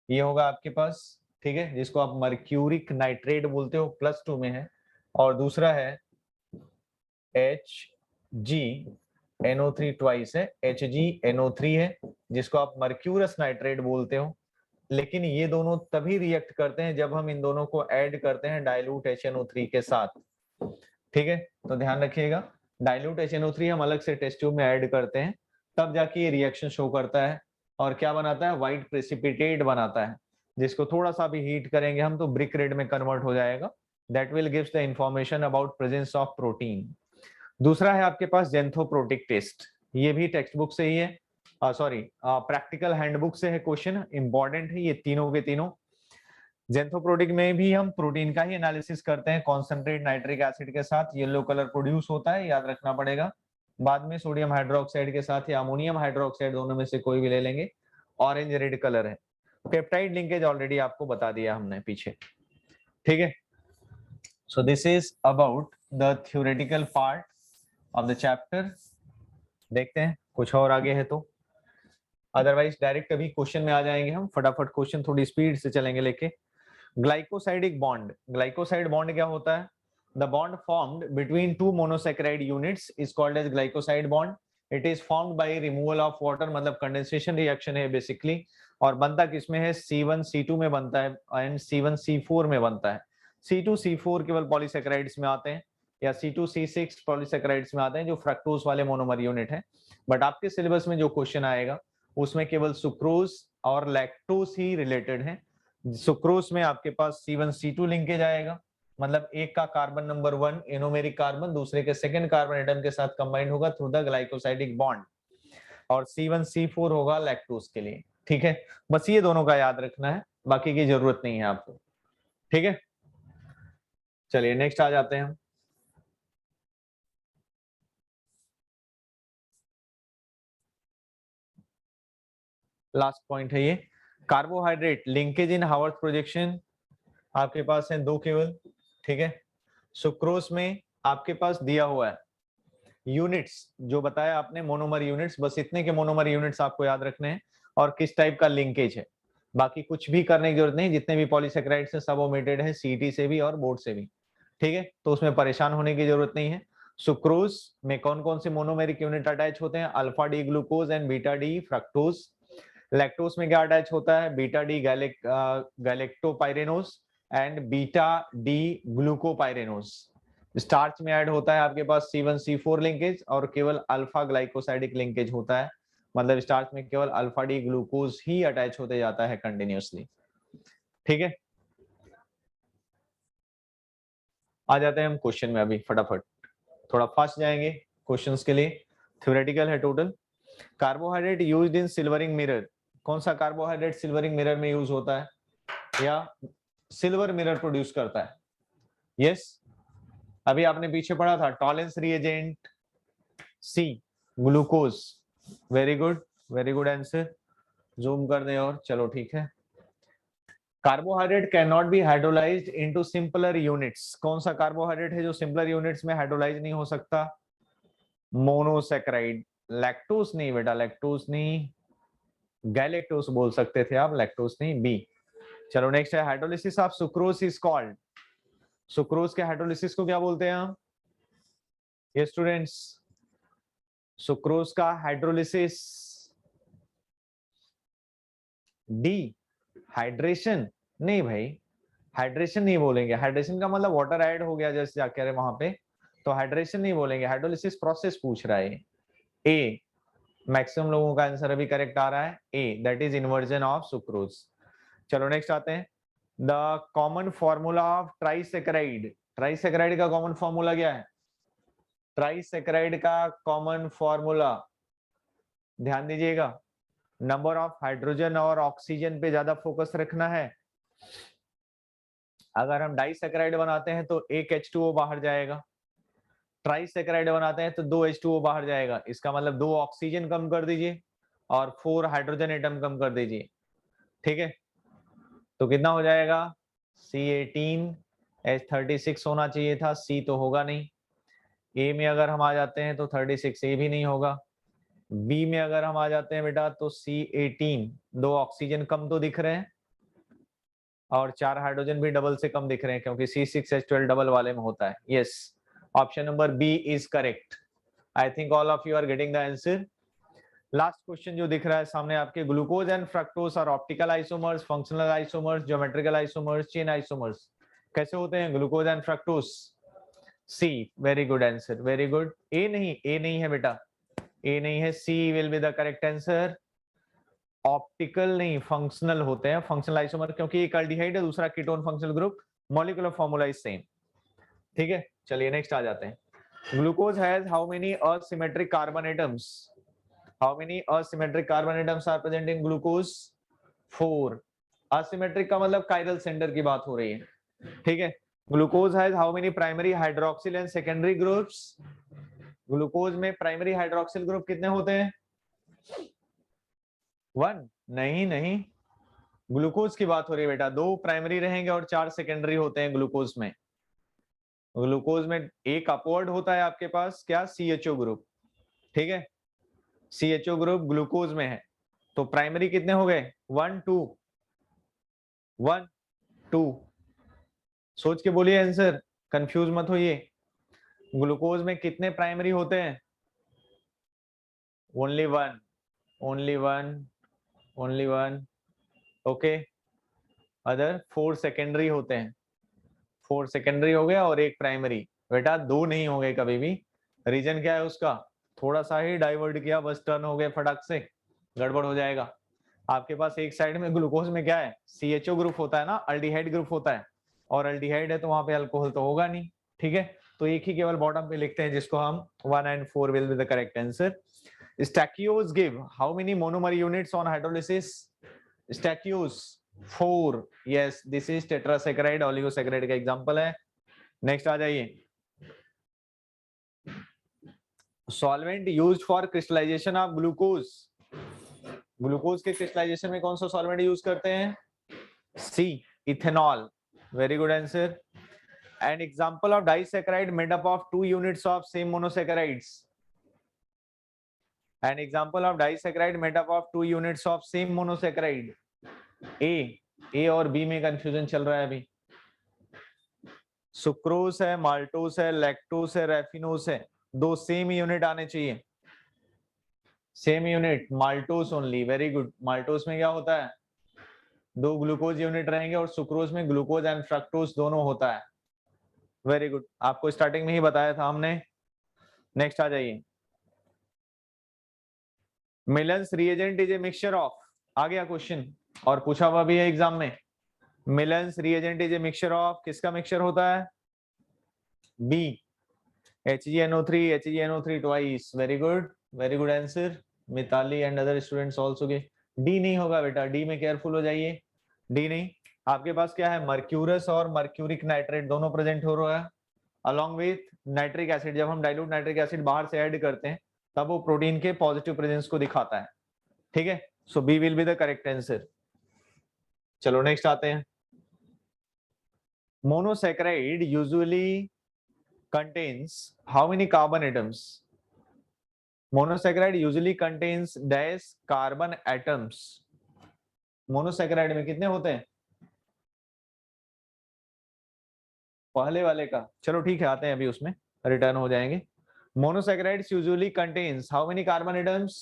ये होगा आपके पास, ठीक है, जिसको आप मर्क्यूरिक नाइट्रेट बोलते हो, +2 में है, और दूसरा है HgNO3 ट्वाइस है, HgNO3 है, जिसको आप मर्क्यूरस नाइट्रेट बोलते हो। लेकिन ये दोनों तभी रिएक्ट करते हैं जब हम इन दोनों को ऐड करते हैं डाइल्यूट HNO3 के साथ। ठीक है, तो ध्यान रखिएगा, डाइल्यूट HNO3 हम अलग से टेस्ट ट्यूब में ऐड करते हैं, तब जाके ये रिएक्शन शो करता है और क्या बनाता है, व्हाइट प्रेसिपिटेट बनाता है, जिसको थोड़ा सा भी हीट करेंगे हम तो ब्रिक रेड में कन्वर्ट हो जाएगा। That will gives the information about presence of protein. दूसरा है आपके पास ज़ेंथोप्रोटिक टेस्ट, ये भी टेक्स्ट बुक से ही है, सॉरी प्रैक्टिकल हैंडबुक से है क्वेश्चन, इंपॉर्टेंट है ये तीनों के तीनों। ज़ेंथोप्रोटिक में भी हम प्रोटीन का ही एनालिसिस करते हैं, कॉन्सेंट्रेट नाइट्रिक एसिड के साथ येलो कलर प्रोड्यूस होता है, याद रखना पड़ेगा। बाद में सोडियम हाइड्रोक्साइड के साथ या अमोनियम हाइड्रोक्साइड, दोनों में से कोई भी ले लेंगे, ऑरेंज रेड कलर है। पेप्टाइड लिंकेज ऑलरेडी आपको बता दिया हमने पीछे। ठीक है, सो this is about the theoretical part of the chapter. देखते हैं कुछ और आगे है तो, अदरवाइज डायरेक्ट अभी क्वेश्चन में आ जाएंगे हम, फटाफट क्वेश्चन थोड़ी स्पीड से चलेंगे लेके। ग्लाइकोसाइडिक बॉन्ड, ग्लाइकोसाइड बॉन्ड क्या होता है? The bond formed between two monosaccharide units is called as glycoside bond. It is formed by removal of water, मतलब कंडेंसेशन रिएक्शन है बेसिकली, और बनता किसमें है? C1C2 में बनता है एंड C1C4 में बनता है। C2C4 केवल पॉलीसैकेराइड्स में आते हैं, या C2C6 पॉलीसैकेराइड्स में आते हैं जो फ्रक्टोज वाले मोनोमर यूनिट है। बट आपके सिलेबस में जो क्वेश्चन आएगा उसमें केवल सुक्रोज और लैक्टोज ही रिलेटेड है। सुक्रोज में आपके पास C1C2 लिंकेज आएगा, मतलब एक का कार्बन नंबर 1 एनोमेरिक कार्बन दूसरे के सेकंड कार्बन एटम के साथ कंबाइंड होगा थ्रू द ग्लाइकोसाइडिक बॉन्ड, और C1C4 होगा लैक्टोज के लिए। ठीक है, बस ये दोनों का याद रखना है, बाकी की जरूरत नहीं है आपको। ठीक है, चलिए नेक्स्ट आ जाते हैं हम। लास्ट पॉइंट है ये, कार्बोहाइड्रेट लिंकेज इन हावर्थ प्रोजेक्शन। आपके पास है दो केवल। ठीक है, सुक्रोज में आपके पास दिया हुआ है यूनिट्स, जो बताया आपने मोनोमर यूनिट्स, बस इतने के मोनोमर यूनिट्स आपको याद रखने हैं और किस टाइप का लिंकेज है, बाकी कुछ भी करने की जरूरत नहीं। जितने भी पॉलीसैकेराइड्स हैं सब ओमिटेड है, सीटी से भी और बोर्ड से भी। ठीक है, तो उसमें परेशान होने की जरूरत नहीं है। सुक्रोज में कौन कौन से मोनोमेरिक यूनिट अटैच होते हैं? Alpha D glucose and beta D fructose. Lactose में क्या अटैच होता है? Beta D galactopyranose and beta D glucopyranose. Starch में ऐड होता है आपके पास C1C4 लिंकेज और केवल अल्फा ग्लाइकोसाइडिक लिंकेज होता है, मतलब स्टार्च में केवल अल्फा डी ग्लूकोज ही अटैच होते जाता है कंटिन्यूअसली। ठीक है, आ जाते हैं हम क्वेश्चन में अभी फटाफट, थोड़ा फास्ट जाएंगे क्वेश्चंस के लिए। थ्योरेटिकल है total. Carbohydrate used in silvering mirror. कौन सा कार्बोहाइड्रेट सिल्वरिंग मिरर में यूज होता है या सिल्वर मिरर प्रोड्यूस करता है? यस, अभी आपने पीछे पढ़ा था Tollens reagent, C glucose. Very good, very good answer. Zoom कर दें और चलो ठीक है। Carbohydrate can not be hydrolysed into simpler units. कौन सा कार्बोहाइड्रेट है जो सिंपलर यूनिट्स में हाइड्रोलाइज नहीं हो सकता? मोनोसैकेराइड। लैक्टोज नहीं बेटा, लैक्टोज नहीं, गैलेक्टोज बोल सकते थे आप, लैक्टोज नहीं, बी। चलो नेक्स्ट है hydrolysis of sucrose is called. Sucrose के हाइड्रोलिसिस को क्या बोलते हैं हम? ये स्टूडेंट्स, सुक्रोज का हाइड्रोलिसिस, डी हाइड्रेशन। नहीं भाई, हाइड्रेशन नहीं बोलेंगे, हाइड्रेशन का मतलब वाटर ऐड हो गया जैसे क्या कह रहे वहां पे, तो हाइड्रेशन नहीं बोलेंगे, हाइड्रोलिसिस प्रोसेस पूछ रहा है। ए, मैक्सिमम लोगों का आंसर अभी करेक्ट आ रहा है, a, that is inversion of sucrose. चलो नेक्स्ट आते हैं। The common formula of trisaccharide. Trisaccharide का कॉमन फॉर्मूला क्या है? ट्राइसेकेराइड का कॉमन फॉर्मूला ध्यान दीजिएगा, नंबर ऑफ हाइड्रोजन और ऑक्सीजन पे ज्यादा फोकस रखना है। अगर हम डाइसेकेराइड बनाते हैं तो एक H2O बाहर जाएगा, ट्राइसेकेराइड बनाते हैं तो दो H2O बाहर जाएगा, इसका मतलब दो ऑक्सीजन कम कर दीजिए और 4 हाइड्रोजन एटम कम कर दीजिए। ठीक है, तो कितना हो जाएगा? C18 H36 होना चाहिए था, C तो होगा नहीं। ए में अगर हम आ जाते हैं तो 36 ए भी नहीं होगा। बी में अगर हम आ जाते हैं बेटा तो C18, दो ऑक्सीजन कम तो दिख रहे हैं और 4 हाइड्रोजन भी डबल से कम दिख रहे हैं क्योंकि C6H12 डबल वाले में होता है। Yes, option number B is correct. I think all of you are getting the answer. Last question जो दिख रहा है सामने आपके, glucose and fructose are optical isomers, functional isomers, geometrical isomers, chain isomers. कैसे होते हैं glucose and fructose? C, very good answer, very good. A नहीं, ए नहीं है बेटा, ए नहीं है, C will be the correct answer. Optical नहीं, फंक्शनल होते हैं फंक्शनल आइसोमर, क्योंकि एक अल्डिहाइड है दूसरा ketone functional group, molecular formula is same. ठीक है, चलिए नेक्स्ट आ जाते हैं। Glucose has how many asymmetric carbon atoms? How many asymmetric carbon atoms are present in glucose? 4। Asymmetric का मतलब कायरल सेंटर की बात हो रही है। ठीक है, glucose has how many primary hydroxyl and secondary groups? Glucose में प्राइमरी हाइड्रोक्सिल ग्रुप कितने होते हैं? 1? नहीं नहीं, ग्लूकोज की बात हो रही है बेटा, 2 प्राइमरी रहेंगे और 4 सेकेंडरी होते हैं ग्लूकोज में। ग्लूकोज में एक अपवर्ड होता है आपके पास क्या? CHO group. ठीक है, CHO ग्रुप ग्लूकोज में है, तो प्राइमरी कितने हो गए? 1 2 1 2। सोच के बोलिए आंसर, कंफ्यूज मत होइए। ग्लूकोज में कितने प्राइमरी होते हैं? Only one, only one, only one. Okay, other 4 secondary होते हैं। 4 सेकेंडरी हो गया और एक प्राइमरी। बेटा 2 नहीं हो गए कभी भी। रीजन क्या है उसका? थोड़ा सा ही डाइवर्ट किया, बस टर्न हो गए फटाक से, गड़बड़ हो जाएगा। आपके पास एक साइड में ग्लूकोज में क्या है? CHO ग्रुप होता है ना, अल्डिहाइड ग्रुप होता है, और अल्डिहाइड है तो वहां पे अल्कोहल तो होगा नहीं। ठीक है, तो एक ही केवल बॉटम पे लिखते हैं, जिसको हम 1 and 4 will be the correct answer. Stachyos give how many monomer units on hydrolysis? Stachyos 4. Yes, this is tetrasaccharide oligosaccharide का एग्जांपल है। नेक्स्ट आ जाइए। Solvent used for crystallisation of glucose. Glucose के क्रिस्टलाइजेशन में कौन सा सॉल्वेंट यूज करते हैं? C, ethanol. Very good answer. An example of disaccharide made up of 2 units of same monosaccharides. An example of disaccharide made up of 2 units of same monosaccharide. A और B में confusion चल रहा है अभी। Sucrose है, maltose है, lactose है, रेफिनोस है, 2 सेम यूनिट आने चाहिए। Same unit, maltose only. Very good. Maltose में क्या होता है? 2 ग्लूकोज यूनिट रहेंगे, और सुक्रोज में ग्लूकोज एंड फ्रक्टोज दोनों होता है। वेरी गुड, आपको स्टार्टिंग में ही बताया था हमने। नेक्स्ट आ जाइए। Millon's reagent is a mixture of, आ गया क्वेश्चन और पूछा हुआ भी है एग्जाम में। Millon's reagent is a mixture of, किसका मिक्सचर होता है? B, HgNO3, HgNO3 twice. Very good, very good answer. Mitali and other students also के। डी नहीं होगा बेटा, डी में केयरफुल हो जाइए। डी नहीं। आपके पास क्या है? मर्क्यूरस और मर्क्यूरिक नाइट्रेट दोनों प्रेजेंट हो रहा है, अलॉन्ग विथ नाइट्रिक एसिड। जब हम डाइल्यूट नाइट्रिक एसिड बाहर से ऐड करते हैं, तब वो प्रोटीन के पॉजिटिव प्रेजेंस को दिखाता है। ठीक है, so B will be the correct answer. चलो नेक्स्ट आते हैं। Monosaccharide usually contains how many carbon atoms? Monosaccharide usually contains dash carbon atoms. Monosaccharide में कितने होते हैं? पहले वाले का चलो ठीक है, आते हैं अभी उसमें, रिटर्न हो जाएंगे। Monosaccharides usually contains how many carbon atoms?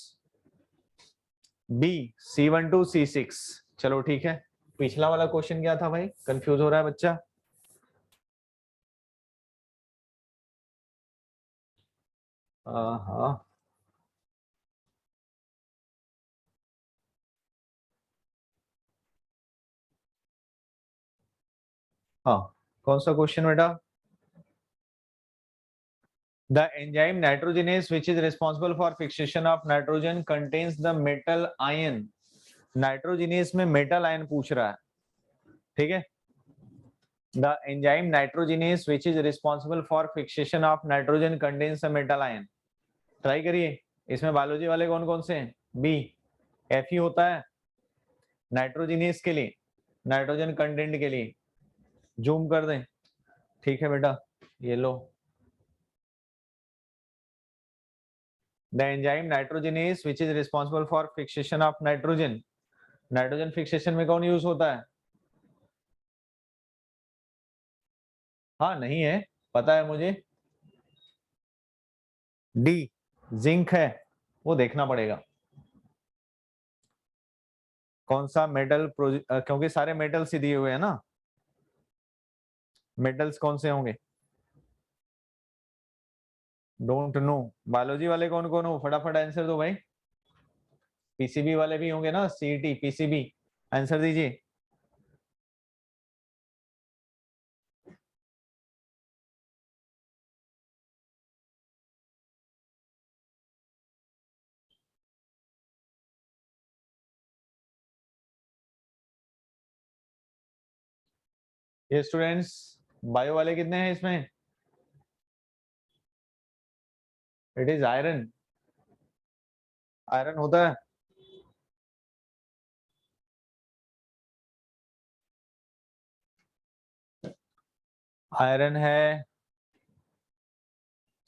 B, C12 C6। चलो ठीक है। पिछला वाला क्वेश्चन क्या था भाई? कंफ्यूज हो रहा है बच्चा। हाँ, हाँ, कौन सा क्वेश्चन बेटा? The enzyme nitrogenase, which is responsible for fixation of nitrogen, contains the metal ion. Nitrogenase में metal ion पूछ रहा है, ठीक है। The enzyme nitrogenase, which is responsible for fixation of nitrogen, contains the metal ion. Try करिए। इसमें biology वाले कौन कौन से हैं? बी, Fe होता है नाइट्रोजिनेस के लिए, नाइट्रोजन कंटेंट के लिए। जूम कर दें? ठीक है बेटा, ये लो। The enzyme nitrogenase, which is responsible for fixation of nitrogen. Nitrogen fixation में कौन यूज होता है? हाँ, नहीं है, पता है मुझे। डी, जिंक है, वो देखना पड़ेगा कौन सा मेटल क्योंकि सारे मेटल्स ही दिए हुए हैं ना। मेटल्स कौन से होंगे? Don't know. बायोलॉजी वाले कौन कौन हो? फटाफट आंसर दो भाई। पीसीबी वाले भी होंगे ना, सीईटी पीसीबी, आंसर दीजिए। ये स्टूडेंट्स, बायो वाले कितने हैं इसमें? It is iron. आयरन होता है। आयरन है।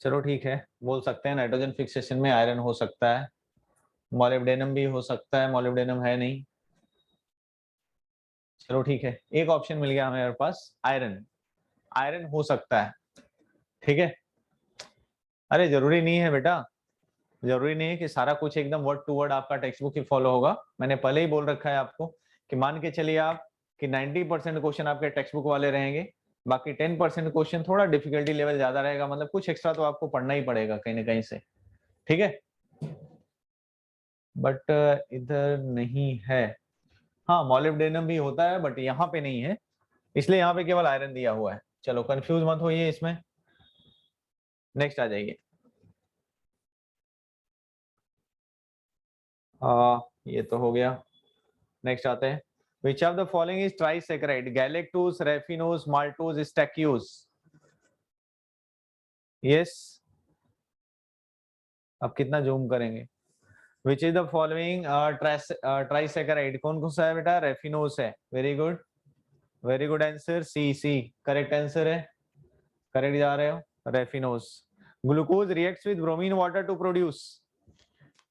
चलो ठीक है, बोल सकते हैं नाइट्रोजन फिक्सेशन में आयरन हो सकता है। मॉलिब्डेनम भी हो सकता है, मॉलिब्डेनम है नहीं, चलो ठीक है, एक ऑप्शन मिल गया हमारे पास, आयरन। आयरन हो सकता है, ठीक है। अरे जरूरी नहीं है बेटा, जरूरी नहीं है कि सारा कुछ एकदम वर्ड टू वर्ड आपका टेक्स्ट बुक ही फॉलो होगा। मैंने पहले ही बोल रखा है आपको कि मान के चलिए आप कि 90% क्वेश्चन आपके टेक्स्ट बुक वाले रहेंगे, बाकी 10% क्वेश्चन थोड़ा डिफिकल्टी लेवल ज्यादा रहेगा, मतलब कुछ एक्स्ट्रा तो आपको पढ़ना ही पड़ेगा कहीं ना कहीं से, ठीक है। बट इधर नहीं है, हाँ मॉलिब्डेनम भी होता है बट यहाँ पे नहीं है, इसलिए यहाँ पे केवल आयरन दिया हुआ है। चलो कंफ्यूज मत होइए इसमें, नेक्स्ट आ जाइए। ये तो हो गया, नेक्स्ट आते हैं। Which of the following is trisaccharide? Galactose, raffinose, maltose, stachyose. Yes. अब कितना जूम करेंगे? Which is the following trisaccharide? कौन कौन सा है बेटा? Raffinose है। Very good. Very good answer. C. Correct answer है। Correct जा रहे हो? Raffinose. Glucose reacts with bromine water to produce.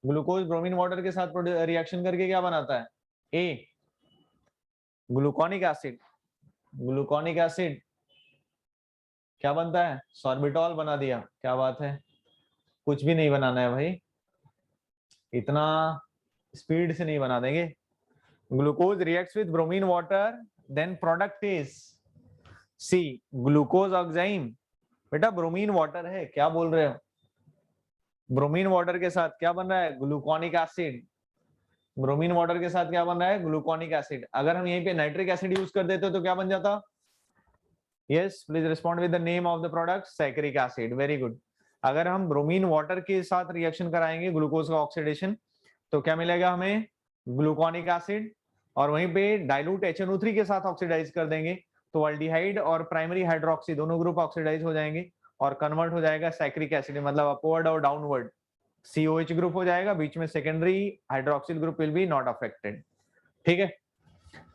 Glucose bromine water के साथ रिएक्शन करके क्या बनाता है? A. Gluconic acid. Gluconic acid क्या बनता है? सॉर्बिटॉल बना दिया, क्या बात है। कुछ भी नहीं बनाना है भाई, इतना स्पीड से नहीं बना देंगे। Glucose reacts with bromine water, then product is C glucose oxime. बेटा ब्रोमीन वाटर है, क्या बोल रहे हो? ब्रोमीन वाटर के साथ क्या बन रहा है? Gluconic acid. ब्रोमीन वाटर के साथ क्या बन रहा है? Gluconic acid. अगर हम यहीं पे नाइट्रिक एसिड यूज कर देते तो क्या बन जाता? Yes, please respond with the name of the product. Saccharic acid. Very good. अगर हम ब्रोमीन वाटर के साथ रिएक्शन कराएंगे ग्लूकोज का ऑक्सीडेशन, तो क्या मिलेगा हमें? Gluconic acid. और वहीं पे डाइल्यूट HNO3 के साथ ऑक्सीडाइज कर देंगे तो अल्डिहाइड और प्राइमरी हाइड्रोक्सी दोनों ग्रुप ऑक्सीडाइज हो जाएंगे और कन्वर्ट हो जाएगा सैक्रिक एसिड, मतलब अपवर्ड और डाउनवर्ड COH ग्रुप हो जाएगा, बीच में secondary hydroxyl group will be not affected, ठीक है।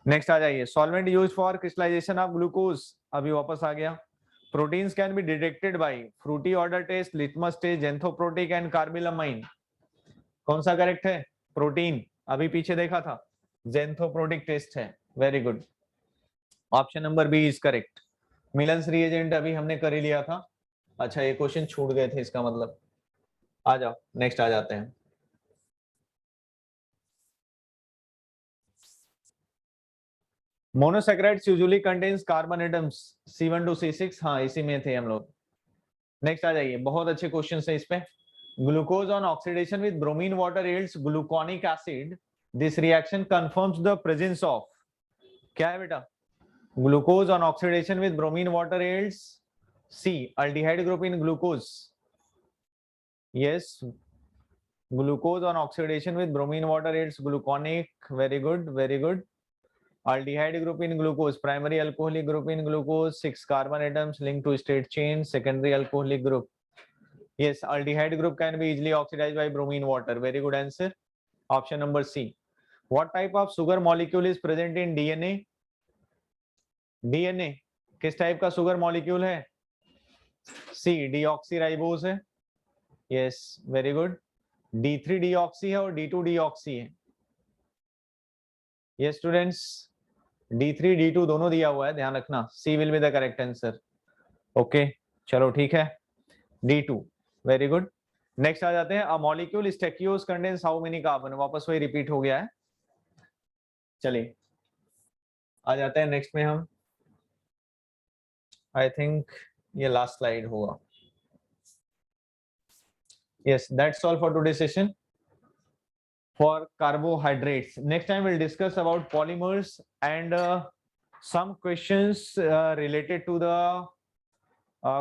नेक्स्ट आ जाइए। Solvent use for crystallisation of glucose, अभी वापस आ गया। Proteins can be detected by fruity order test, litmus test, xanthoproteic and carbylamine. कौन सा करेक्ट है? प्रोटीन, अभी पीछे देखा था, जेंथोप्रोटिक टेस्ट है। Very good, option number B is correct. Millon's reagent अभी हमने कर ही लिया था। अच्छा ये क्वेश्चन छूट गए थे, इसका मतलब आ जाओ नेक्स्ट आ जाते हैं। Monosaccharides usually contains carbon atoms C1 to C6, हाँ इसी में थे हम लोग। नेक्स्ट आ जाइए, बहुत अच्छे क्वेश्चन है इस पे। Glucose on oxidation with bromine water yields gluconic acid, this reaction confirms the presence of, क्या है बेटा? Glucose on oxidation with bromine water yields C aldehyde group in glucose. Yes, glucose on oxidation with bromine water yields gluconic. Very good, very good. aldehyde group in glucose, primary alcoholic group in glucose, 6 carbon atoms linked to straight chain, secondary alcoholic group. Yes, aldehyde group can be easily oxidized by bromine water. Very good answer, option number C. What type of sugar molecule is present in DNA? DNA किस type का sugar molecule है? C deoxyribose है। Yes very good, D3 deoxy है और D2 deoxy है। Yes students, D3 D2 दोनों दिया हुआ है, ध्यान रखना। C will be the correct answer. Okay चलो ठीक है, D2 वेरी गुड। नेक्स्ट आ जाते हैं। A molecule stachyose contains how many carbon, वापस वही रिपीट हो गया है। चलिए आ जाते हैं नेक्स्ट में हम, आई थिंक ये लास्ट स्लाइड होगा। Yes that's all for today session for carbohydrates. Next time we'll discuss about polymers and some questions related to the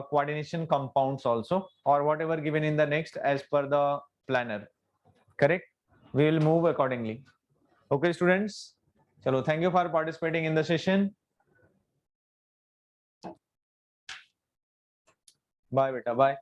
coordination compounds also, or whatever given in the next as per the planner. Correct? We will move accordingly. Okay students, chalo thank you for participating in the session. Bye beta, bye.